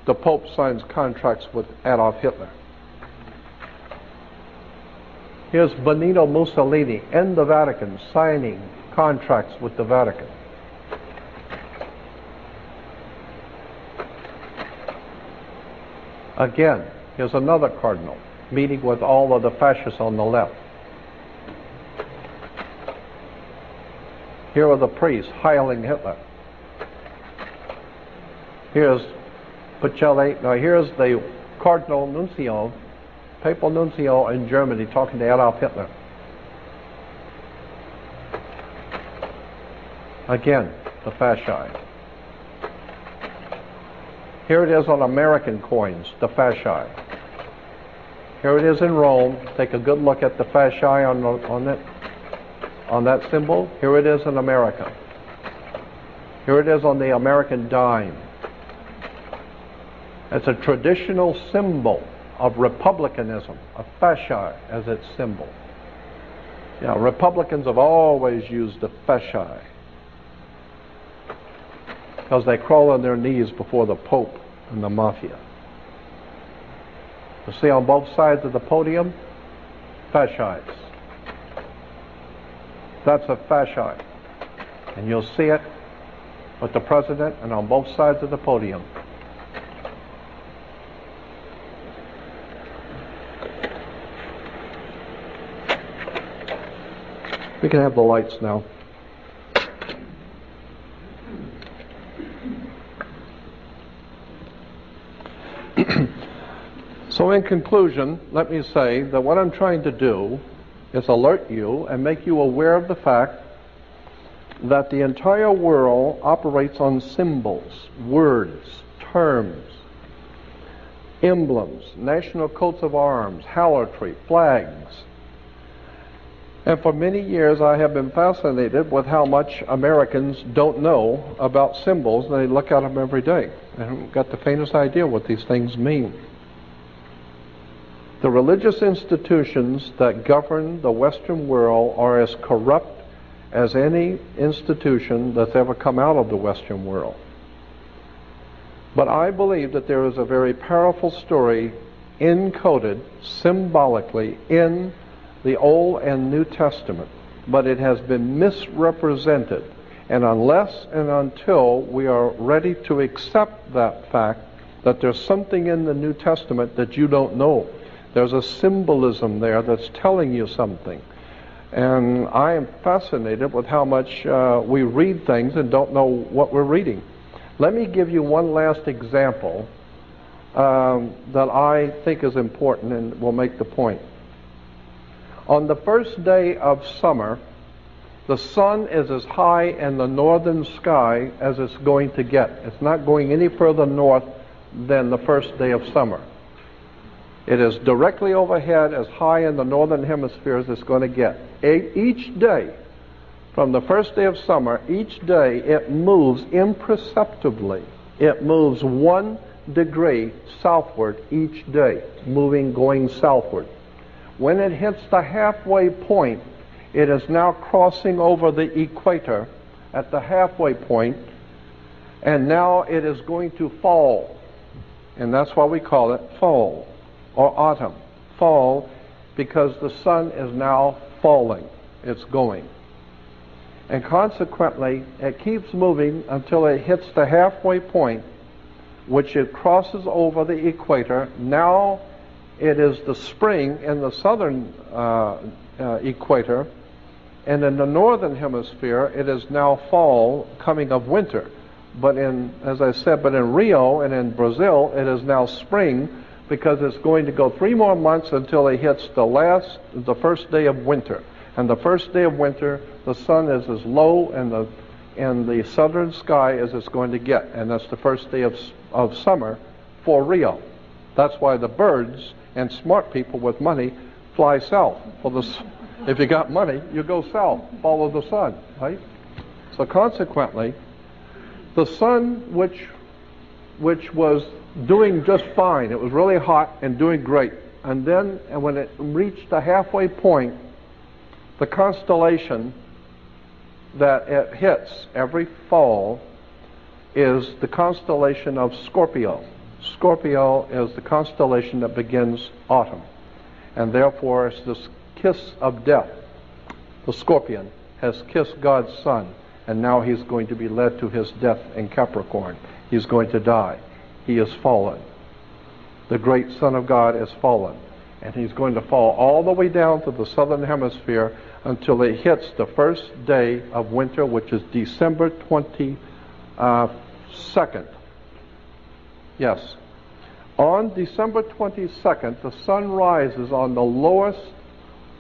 S3: The Pope signs contracts with Adolf Hitler. Here's Benito Mussolini in the Vatican signing contracts with the Vatican. Again, here's another cardinal meeting with all of the fascists on the left. Here are the priests hailing Hitler. Here's Pacelli. Now here's the Cardinal Nuncio, Papal Nuncio in Germany, talking to Adolf Hitler. Again, the fasci. Here it is on American coins, the fasci. Here it is in Rome. Take a good look at the fasci on that symbol. Here it is in America. Here it is on the American dime. It's a traditional symbol of republicanism, a fasci as its symbol. Yeah, Republicans have always used the fasci because they crawl on their knees before the Pope and the Mafia. You see on both sides of the podium, fascis. That's a fasci. And you'll see it with the president and on both sides of the podium. We can have the lights now. So in conclusion, let me say that what I'm trying to do is alert you and make you aware of the fact that the entire world operates on symbols, words, terms, emblems, national coats of arms, halotry, flags. And for many years I have been fascinated with how much Americans don't know about symbols, and they look at them every day. They haven't got the faintest idea what these things mean. The religious institutions that govern the Western world are as corrupt as any institution that's ever come out of the Western world. But I believe that there is a very powerful story encoded symbolically in the Old and New Testament, but it has been misrepresented. And unless and until we are ready to accept that fact, that there's something in the New Testament that you don't know, there's a symbolism there that's telling you something. And I am fascinated with how much we read things and don't know what we're reading. Let me give you one last example that I think is important and will make the point. On the first day of summer, the sun is as high in the northern sky as it's going to get. It's not going any further north than the first day of summer. It is directly overhead, as high in the northern hemisphere as it's going to get. Each day, from the first day of summer, each day it moves imperceptibly. It moves 1 degree southward each day, going southward. When it hits the halfway point, it is now crossing over the equator at the halfway point, and now it is going to fall. And that's why we call it fall, or autumn. Fall, because the sun is now falling. It's going. And consequently, it keeps moving until it hits the halfway point, which it crosses over the equator. Now it is the spring in the southern equator, and in the northern hemisphere it is now fall, coming of winter. But as I said, in Rio and in Brazil it is now spring, because it's going to go 3 more months until it hits the first day of winter. And the first day of winter, the sun is as low in the southern sky as it's going to get, and that's the first day of summer for Rio. That's why the birds and smart people with money fly south. If you got money, you go south, follow the sun, right? So consequently, the sun, which was doing just fine, it was really hot and doing great, and then when it reached the halfway point, the constellation that it hits every fall is the constellation of Scorpio. Scorpio is the constellation that begins autumn, and therefore it's this kiss of death. The scorpion has kissed God's son, and now he's going to be led to his death in Capricorn. He's going to die. He is fallen. The great Son of God is fallen, and he's going to fall all the way down to the southern hemisphere until it hits the first day of winter, which is December 22nd. Yes. On December 22nd, the sun rises on the lowest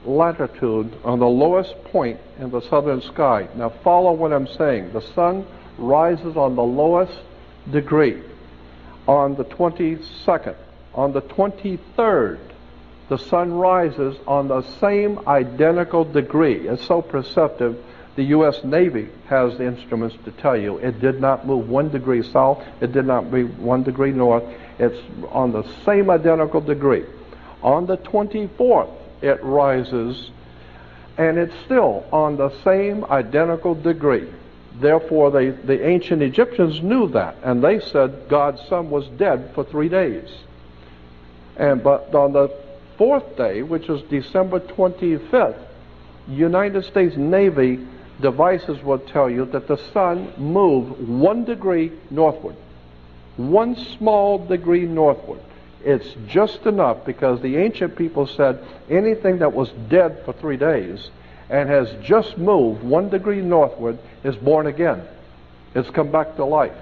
S3: latitude, on the lowest point in the southern sky. Now follow what I'm saying. The sun rises on the lowest degree on the 22nd. On the 23rd, the sun rises on the same identical degree. It's so perceptive. The U.S. Navy has the instruments to tell you it did not move 1 degree south, it did not move 1 degree north. It's on the same identical degree. On the 24th, it rises, and it's still on the same identical degree. Therefore, the ancient Egyptians knew that, and they said God's son was dead for 3 days. But on the 4th day, which is December 25th, United States Navy devices will tell you that the sun moved 1 degree northward. 1 small degree northward. It's just enough, because the ancient people said anything that was dead for 3 days and has just moved 1 degree northward is born again. It's come back to life.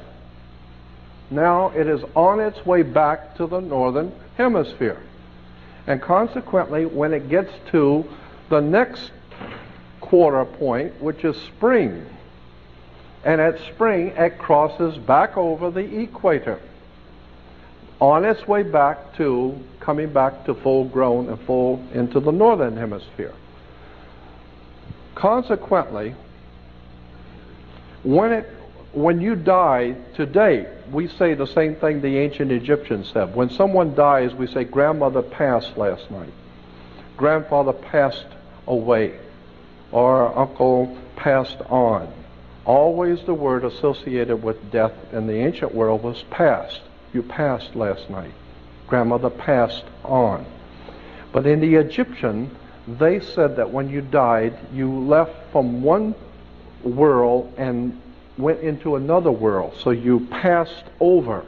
S3: Now it is on its way back to the northern hemisphere. And consequently, when it gets to the next quarter point, which is spring, and at spring it crosses back over the equator, on its way back to, coming back to full grown and full into the northern hemisphere. Consequently, when you die today, we say the same thing the ancient Egyptians said. When someone dies, we say, grandmother passed last night, grandfather passed away, or uncle passed on. Always the word associated with death in the ancient world was passed. You passed last night. Grandmother passed on. But in the Egyptian, they said that when you died, you left from one world and went into another world. So you passed over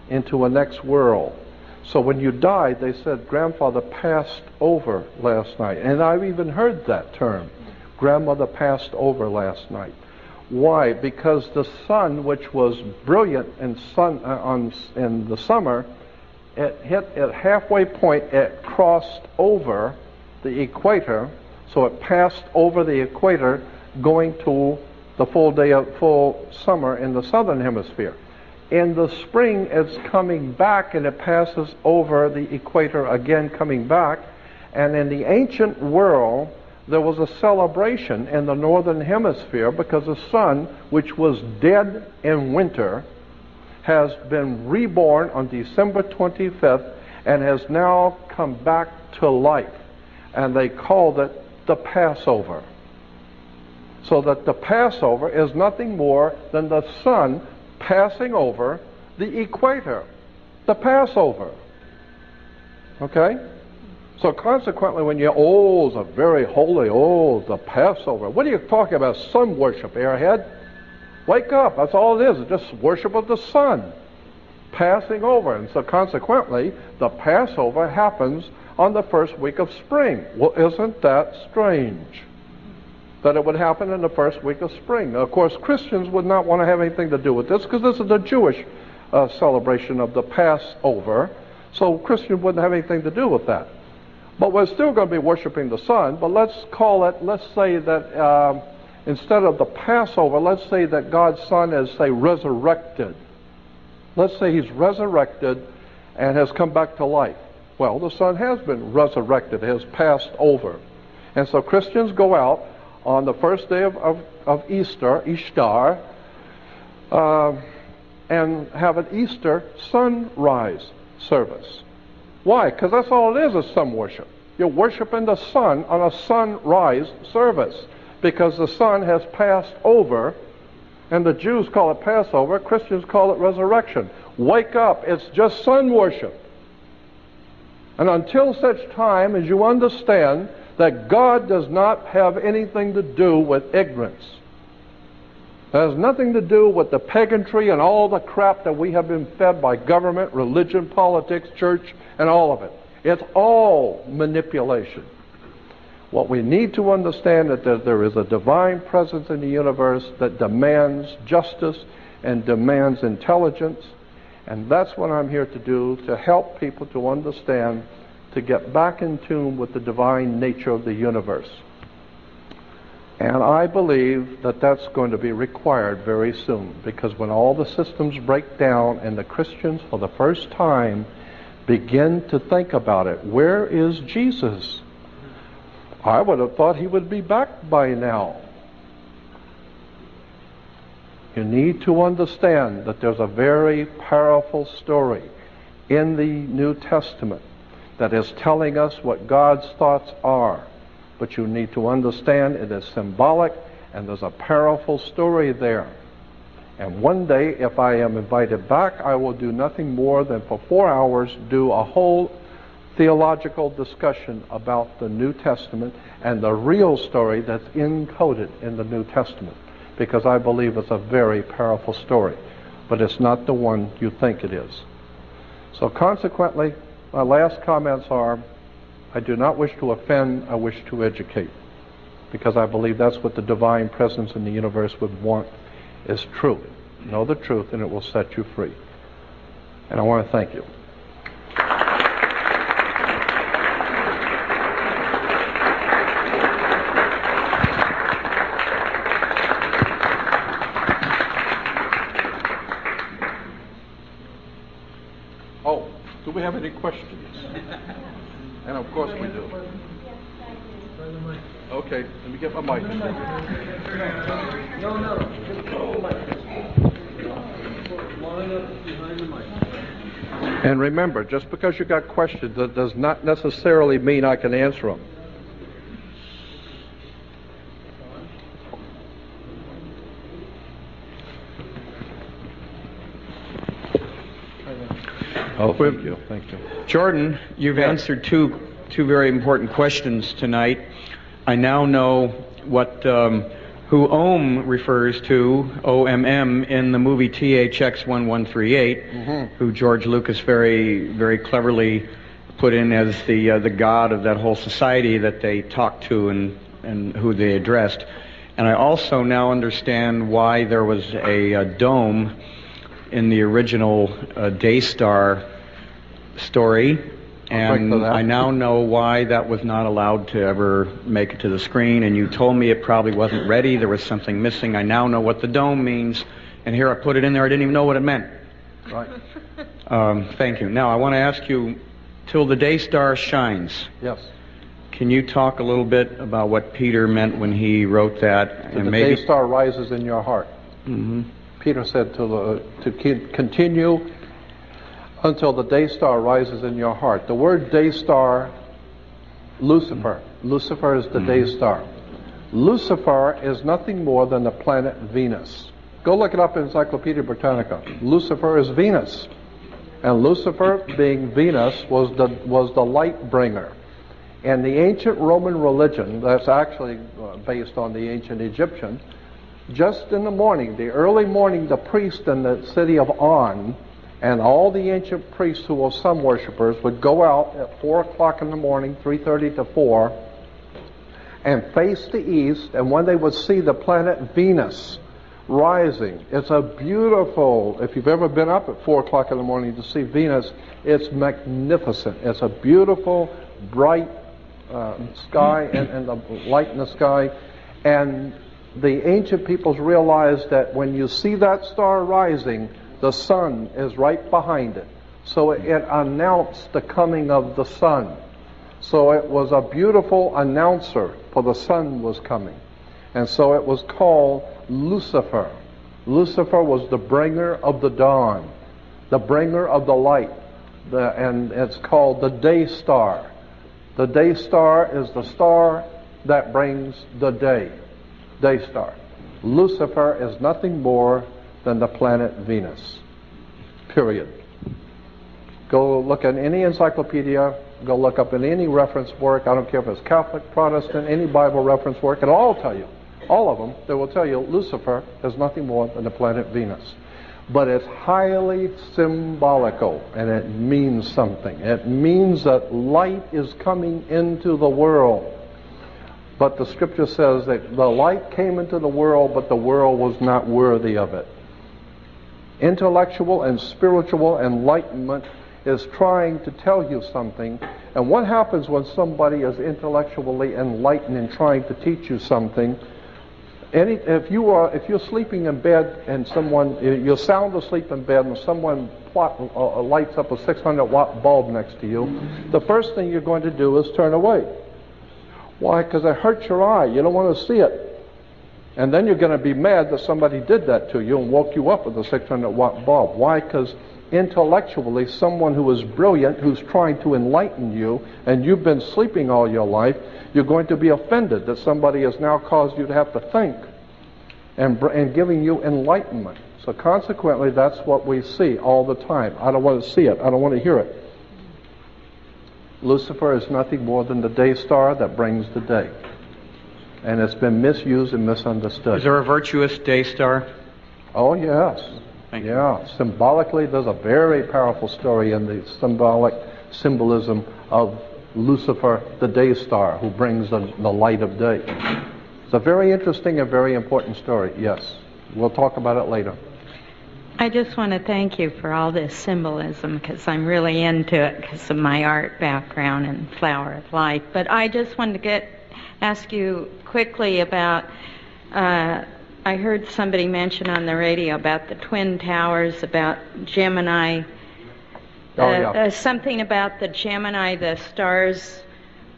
S3: into a next world. So when you died, they said, grandfather passed over last night. And I've even heard that term, grandmother passed over last night. Why? Because the sun, which was brilliant in the summer, it hit at halfway point, it crossed over the equator, so it passed over the equator going to the full summer in the southern hemisphere. In the spring, it's coming back and it passes over the equator again, coming back. And in the ancient world, there was a celebration in the northern hemisphere because the sun, which was dead in winter, has been reborn on December 25th and has now come back to life. And they called it the Passover. So that the Passover is nothing more than the sun passing over the equator. The Passover. Okay? So consequently, when you, it's a very holy, the Passover. What are you talking about? Sun worship, airhead? Wake up. That's all it is. It's just worship of the sun passing over. And so consequently, the Passover happens on the first week of spring. Well, isn't that strange? That it would happen in the first week of spring. Now, of course, Christians would not want to have anything to do with this because this is the Jewish celebration of the Passover. So Christians wouldn't have anything to do with that. But we're still going to be worshiping the sun, but let's say that instead of the Passover, let's say that God's Son is, say, resurrected. Let's say he's resurrected and has come back to life. Well, the sun has been resurrected, has passed over. And so Christians go out on the first day of Easter, Ishtar, and have an Easter sunrise service. Why? Because that's all it is sun worship. You're worshiping the sun on a sunrise service because the sun has passed over, and the Jews call it Passover, Christians call it resurrection. Wake up, it's just sun worship. And until such time as you understand that God does not have anything to do with ignorance, it has nothing to do with the pagantry and all the crap that we have been fed by government, religion, politics, church, and all of it. It's all manipulation. What we need to understand is that there is a divine presence in the universe that demands justice and demands intelligence. And that's what I'm here to do, to help people to understand, to get back in tune with the divine nature of the universe. And I believe that that's going to be required very soon, because when all the systems break down and the Christians for the first time begin to think about it, where is Jesus? I would have thought he would be back by now. You need to understand that there's a very powerful story in the New Testament that is telling us what God's thoughts are. But you need to understand it is symbolic, and there's a powerful story there. And one day, if I am invited back, I will do nothing more than for 4 hours do a whole theological discussion about the New Testament and the real story that's encoded in the New Testament, because I believe it's a very powerful story, but it's not the one you think it is. So consequently, my last comments are, I do not wish to offend, I wish to educate, because I believe that's what the divine presence in the universe would want, is truth. Know the truth and it will set you free. And I want to thank you. Oh, do we have any questions? And of course we do. Okay, let me get my mic. And remember, just because you got questions, that does not necessarily mean I can answer them. Oh, thank you. Thank you.
S4: Jordan, you've answered two very important questions tonight. I now know what who Ohm refers to, OMM, in the movie THX 1138, who George Lucas very, very cleverly put in as the god of that whole society that they talked to and who they addressed. And I also now understand why there was a dome in the original Daystar story. And I now know why that was not allowed to ever make it to the screen. And you told me it probably wasn't ready. There was something missing. I now know what the dome means. And here I put it in there. I didn't even know what it meant.
S3: Right.
S4: Thank you. Now I want to ask you, till the day star shines.
S3: Yes.
S4: Can you talk a little bit about what Peter meant when he wrote that?
S3: Till the day star rises in your heart. Peter said to continue until the day star rises in your heart. The word day star, Lucifer. Lucifer is the day star. Lucifer is nothing more than the planet Venus. Go look it up in Encyclopedia Britannica. Lucifer is Venus. And Lucifer, being Venus, was the light bringer. And the ancient Roman religion, that's actually based on the ancient Egyptian, just in the morning, the early morning, the priest in the city of On and all the ancient priests who were sun worshippers would go out at 4 o'clock in the morning, 3:30 to 4, and face the east, and when they would see the planet Venus rising, it's a beautiful, if you've ever been up at 4 o'clock in the morning to see Venus, it's magnificent. It's a beautiful, bright sky and the light in the sky. And the ancient peoples realized that when you see that star rising, the sun is right behind it. So it announced the coming of the sun. So it was a beautiful announcer, for the sun was coming. And so it was called Lucifer. Lucifer was the bringer of the dawn, the bringer of the light. And it's called the day star. The day star is the star that brings the day. Day star. Lucifer is nothing more than the planet Venus. Period. Go look at any encyclopedia, go look up in any reference work, I don't care if it's Catholic, Protestant, any Bible reference work, it'll all tell you, all of them, they will tell you Lucifer is nothing more than the planet Venus. But it's highly symbolical, and it means something. It means that light is coming into the world. But the scripture says that the light came into the world, but the world was not worthy of it. Intellectual and spiritual enlightenment is trying to tell you something. And what happens when somebody is intellectually enlightened and trying to teach you something? If you're sleeping in bed and you're sound asleep in bed and someone lights up a 600-watt bulb next to you, the first thing you're going to do is turn away. Why? Because it hurts your eye. You don't want to see it. And then you're going to be mad that somebody did that to you and woke you up with a 600-watt bulb. Why? Because intellectually, someone who is brilliant, who's trying to enlighten you, and you've been sleeping all your life, you're going to be offended that somebody has now caused you to have to think and giving you enlightenment. So consequently, that's what we see all the time. I don't want to see it. I don't want to hear it. Lucifer is nothing more than the day star that brings the day. And it's been misused and misunderstood.
S4: Is there a virtuous day star?
S3: Oh, yes.
S4: Thank you.
S3: Yeah. Symbolically, there's a very powerful story in the symbolic symbolism of Lucifer, the day star, who brings the light of day. It's a very interesting and very important story, yes. We'll talk about it later.
S5: I just want to thank you for all this symbolism, because I'm really into it because of my art background and Flower of Life. But I just wanted to ask you quickly about, I heard somebody mention on the radio about the Twin Towers, about Gemini, something about the Gemini, the stars,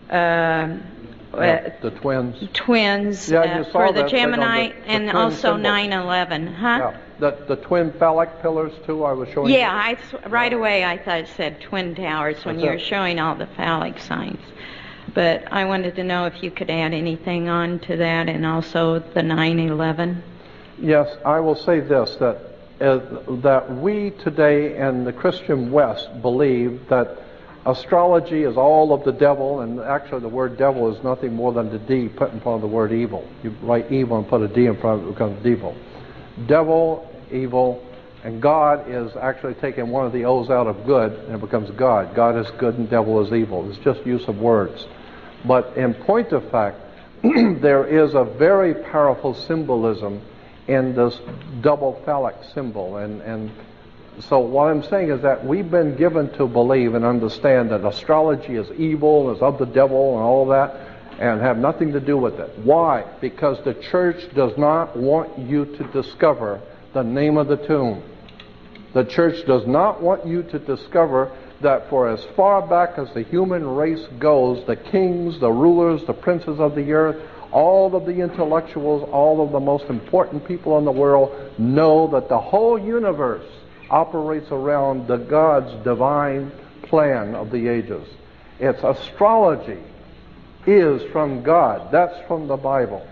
S3: the twins.
S5: Twins,
S3: Yeah, you saw
S5: for the
S3: that thing on
S5: Gemini,
S3: the
S5: and
S3: twin
S5: also
S3: symbol.
S5: 9/11, huh?
S3: Yeah. The twin phallic pillars, too, I was showing you.
S5: Yeah, right away I thought it said Twin Towers when
S3: That's
S5: you were
S3: it.
S5: showing all the phallic signs. But I wanted to know if you could add anything on to that, and also the 9/11.
S3: Yes, I will say this, that we today in the Christian West believe that astrology is all of the devil, and actually the word devil is nothing more than the D put in front of the word evil. You write evil and put a D in front of it, it becomes devil. Devil, evil, and God is actually taking one of the O's out of good, and it becomes God. God is good and devil is evil. It's just use of words. But in point of fact, there is a very powerful symbolism in this double phallic symbol. And so what I'm saying is that we've been given to believe and understand that astrology is evil, is of the devil and all that, and have nothing to do with it. Why? Because the church does not want you to discover the name of the tomb. The church does not want you to discover that for as far back as the human race goes, the kings, the rulers, the princes of the earth, all of the intellectuals, all of the most important people in the world know that the whole universe operates around the God's divine plan of the ages. It's astrology is from God. That's from the Bible.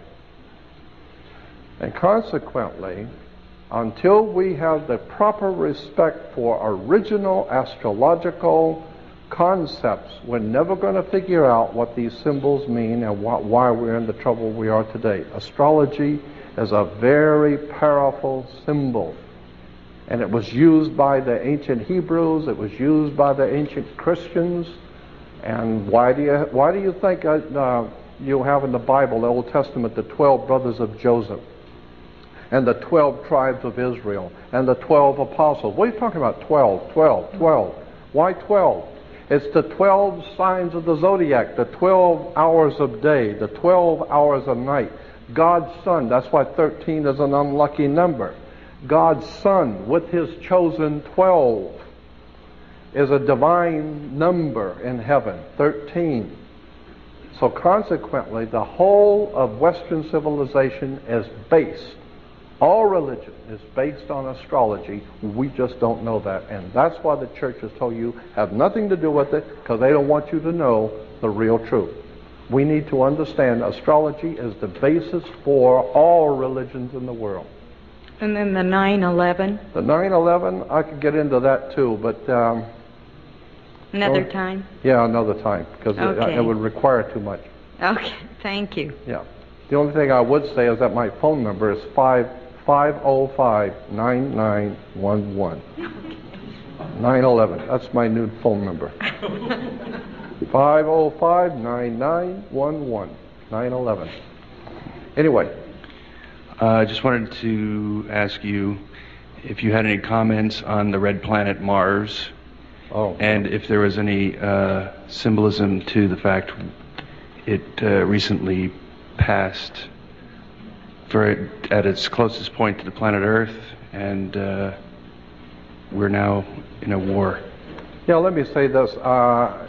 S3: And consequently, until we have the proper respect for original astrological concepts, we're never going to figure out what these symbols mean and why we're in the trouble we are today. Astrology is a very powerful symbol. And it was used by the ancient Hebrews, it was used by the ancient Christians. And why do you think you have in the Bible, the Old Testament, the 12 brothers of Joseph, and the 12 tribes of Israel, and the 12 apostles? What are you talking about? 12, 12, 12. Why 12? It's the 12 signs of the zodiac, the 12 hours of day, the 12 hours of night. God's Son, that's why 13 is an unlucky number. God's Son, with His chosen 12, is a divine number in heaven, 13. So consequently, the whole of Western civilization is based, all religion is based on astrology. We just don't know that. And that's why the church has told you, have nothing to do with it, because they don't want you to know the real truth. We need to understand astrology is the basis for all religions in the world.
S5: And then the 9/11,
S3: The 9/11, I could get into that too, but
S5: another time?
S3: yeah, another time, because
S5: Okay.
S3: it would require too much.
S5: Okay, thank you.
S3: Yeah. The only thing I would say is that my phone number is 505-9911. 9/11. That's my new phone number. 505-9911. 9/11. Anyway.
S6: I just wanted to ask you if you had any comments on the red planet Mars, and if there was any symbolism to the fact it recently passed at its closest point to the planet Earth, and we're now in a war.
S3: Yeah, let me say this. That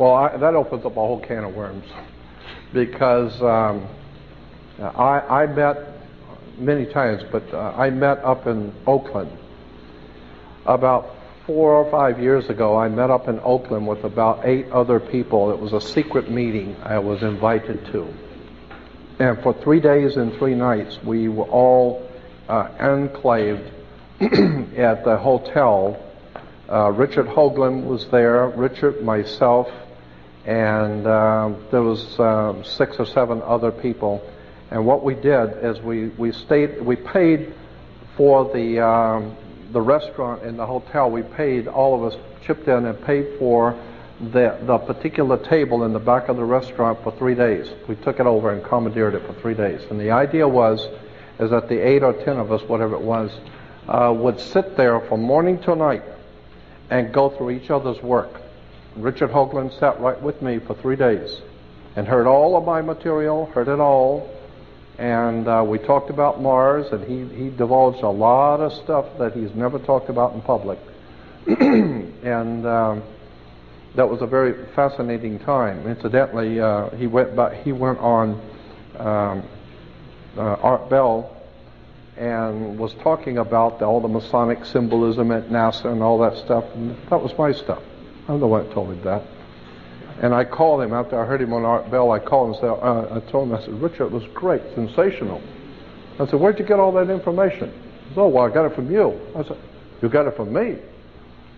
S3: opens up a whole can of worms, because I met many times, but I met up in Oakland. About 4 or 5 years ago, I met up in Oakland with about 8 other people. It was a secret meeting I was invited to. And for 3 days and 3 nights, we were all enclaved at the hotel Richard Hoagland was there, Richard, myself, and there was 6 or 7 other people. And what we did is we paid for the restaurant and the hotel. We paid, all of us chipped in and paid for the particular table in the back of the restaurant for 3 days. We took it over and commandeered it for 3 days. And the idea is that the 8 or 10 of us, whatever it was, would sit there from morning till night and go through each other's work. Richard Hoagland sat right with me for 3 days and heard all of my material, heard it all, and we talked about Mars, and he divulged a lot of stuff that he's never talked about in public. And that was a very fascinating time. Incidentally, he went on Art Bell and was talking about all the Masonic symbolism at NASA and all that stuff, and that was my stuff. I'm the one that told him that. And I called him after I heard him on Art Bell. I called him and said, I told him, I said, Richard, it was great, sensational. I said, where'd you get all that information? He said, oh, well, I got it from you. I said, you got it from me?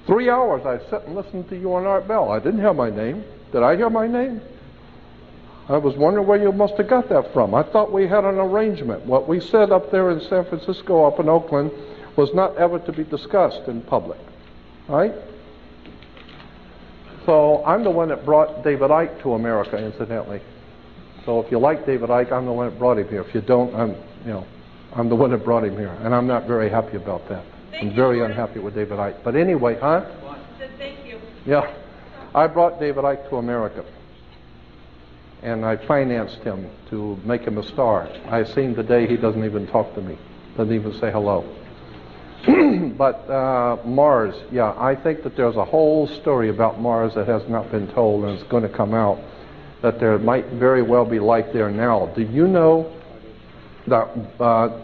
S3: 3 hours I sat and listened to you on Art Bell. I didn't hear my name. Did I hear my name? I was wondering where you must have got that from. I thought we had an arrangement. What we said up there in San Francisco, up in Oakland, was not ever to be discussed in public. Right? So I'm the one that brought David Icke to America, incidentally. So if you like David Icke, I'm the one that brought him here. If you don't, I'm the one that brought him here. And I'm not very happy about that. I'm very unhappy with David Icke. But anyway, huh?
S5: Thank you.
S3: Yeah. I brought David Icke to America. And I financed him to make him a star. I seen the day he doesn't even talk to me. Doesn't even say hello. But Mars, yeah, I think that there's a whole story about Mars that has not been told, and it's going to come out, that there might very well be life there now. Do you know that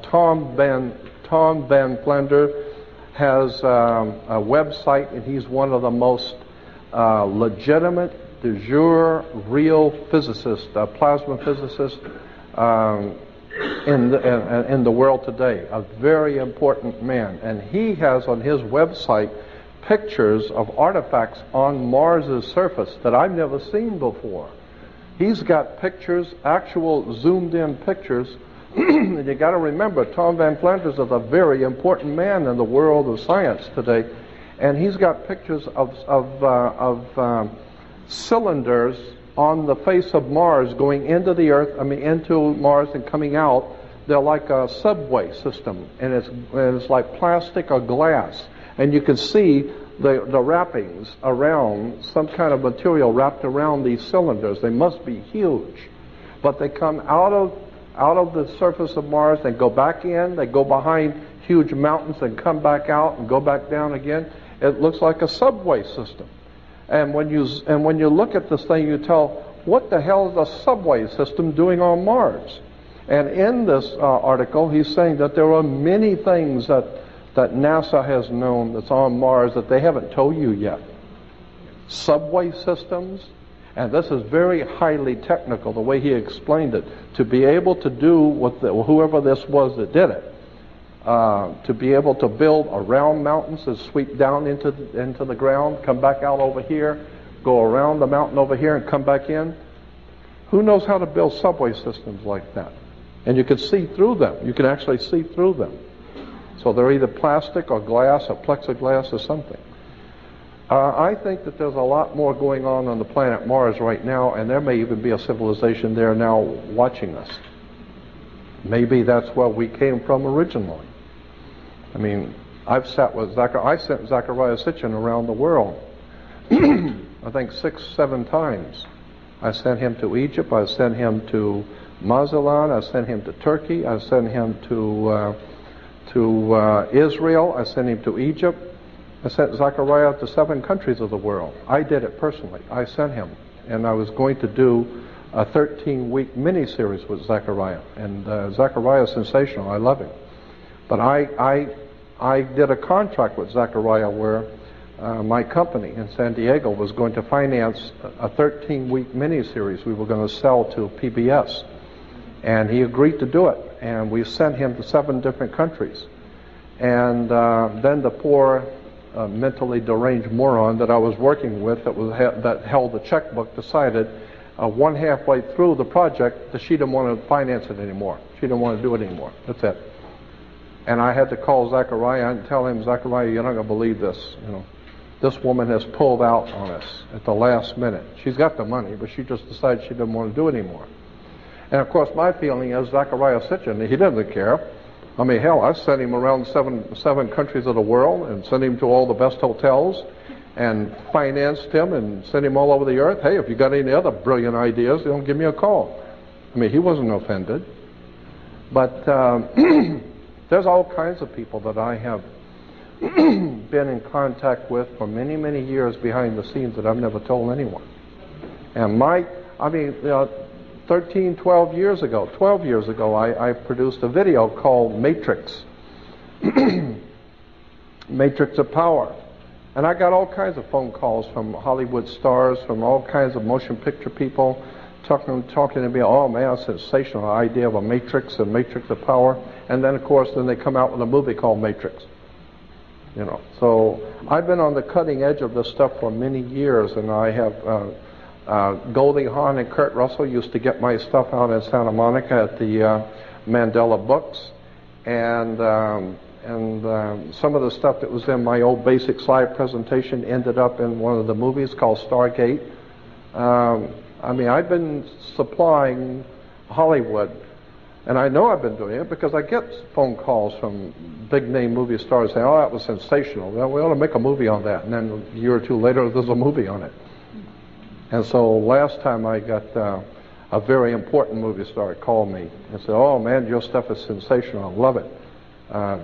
S3: Tom Van Flander has a website, and he's one of the most legitimate, de jure, real physicists, plasma physicists in the world today, a very important man. And he has on his website pictures of artifacts on Mars's surface that I've never seen before. He's got pictures, actual zoomed in pictures. And you got to remember, Tom Van Flanders is a very important man in the world of science today. And he's got pictures of cylinders on the face of Mars going into the Earth, into Mars and coming out. They're like a subway system, and it's like plastic or glass. And you can see the wrappings around, some kind of material wrapped around these cylinders. They must be huge. But they come out of the surface of Mars, they go back in, they go behind huge mountains and come back out and go back down again. It looks like a subway system. And when you look at this thing, you tell, what the hell is a subway system doing on Mars? And in this article, he's saying that there are many things that NASA has known that's on Mars that they haven't told you yet. Subway systems, and this is very highly technical, the way he explained it, to be able to do what whoever this was that did it, to be able to build around mountains and sweep down into the ground, come back out over here, go around the mountain over here and come back in. Who knows how to build subway systems like that? And you can see through them. You can actually see through them. So they're either plastic or glass or plexiglass or something. I think that there's a lot more going on the planet Mars right now, and there may even be a civilization there now watching us. Maybe that's where we came from originally. I've sat with I sent Zachariah Sitchin around the world, I think 6, 7 times. I sent him to Egypt, I sent him to Mazatlan, I sent him to Turkey, I sent him to Israel, I sent him to Egypt. I sent Zachariah to 7 countries of the world. I did it personally. I sent him. And I was going to do a 13-week mini-series with Zachariah. And Zachariah is sensational. I love him. But I did a contract with Zachariah where my company in San Diego was going to finance a 13-week mini-series we were going to sell to PBS. And he agreed to do it. And we sent him to 7 different countries. And then the poor mentally deranged moron that I was working with that held the checkbook decided one halfway through the project that she didn't want to finance it anymore. She didn't want to do it anymore. That's it. And I had to call Zechariah and tell him, Zechariah, you're not going to believe this. You know, this woman has pulled out on us at the last minute. She's got the money, but she just decided she didn't want to do it anymore. And of course, my feeling is Zechariah Sitchin, he doesn't care. I mean, hell, I've sent him around seven countries of the world and sent him to all the best hotels and financed him and sent him all over the earth. Hey, if you got any other brilliant ideas, give me a call. I mean, he wasn't offended. But there's all kinds of people that I have been in contact with for many, many years behind the scenes that I've never told anyone. And 12 years ago, I produced a video called Matrix, Matrix of Power. And I got all kinds of phone calls from Hollywood stars, from all kinds of motion picture people, talking to me, oh man, a sensational idea of a Matrix, a Matrix of Power. And then, of course, they come out with a movie called Matrix. You know, so I've been on the cutting edge of this stuff for many years, and I have Goldie Hawn and Kurt Russell used to get my stuff out in Santa Monica at the Mandela Books, and some of the stuff that was in my old basic slide presentation ended up in one of the movies called Stargate. I've been supplying Hollywood, and I know I've been doing it because I get phone calls from big name movie stars saying, oh, that was sensational. Well, we ought to make a movie on that. And then a year or two later, there's a movie on it. And so last time I got a very important movie star called me and said, oh man, your stuff is sensational. I love it.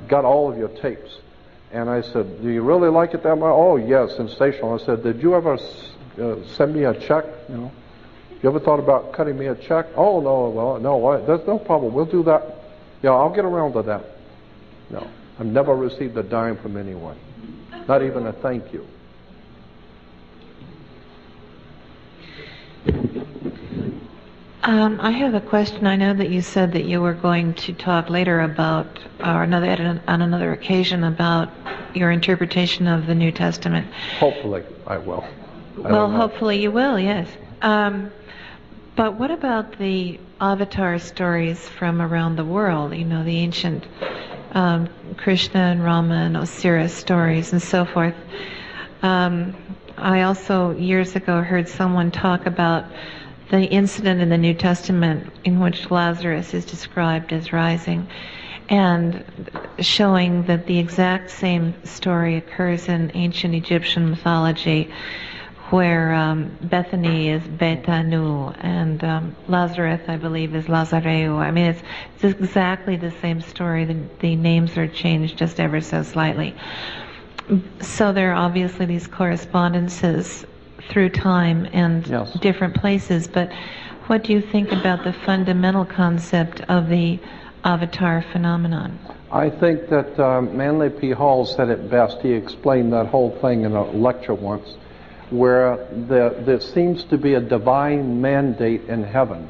S3: Got all of your tapes. And I said, do you really like it that much? Oh, yes, sensational. I said, did you ever send me a check? You know, you ever thought about cutting me a check? Oh, no, well, no, there's no problem. We'll do that. Yeah, I'll get around to that. No, I've never received a dime from anyone. Not even a thank you.
S7: I have a question. I know that you said that you were going to talk later about, or on another occasion, about your interpretation of the New Testament.
S3: Hopefully, I will.
S7: Well, hopefully you will, yes. But what about the avatar stories from around the world? You know, the ancient Krishna and Rama and Osiris stories and so forth. I also, years ago, heard someone talk about the incident in the New Testament in which Lazarus is described as rising, and showing that the exact same story occurs in ancient Egyptian mythology, where Bethany is Betanu, and Lazarus, I believe, is Lazareu. I mean, it's exactly the same story. The names are changed just ever so slightly. So there are obviously these correspondences through time and
S3: yes,
S7: different places, but what do you think about the fundamental concept of the avatar phenomenon?
S3: I think that Manly P. Hall said it best. He explained that whole thing in a lecture once, where there seems to be a divine mandate in heaven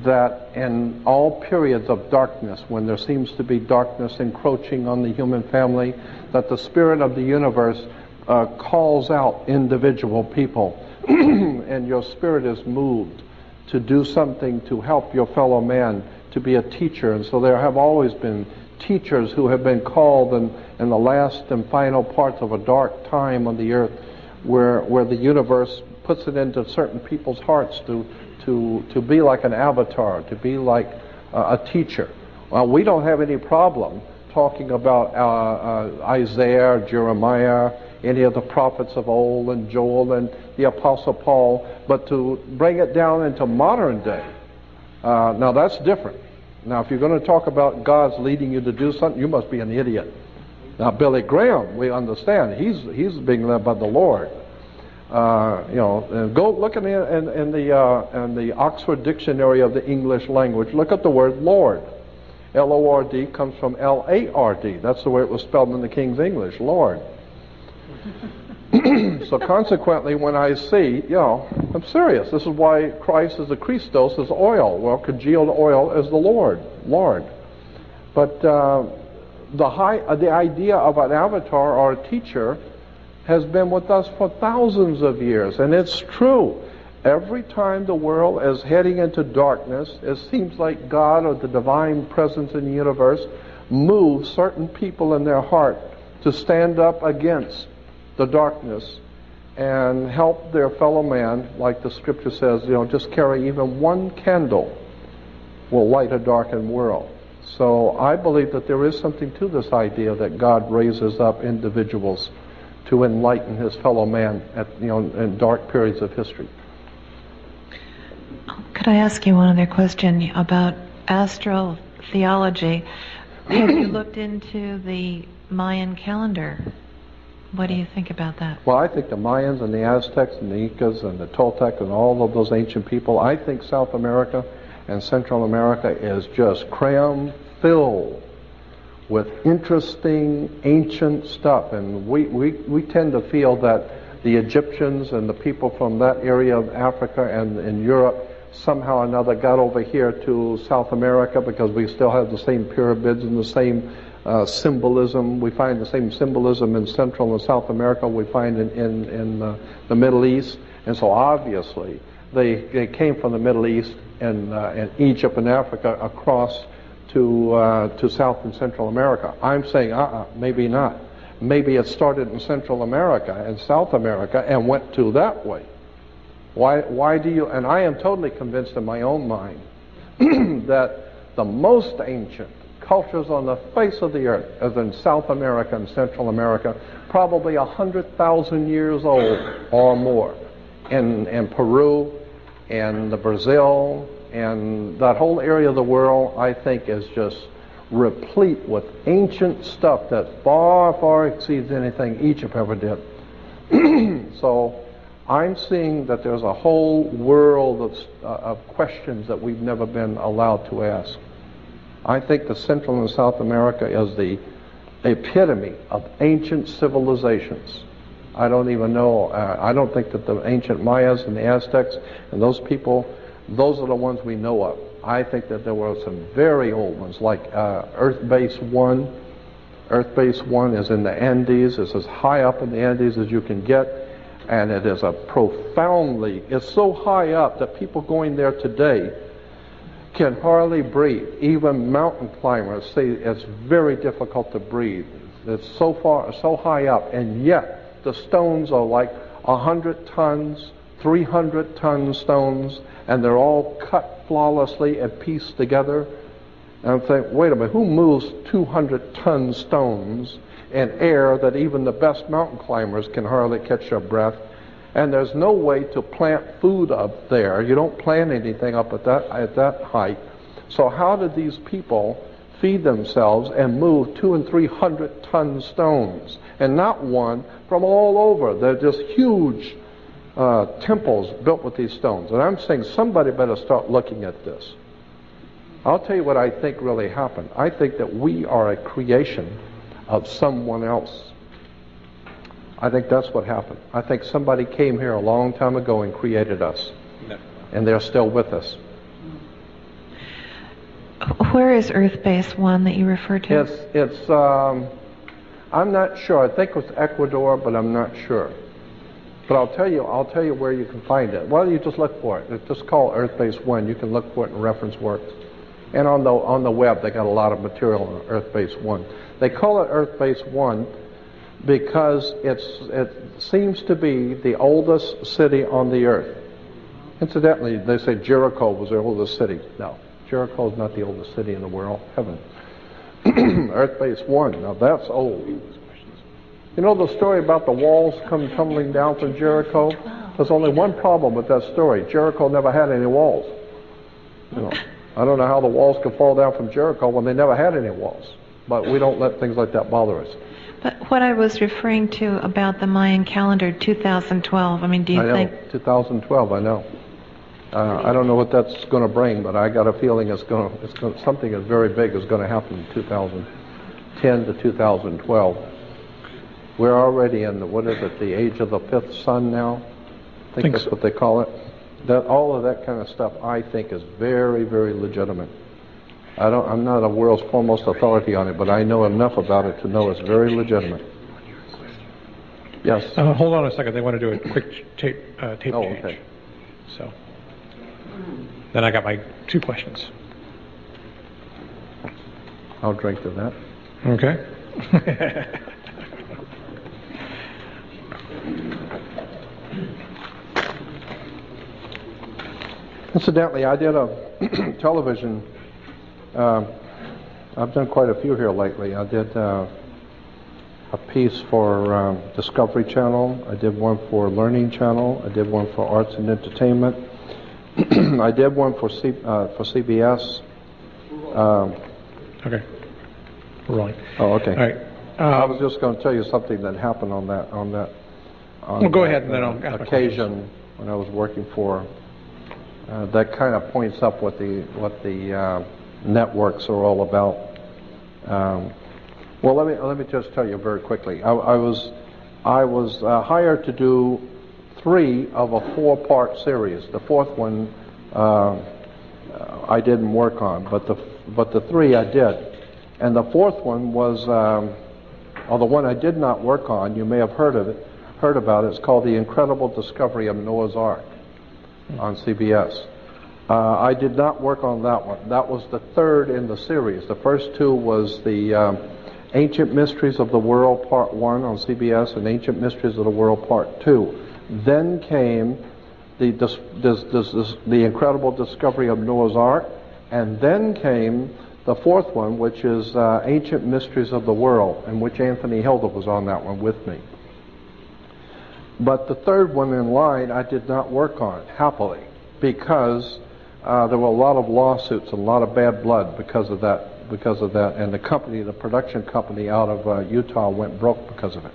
S3: that in all periods of darkness, when there seems to be darkness encroaching on the human family, that the spirit of the universe calls out individual people and your spirit is moved to do something to help your fellow man, to be a teacher. And so there have always been teachers who have been called in the last and final parts of a dark time on the earth, where the universe puts it into certain people's hearts to be like an avatar, to be like a teacher. Well, we don't have any problem talking about Isaiah, Jeremiah, any of the prophets of old, and Joel and the Apostle Paul, but to bring it down into modern day, now that's different. Now, if you're going to talk about God's leading you to do something, you must be an idiot. Now, Billy Graham, we understand, he's being led by the Lord. Go look in the Oxford Dictionary of the English language. Look at the word Lord. L-O-R-D comes from L-A-R-D. That's the way it was spelled in the King's English, Lord. So consequently, when I see, I'm serious. This is why Christ is the Christos, is oil. Well, congealed oil is the Lord. But the idea of an avatar or a teacher has been with us for thousands of years, and it's true. Every time the world is heading into darkness, it seems like God or the divine presence in the universe moves certain people in their heart to stand up against the darkness and help their fellow man, like the scripture says, just carry even one candle will light a darkened world. So I believe that there is something to this idea that God raises up individuals to enlighten his fellow man in dark periods of history.
S7: Could I ask you one other question about astral theology? Have you looked into the Mayan calendar? What do you think about that?
S3: Well, I think the Mayans and the Aztecs and the Incas and the Toltecs and all of those ancient people, I think South America and Central America is just cram-filled with interesting ancient stuff. And we tend to feel that the Egyptians and the people from that area of Africa and in Europe somehow or another got over here to South America because we still have the same pyramids and the same symbolism. We find the same symbolism in Central and South America we find in the Middle East. And so obviously they came from the Middle East and Egypt and Africa across to South and Central America. I'm saying, maybe not. Maybe it started in Central America and South America and went to that way. Why do you, and I am totally convinced in my own mind that the most ancient cultures on the face of the earth, as in South America and Central America, probably 100,000 years old or more. In Peru and Brazil and that whole area of the world, I think, is just replete with ancient stuff that far, far exceeds anything Egypt ever did. So I'm seeing that there's a whole world of questions that we've never been allowed to ask. I think that Central and South America is the epitome of ancient civilizations. I don't even know, I don't think that the ancient Mayas and the Aztecs and those people, those are the ones we know of. I think that there were some very old ones, like Earth Base 1. Earth Base 1 is in the Andes. It's as high up in the Andes as you can get. And it is it's so high up that people going there today can hardly breathe. Even mountain climbers say it's very difficult to breathe. It's so high up, and yet the stones are like 100 tons, 300-ton stones, and they're all cut flawlessly and pieced together. And I'm thinking, wait a minute, who moves 200-ton stones in air that even the best mountain climbers can hardly catch their breath? And there's no way to plant food up there. You don't plant anything up at that height. So how did these people feed themselves and move 200 and 300-ton stones? And not one, from all over. They're just huge temples built with these stones. And I'm saying somebody better start looking at this. I'll tell you what I think really happened. I think that we are a creation of someone else. I think that's what happened. I think somebody came here a long time ago and created us. And they're still with us.
S7: Where is Earth Base 1 that you refer to?
S3: It's I'm not sure. I think it was Ecuador, but I'm not sure. But I'll tell you where you can find it. Why don't you just look for it? It's just called Earth Base 1. You can look for it in reference works. And on the web, they got a lot of material on Earth Base 1. They call it Earth Base 1 because it seems to be the oldest city on the earth. Incidentally, they say Jericho was the oldest city. No, Jericho is not the oldest city in the world. Heaven. Earth Base 1, now that's old. You know the story about the walls come tumbling down from Jericho? There's only one problem with that story. Jericho never had any walls. You know, I don't know how the walls could fall down from Jericho when they never had any walls. But we don't let things like that bother us.
S7: But what I was referring to about the Mayan calendar, 2012, I mean, do you think...
S3: 2012, I know. I don't know what that's going to bring, but I got a feeling something that's very big is going to happen in 2010 to 2012. We're already in the age of the fifth sun now? I think that's what they call it. All of that kind of stuff, I think, is very, very legitimate. I'm not a world's foremost authority on it, but I know enough about it to know it's very legitimate. Yes.
S8: Hold on a second. They want to do a quick tape change.
S3: Okay.
S8: So then I got my 2 questions.
S3: I'll drink to that.
S8: Okay.
S3: Incidentally, I did a television. I've done quite a few here lately. I did a piece for Discovery Channel. I did one for Learning Channel. I did one for Arts and Entertainment. I did one for CBS.
S8: Okay. We're rolling.
S3: Oh, okay.
S8: All right.
S3: I was just going to tell you something that happened on that
S8: Well, go ahead, and then I'll ask my
S3: occasion when I was working for. That kind of points up what the networks are all about. Well, let me just tell you very quickly. I was hired to do 3 of a 4-part series. The 4th one I didn't work on, but the 3 I did. And the 4th one was, or the one I did not work on. You may have heard about it. It's called The Incredible Discovery of Noah's Ark on CBS. I did not work on that one. That was the 3rd in the series. The first 2 was the Ancient Mysteries of the World Part 1 on CBS and Ancient Mysteries of the World Part 2. Then came the Incredible Discovery of Noah's Ark, and then came the 4th one, which is Ancient Mysteries of the World, in which Anthony Hilda was on that one with me. But the 3rd one in line I did not work on, happily, because there were a lot of lawsuits and a lot of bad blood because of that, and the production company out of Utah went broke because of it,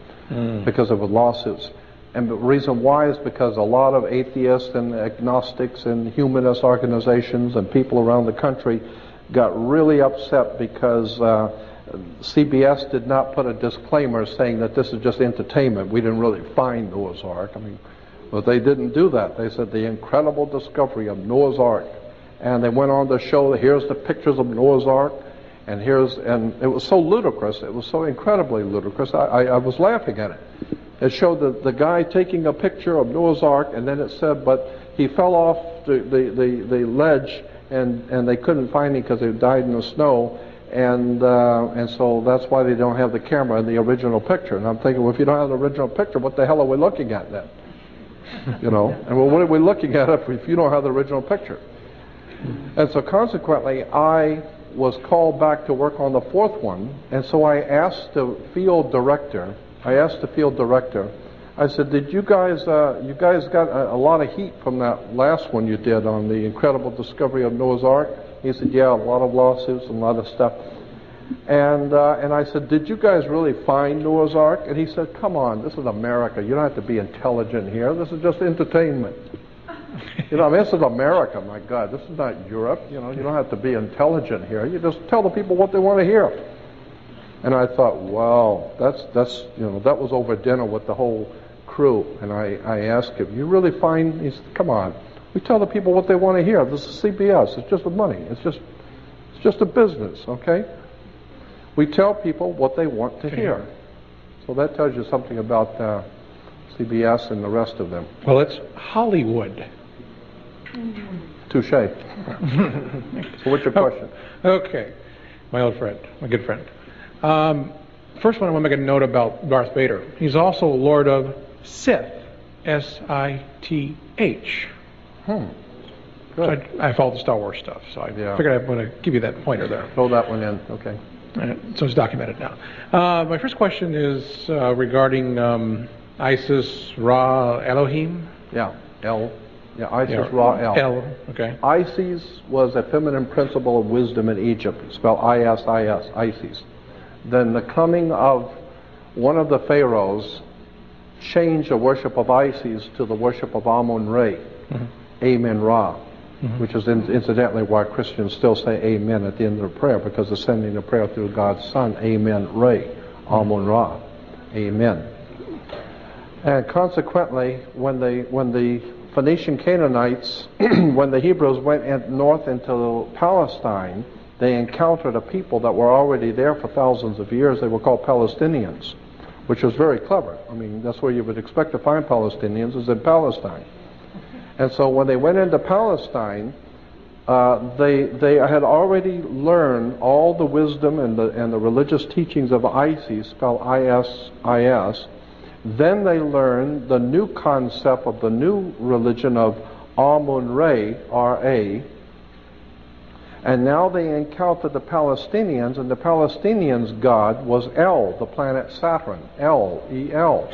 S3: because of the lawsuits. And the reason why is because a lot of atheists and agnostics and humanist organizations and people around the country got really upset because CBS did not put a disclaimer saying that this is just entertainment. We didn't really find Noah's Ark. But they didn't do that. They said the incredible discovery of Noah's Ark. And they went on to show, here's the pictures of Noah's Ark, and it was so ludicrous, it was so incredibly ludicrous, I was laughing at it. It showed the guy taking a picture of Noah's Ark, and then it said, but he fell off the ledge, and they couldn't find him because he died in the snow, and so that's why they don't have the camera in the original picture. And I'm thinking, well, if you don't have the original picture, what the hell are we looking at then? And well, what are we looking at if you don't have the original picture? And so consequently, I was called back to work on the 4th one, and so I asked the field director, I said, did you guys got a lot of heat from that last one you did on the Incredible Discovery of Noah's Ark? He said, yeah, a lot of lawsuits and a lot of stuff. And I said, did you guys really find Noah's Ark? And he said, come on, this is America. You don't have to be intelligent here. This is just entertainment. This is America, my God. This is not Europe. You don't have to be intelligent here. You just tell the people what they want to hear. And I thought, wow, that was over dinner with the whole crew. And I asked him, you really find, he said, come on. We tell the people what they want to hear. This is CBS. It's just the money. It's just a business, okay? We tell people what they want to hear. So that tells you something about CBS and the rest of them.
S8: Well, it's Hollywood.
S3: Touche. So what's your question?
S8: Okay. My old friend, my good friend. First one, I want to make a note about Darth Vader. He's also Lord of Sith, S-I-T-H.
S3: Good.
S8: So I follow the Star Wars stuff, so I figured I'd want to give you that pointer there.
S3: Throw that one in, okay.
S8: So it's documented now. My first question is regarding Isis, Ra, Elohim.
S3: Isis, Ra, El.
S8: Okay.
S3: Isis was a feminine principle of wisdom in Egypt. It's spelled I-S-I-S, Isis. Then the coming of one of the pharaohs changed the worship of Isis to the worship of Amun-Re, Amen-Ra, which is incidentally why Christians still say Amen at the end of the prayer, because they're sending the prayer through God's Son, Amen-Re, Amun-Ra, Amen. And consequently, when the Phoenician Canaanites, when the Hebrews went north into Palestine, they encountered a people that were already there for thousands of years. They were called Palestinians. which was very clever. I mean, that's where you would expect to find Palestinians, is in Palestine. And so when they went into Palestine, they had already learned all the wisdom and the religious teachings of Isis, spelled I-S-I-S. Then they learned the new concept of the new religion of Amun-Re, R-A. And now they encountered the Palestinians, and the Palestinians' god was El, the planet Saturn, El, E-L.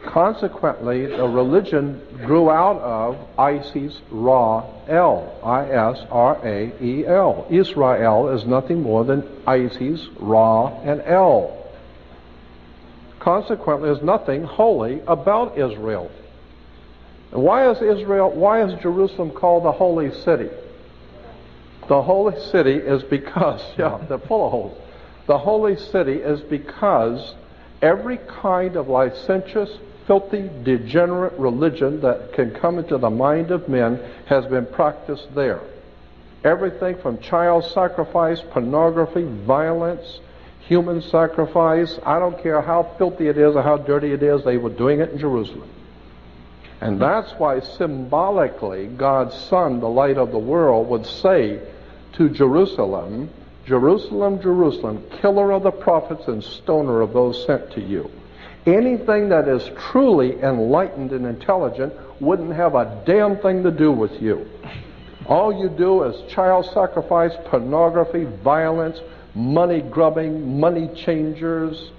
S3: Consequently, the religion grew out of Isis, Ra, El, I-S-R-A-E-L. Israel is nothing more than Isis, Ra, and El. Consequently, there's nothing holy about Israel. And why is Jerusalem called the Holy City? The Holy City is because, they're full of holes. The Holy City is because every kind of licentious, filthy, degenerate religion that can come into the mind of men has been practiced there. Everything from child sacrifice, pornography, violence, human sacrifice, I don't care how filthy it is or how dirty it is, they were doing it in Jerusalem. And that's why symbolically God's Son, the light of the world, would say to Jerusalem, Jerusalem, Jerusalem, killer of the prophets and stoner of those sent to you. Anything that is truly enlightened and intelligent wouldn't have a damn thing to do with you. All you do is child sacrifice, pornography, violence, money grubbing, money changers.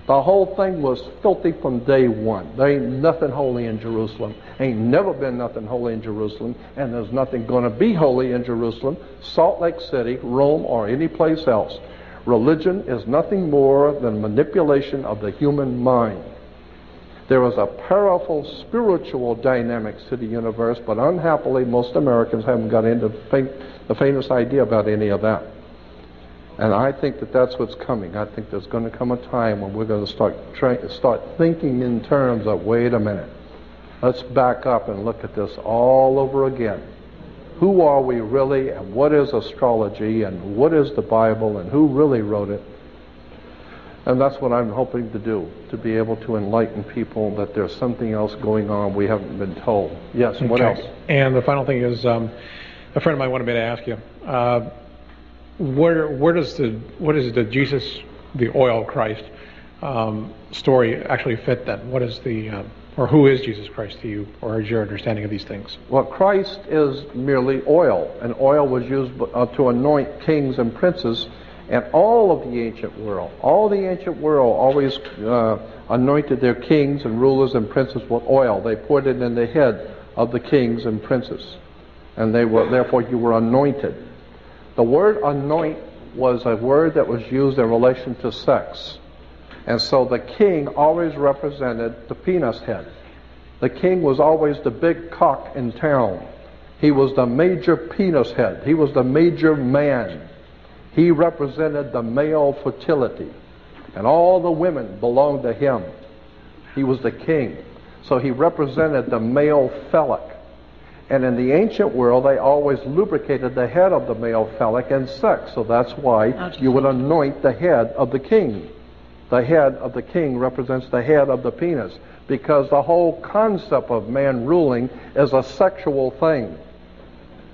S3: The whole thing was filthy from day one. There ain't nothing holy in Jerusalem. Ain't never been nothing holy in Jerusalem, and there's nothing going to be holy in Jerusalem, Salt Lake City, Rome, or any place else. Religion is nothing more than manipulation of the human mind. There is a powerful spiritual dynamics to the universe, but unhappily most Americans haven't got into the faintest idea about any of that. And I think that that's what's coming. I think there's going to come a time when we're going to start thinking in terms of, wait a minute, let's back up and look at this all over again. Who are we really, and what is astrology, and what is the Bible, and who really wrote it? And that's what I'm hoping to do, to be able to enlighten people that there's something else going on we haven't been told. Yes, what else?
S8: And the final thing is, a friend of mine wanted me to ask you, where does the Jesus, the oil Christ story actually fit then? What is or who is Jesus Christ to you, or is your understanding of these things?
S3: Well, Christ is merely oil, and oil was used to anoint kings and princes, and all of the ancient world. All the ancient world always anointed their kings and rulers and princes with oil. They poured it in the head of the kings and princes, and therefore you were anointed. The word anoint was a word that was used in relation to sex. And so the king always represented the penis head. The king was always the big cock in town. He was the major penis head. He was the major man. He represented the male fertility. And all the women belonged to him. He was the king. So he represented the male phallic. And in the ancient world, they always lubricated the head of the male phallic in sex. So that's why you would anoint the head of the king. The head of the king represents the head of the penis, because the whole concept of man ruling is a sexual thing.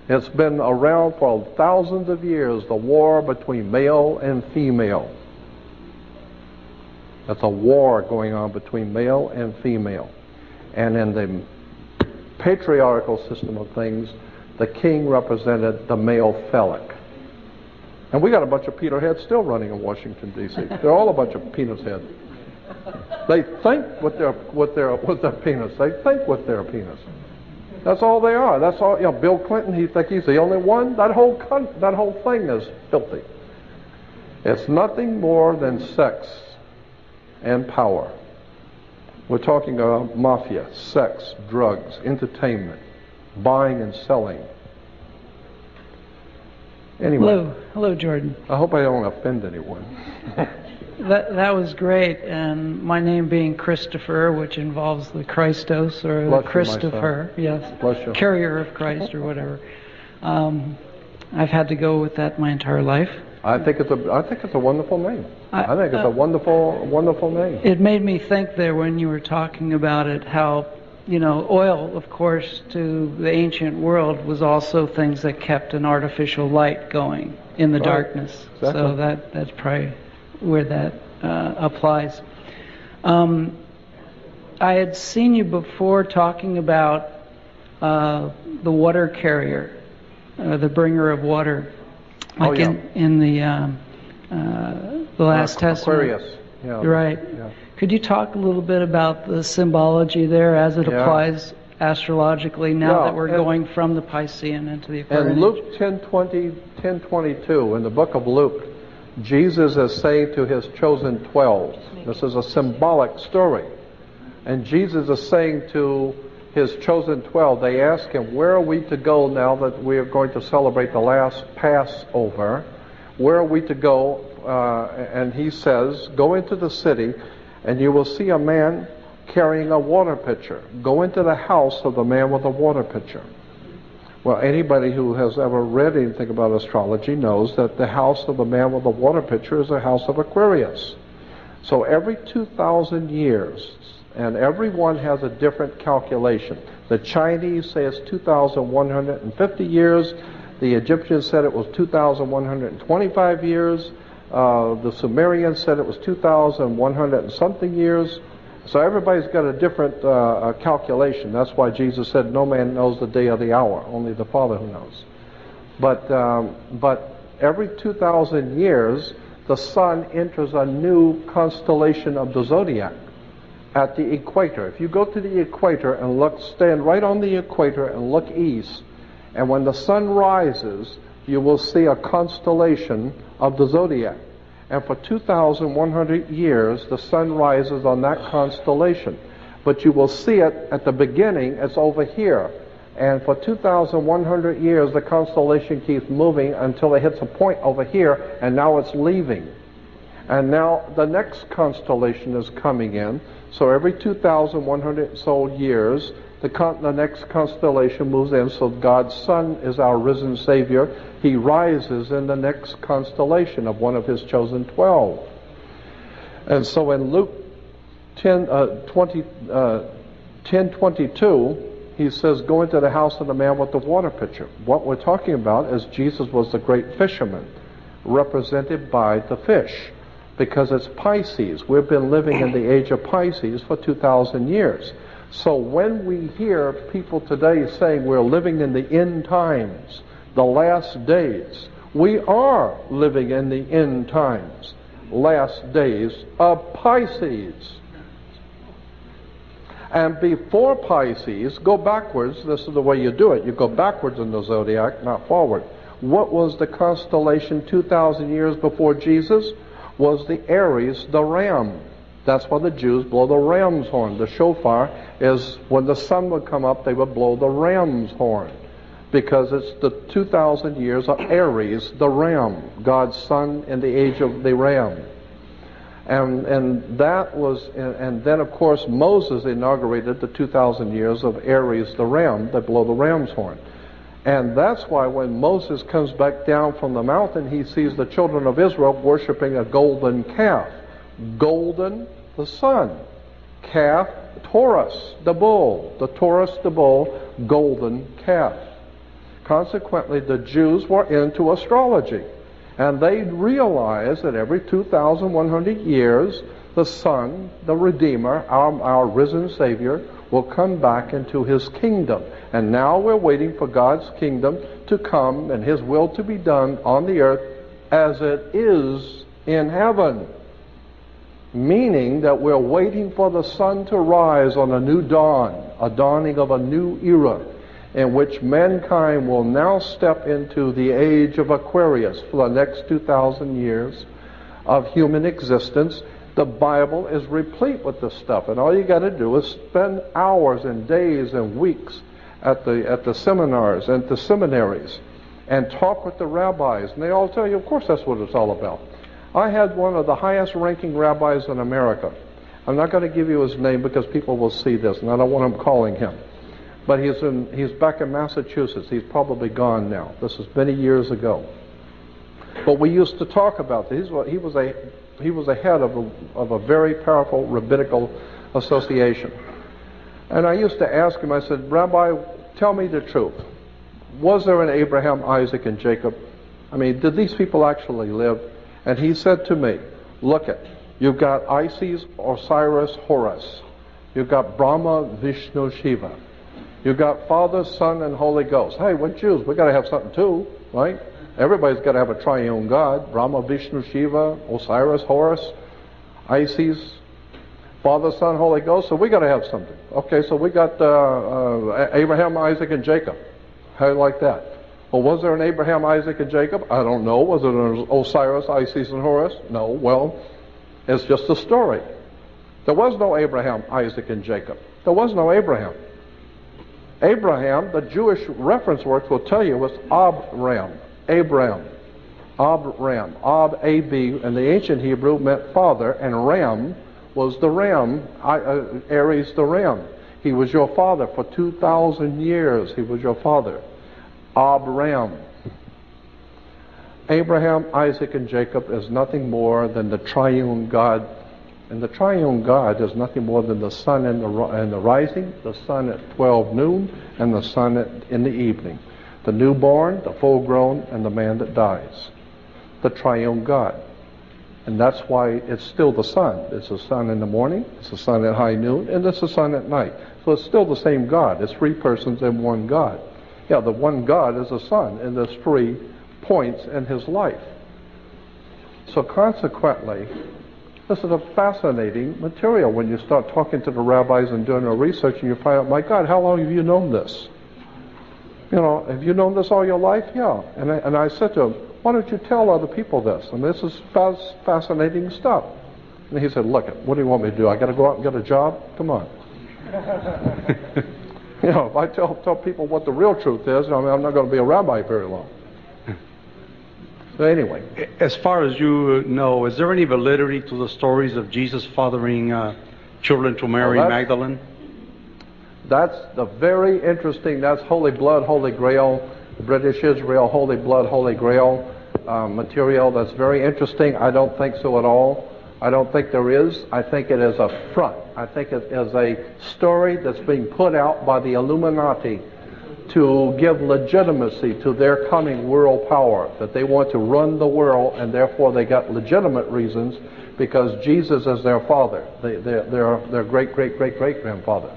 S3: It's been around for thousands of years, the war between male and female. That's a war going on between male and female. And in the patriarchal system of things, the king represented the male phallic. And we got a bunch of Peter heads still running in Washington, D.C. They're all a bunch of penis heads. They think with their penis. They think with their penis. That's all they are. That's all. You know, Bill Clinton, he thinks he's the only one. That whole thing is filthy. It's nothing more than sex and power. We're talking about mafia, sex, drugs, entertainment, buying and selling. Anyway.
S9: Hello, Jordan.
S3: I hope I don't offend anyone.
S9: That was great, and my name being Christopher, which involves the Christos or
S3: Bless
S9: the
S3: you,
S9: Christopher, yes,
S3: Bless you.
S9: carrier of Christ or whatever. I've had to go with that my entire life,
S3: I think it's a wonderful name. I think it's a wonderful name.
S9: It made me think there when you were talking about it, how, oil, of course, to the ancient world was also things that kept an artificial light going in the darkness.
S3: Exactly.
S9: So that's probably where that applies. I had seen you before talking about the water carrier, the bringer of water, like in the Last Testament.
S3: Aquarius. Yeah.
S9: Right.
S3: Yeah.
S9: Could you talk a little bit about the symbology there as it applies astrologically now that we're going from the Piscean into the Aquarian?
S3: And Luke 10:22, in the book of Luke, Jesus is saying to his chosen 12, this is a symbolic story, and Jesus is saying to his chosen 12, they ask him, where are we to go now that we are going to celebrate the last Passover? Where are we to go? And he says, go into the city and you will see a man carrying a water pitcher. Go into the house of the man with the water pitcher. Well, anybody who has ever read anything about astrology knows that the house of the man with the water pitcher is the house of Aquarius. So every 2,000 years, and everyone has a different calculation. The Chinese say it's 2,150 years. The Egyptians said it was 2,125 years. The Sumerians said it was 2,100 and something years. So everybody's got a different calculation. That's why Jesus said, no man knows the day or the hour, only the Father who knows. But every 2,000 years, the sun enters a new constellation of the zodiac at the equator. If you go to the equator and stand right on the equator and look east, and when the sun rises, you will see a constellation of the zodiac. And for 2,100 years, the sun rises on that constellation. But you will see it at the beginning, it's over here. And for 2,100 years, the constellation keeps moving until it hits a point over here, and now it's leaving. And now the next constellation is coming in. So every 2,100 so years, the next constellation moves in. So God's Son is our risen Savior. He rises in the next constellation of one of his chosen 12. And so in Luke 10:22, he says, go into the house of the man with the water pitcher. What we're talking about is Jesus was the great fisherman, represented by the fish, because it's Pisces. We've been living in the age of Pisces for 2,000 years. So when we hear people today saying we're living in the end times, the last days, we are living in the end times, last days of Pisces. And before Pisces, go backwards. This is the way you do it. You go backwards in the zodiac, not forward. What was the constellation 2,000 years before Jesus? Was the Aries, the ram. That's why the Jews blow the ram's horn. The shofar is when the sun would come up, they would blow the ram's horn, because it's the 2,000 years of Aries, the ram, God's son in the age of the ram. And then of course Moses inaugurated the 2,000 years of Aries, the ram, that blow the ram's horn. And that's why when Moses comes back down from the mountain, he sees the children of Israel worshiping a golden calf. Golden, the sun. Calf, Taurus, the bull. The Taurus, the bull, golden calf. Consequently, the Jews were into astrology. And they realized that every 2,100 years, the Son, the Redeemer, our risen Savior, will come back into his kingdom. And now we're waiting for God's kingdom to come and his will to be done on the earth as it is in heaven. Meaning that we're waiting for the sun to rise on a new dawn, a dawning of a new era, in which mankind will now step into the age of Aquarius for the next 2,000 years of human existence. The Bible is replete with this stuff, and all you got to do is spend hours and days and weeks at the seminars and the seminaries and talk with the rabbis, and they all tell you, of course, that's what it's all about. I had one of the highest ranking rabbis in America. I'm not going to give you his name because people will see this, and I don't want them calling him. But he's back in Massachusetts. He's probably gone now. This is many years ago. But we used to talk about this. He was a head of a very powerful rabbinical association. And I used to ask him, I said, Rabbi, tell me the truth. Was there an Abraham, Isaac, and Jacob? I mean, did these people actually live? And he said to me, look it, you've got Isis, Osiris, Horus. You've got Brahma, Vishnu, Shiva. You've got Father, Son, and Holy Ghost. Hey, we're Jews. We've got to have something too, right? Everybody's got to have a triune God. Brahma, Vishnu, Shiva, Osiris, Horus, Isis, Father, Son, Holy Ghost. So we got to have something. Okay, so we got Abraham, Isaac, and Jacob. How do you like that? Well, was there an Abraham, Isaac, and Jacob? I don't know. Was it an Osiris, Isis, and Horus? No. Well, it's just a story. There was no Abraham, Isaac, and Jacob. There was no Abraham. Abraham, the Jewish reference works will tell you, was Abram. Abram. Abram. Ab, A-B, in the ancient Hebrew meant father, and Ram was the ram, Aries the ram. He was your father for 2,000 years. He was your father. Abram. Abraham, Isaac, and Jacob is nothing more than the triune God. And the triune God is nothing more than the sun in the rising, the sun at 12 noon, and the sun in the evening. The newborn, the full-grown, and the man that dies. The triune God. And that's why it's still the sun. It's the sun in the morning, it's the sun at high noon, and it's the sun at night. So it's still the same God. It's three persons in one God. Yeah, the one God is the sun, and there's 3 points in his life. So consequently, this is a fascinating material when you start talking to the rabbis and doing the research and you find out, my God, how long have you known this? You know, have you known this all your life? Yeah. And I said to him, why don't you tell other people this? And this is fascinating stuff. And he said, look, what do you want me to do? I got to go out and get a job? Come on. You know, if I tell people what the real truth is, I mean, I'm not going to be a rabbi very long. So anyway.
S10: As far as you know, is there any validity to the stories of Jesus fathering children to Mary Magdalene?
S3: That's the very interesting, that's Holy Blood, Holy Grail, British Israel, Holy Blood, Holy Grail material. That's very interesting. I don't think so at all. I don't think there is. I think it is a front. I think it is a story that's being put out by the Illuminati to give legitimacy to their coming world power, that they want to run the world, and therefore they got legitimate reasons because Jesus is their father, their great-great-great-great-grandfather.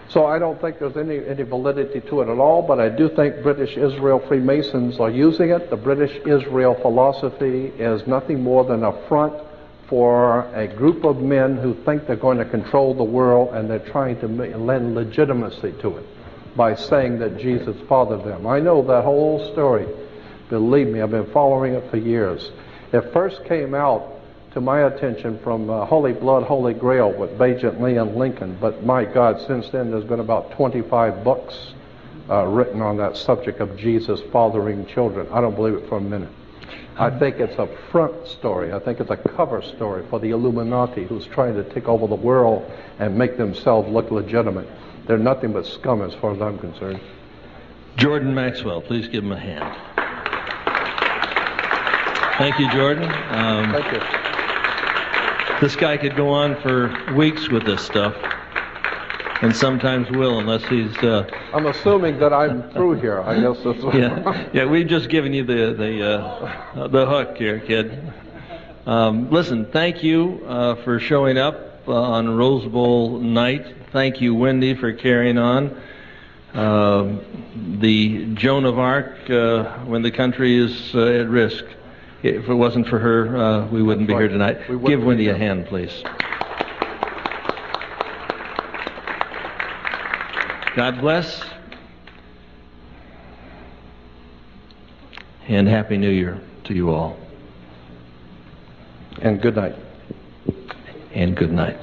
S3: So I don't think there's any validity to it at all, but I do think British Israel Freemasons are using it. The British Israel philosophy is nothing more than a front for a group of men who think they're going to control the world, and they're trying to lend legitimacy to it by saying that Jesus fathered them. I know that whole story. Believe me, I've been following it for years. It first came out to my attention from Holy Blood, Holy Grail with Bajent Lee and Lincoln, but my God, since then there's been about 25 books written on that subject of Jesus fathering children. I don't believe it for a minute. I think it's a front story. I think it's a cover story for the Illuminati who's trying to take over the world and make themselves look legitimate. They're nothing but scum as far as I'm concerned.
S1: Jordan Maxwell, please give him a hand. Thank you, Jordan.
S3: Thank you.
S1: This guy could go on for weeks with this stuff, and sometimes will, unless he's...
S3: I'm assuming that I'm through here. I guess that's what...
S1: Yeah, we've just given you the hook here, kid. Listen, thank you for showing up on Rose Bowl night. Thank you, Wendy, for carrying on. The Joan of Arc, when the country is at risk. If it wasn't for her, we wouldn't be here tonight. Give Wendy a hand, please. God bless. And Happy New Year to you all.
S3: And good night.
S1: And good night.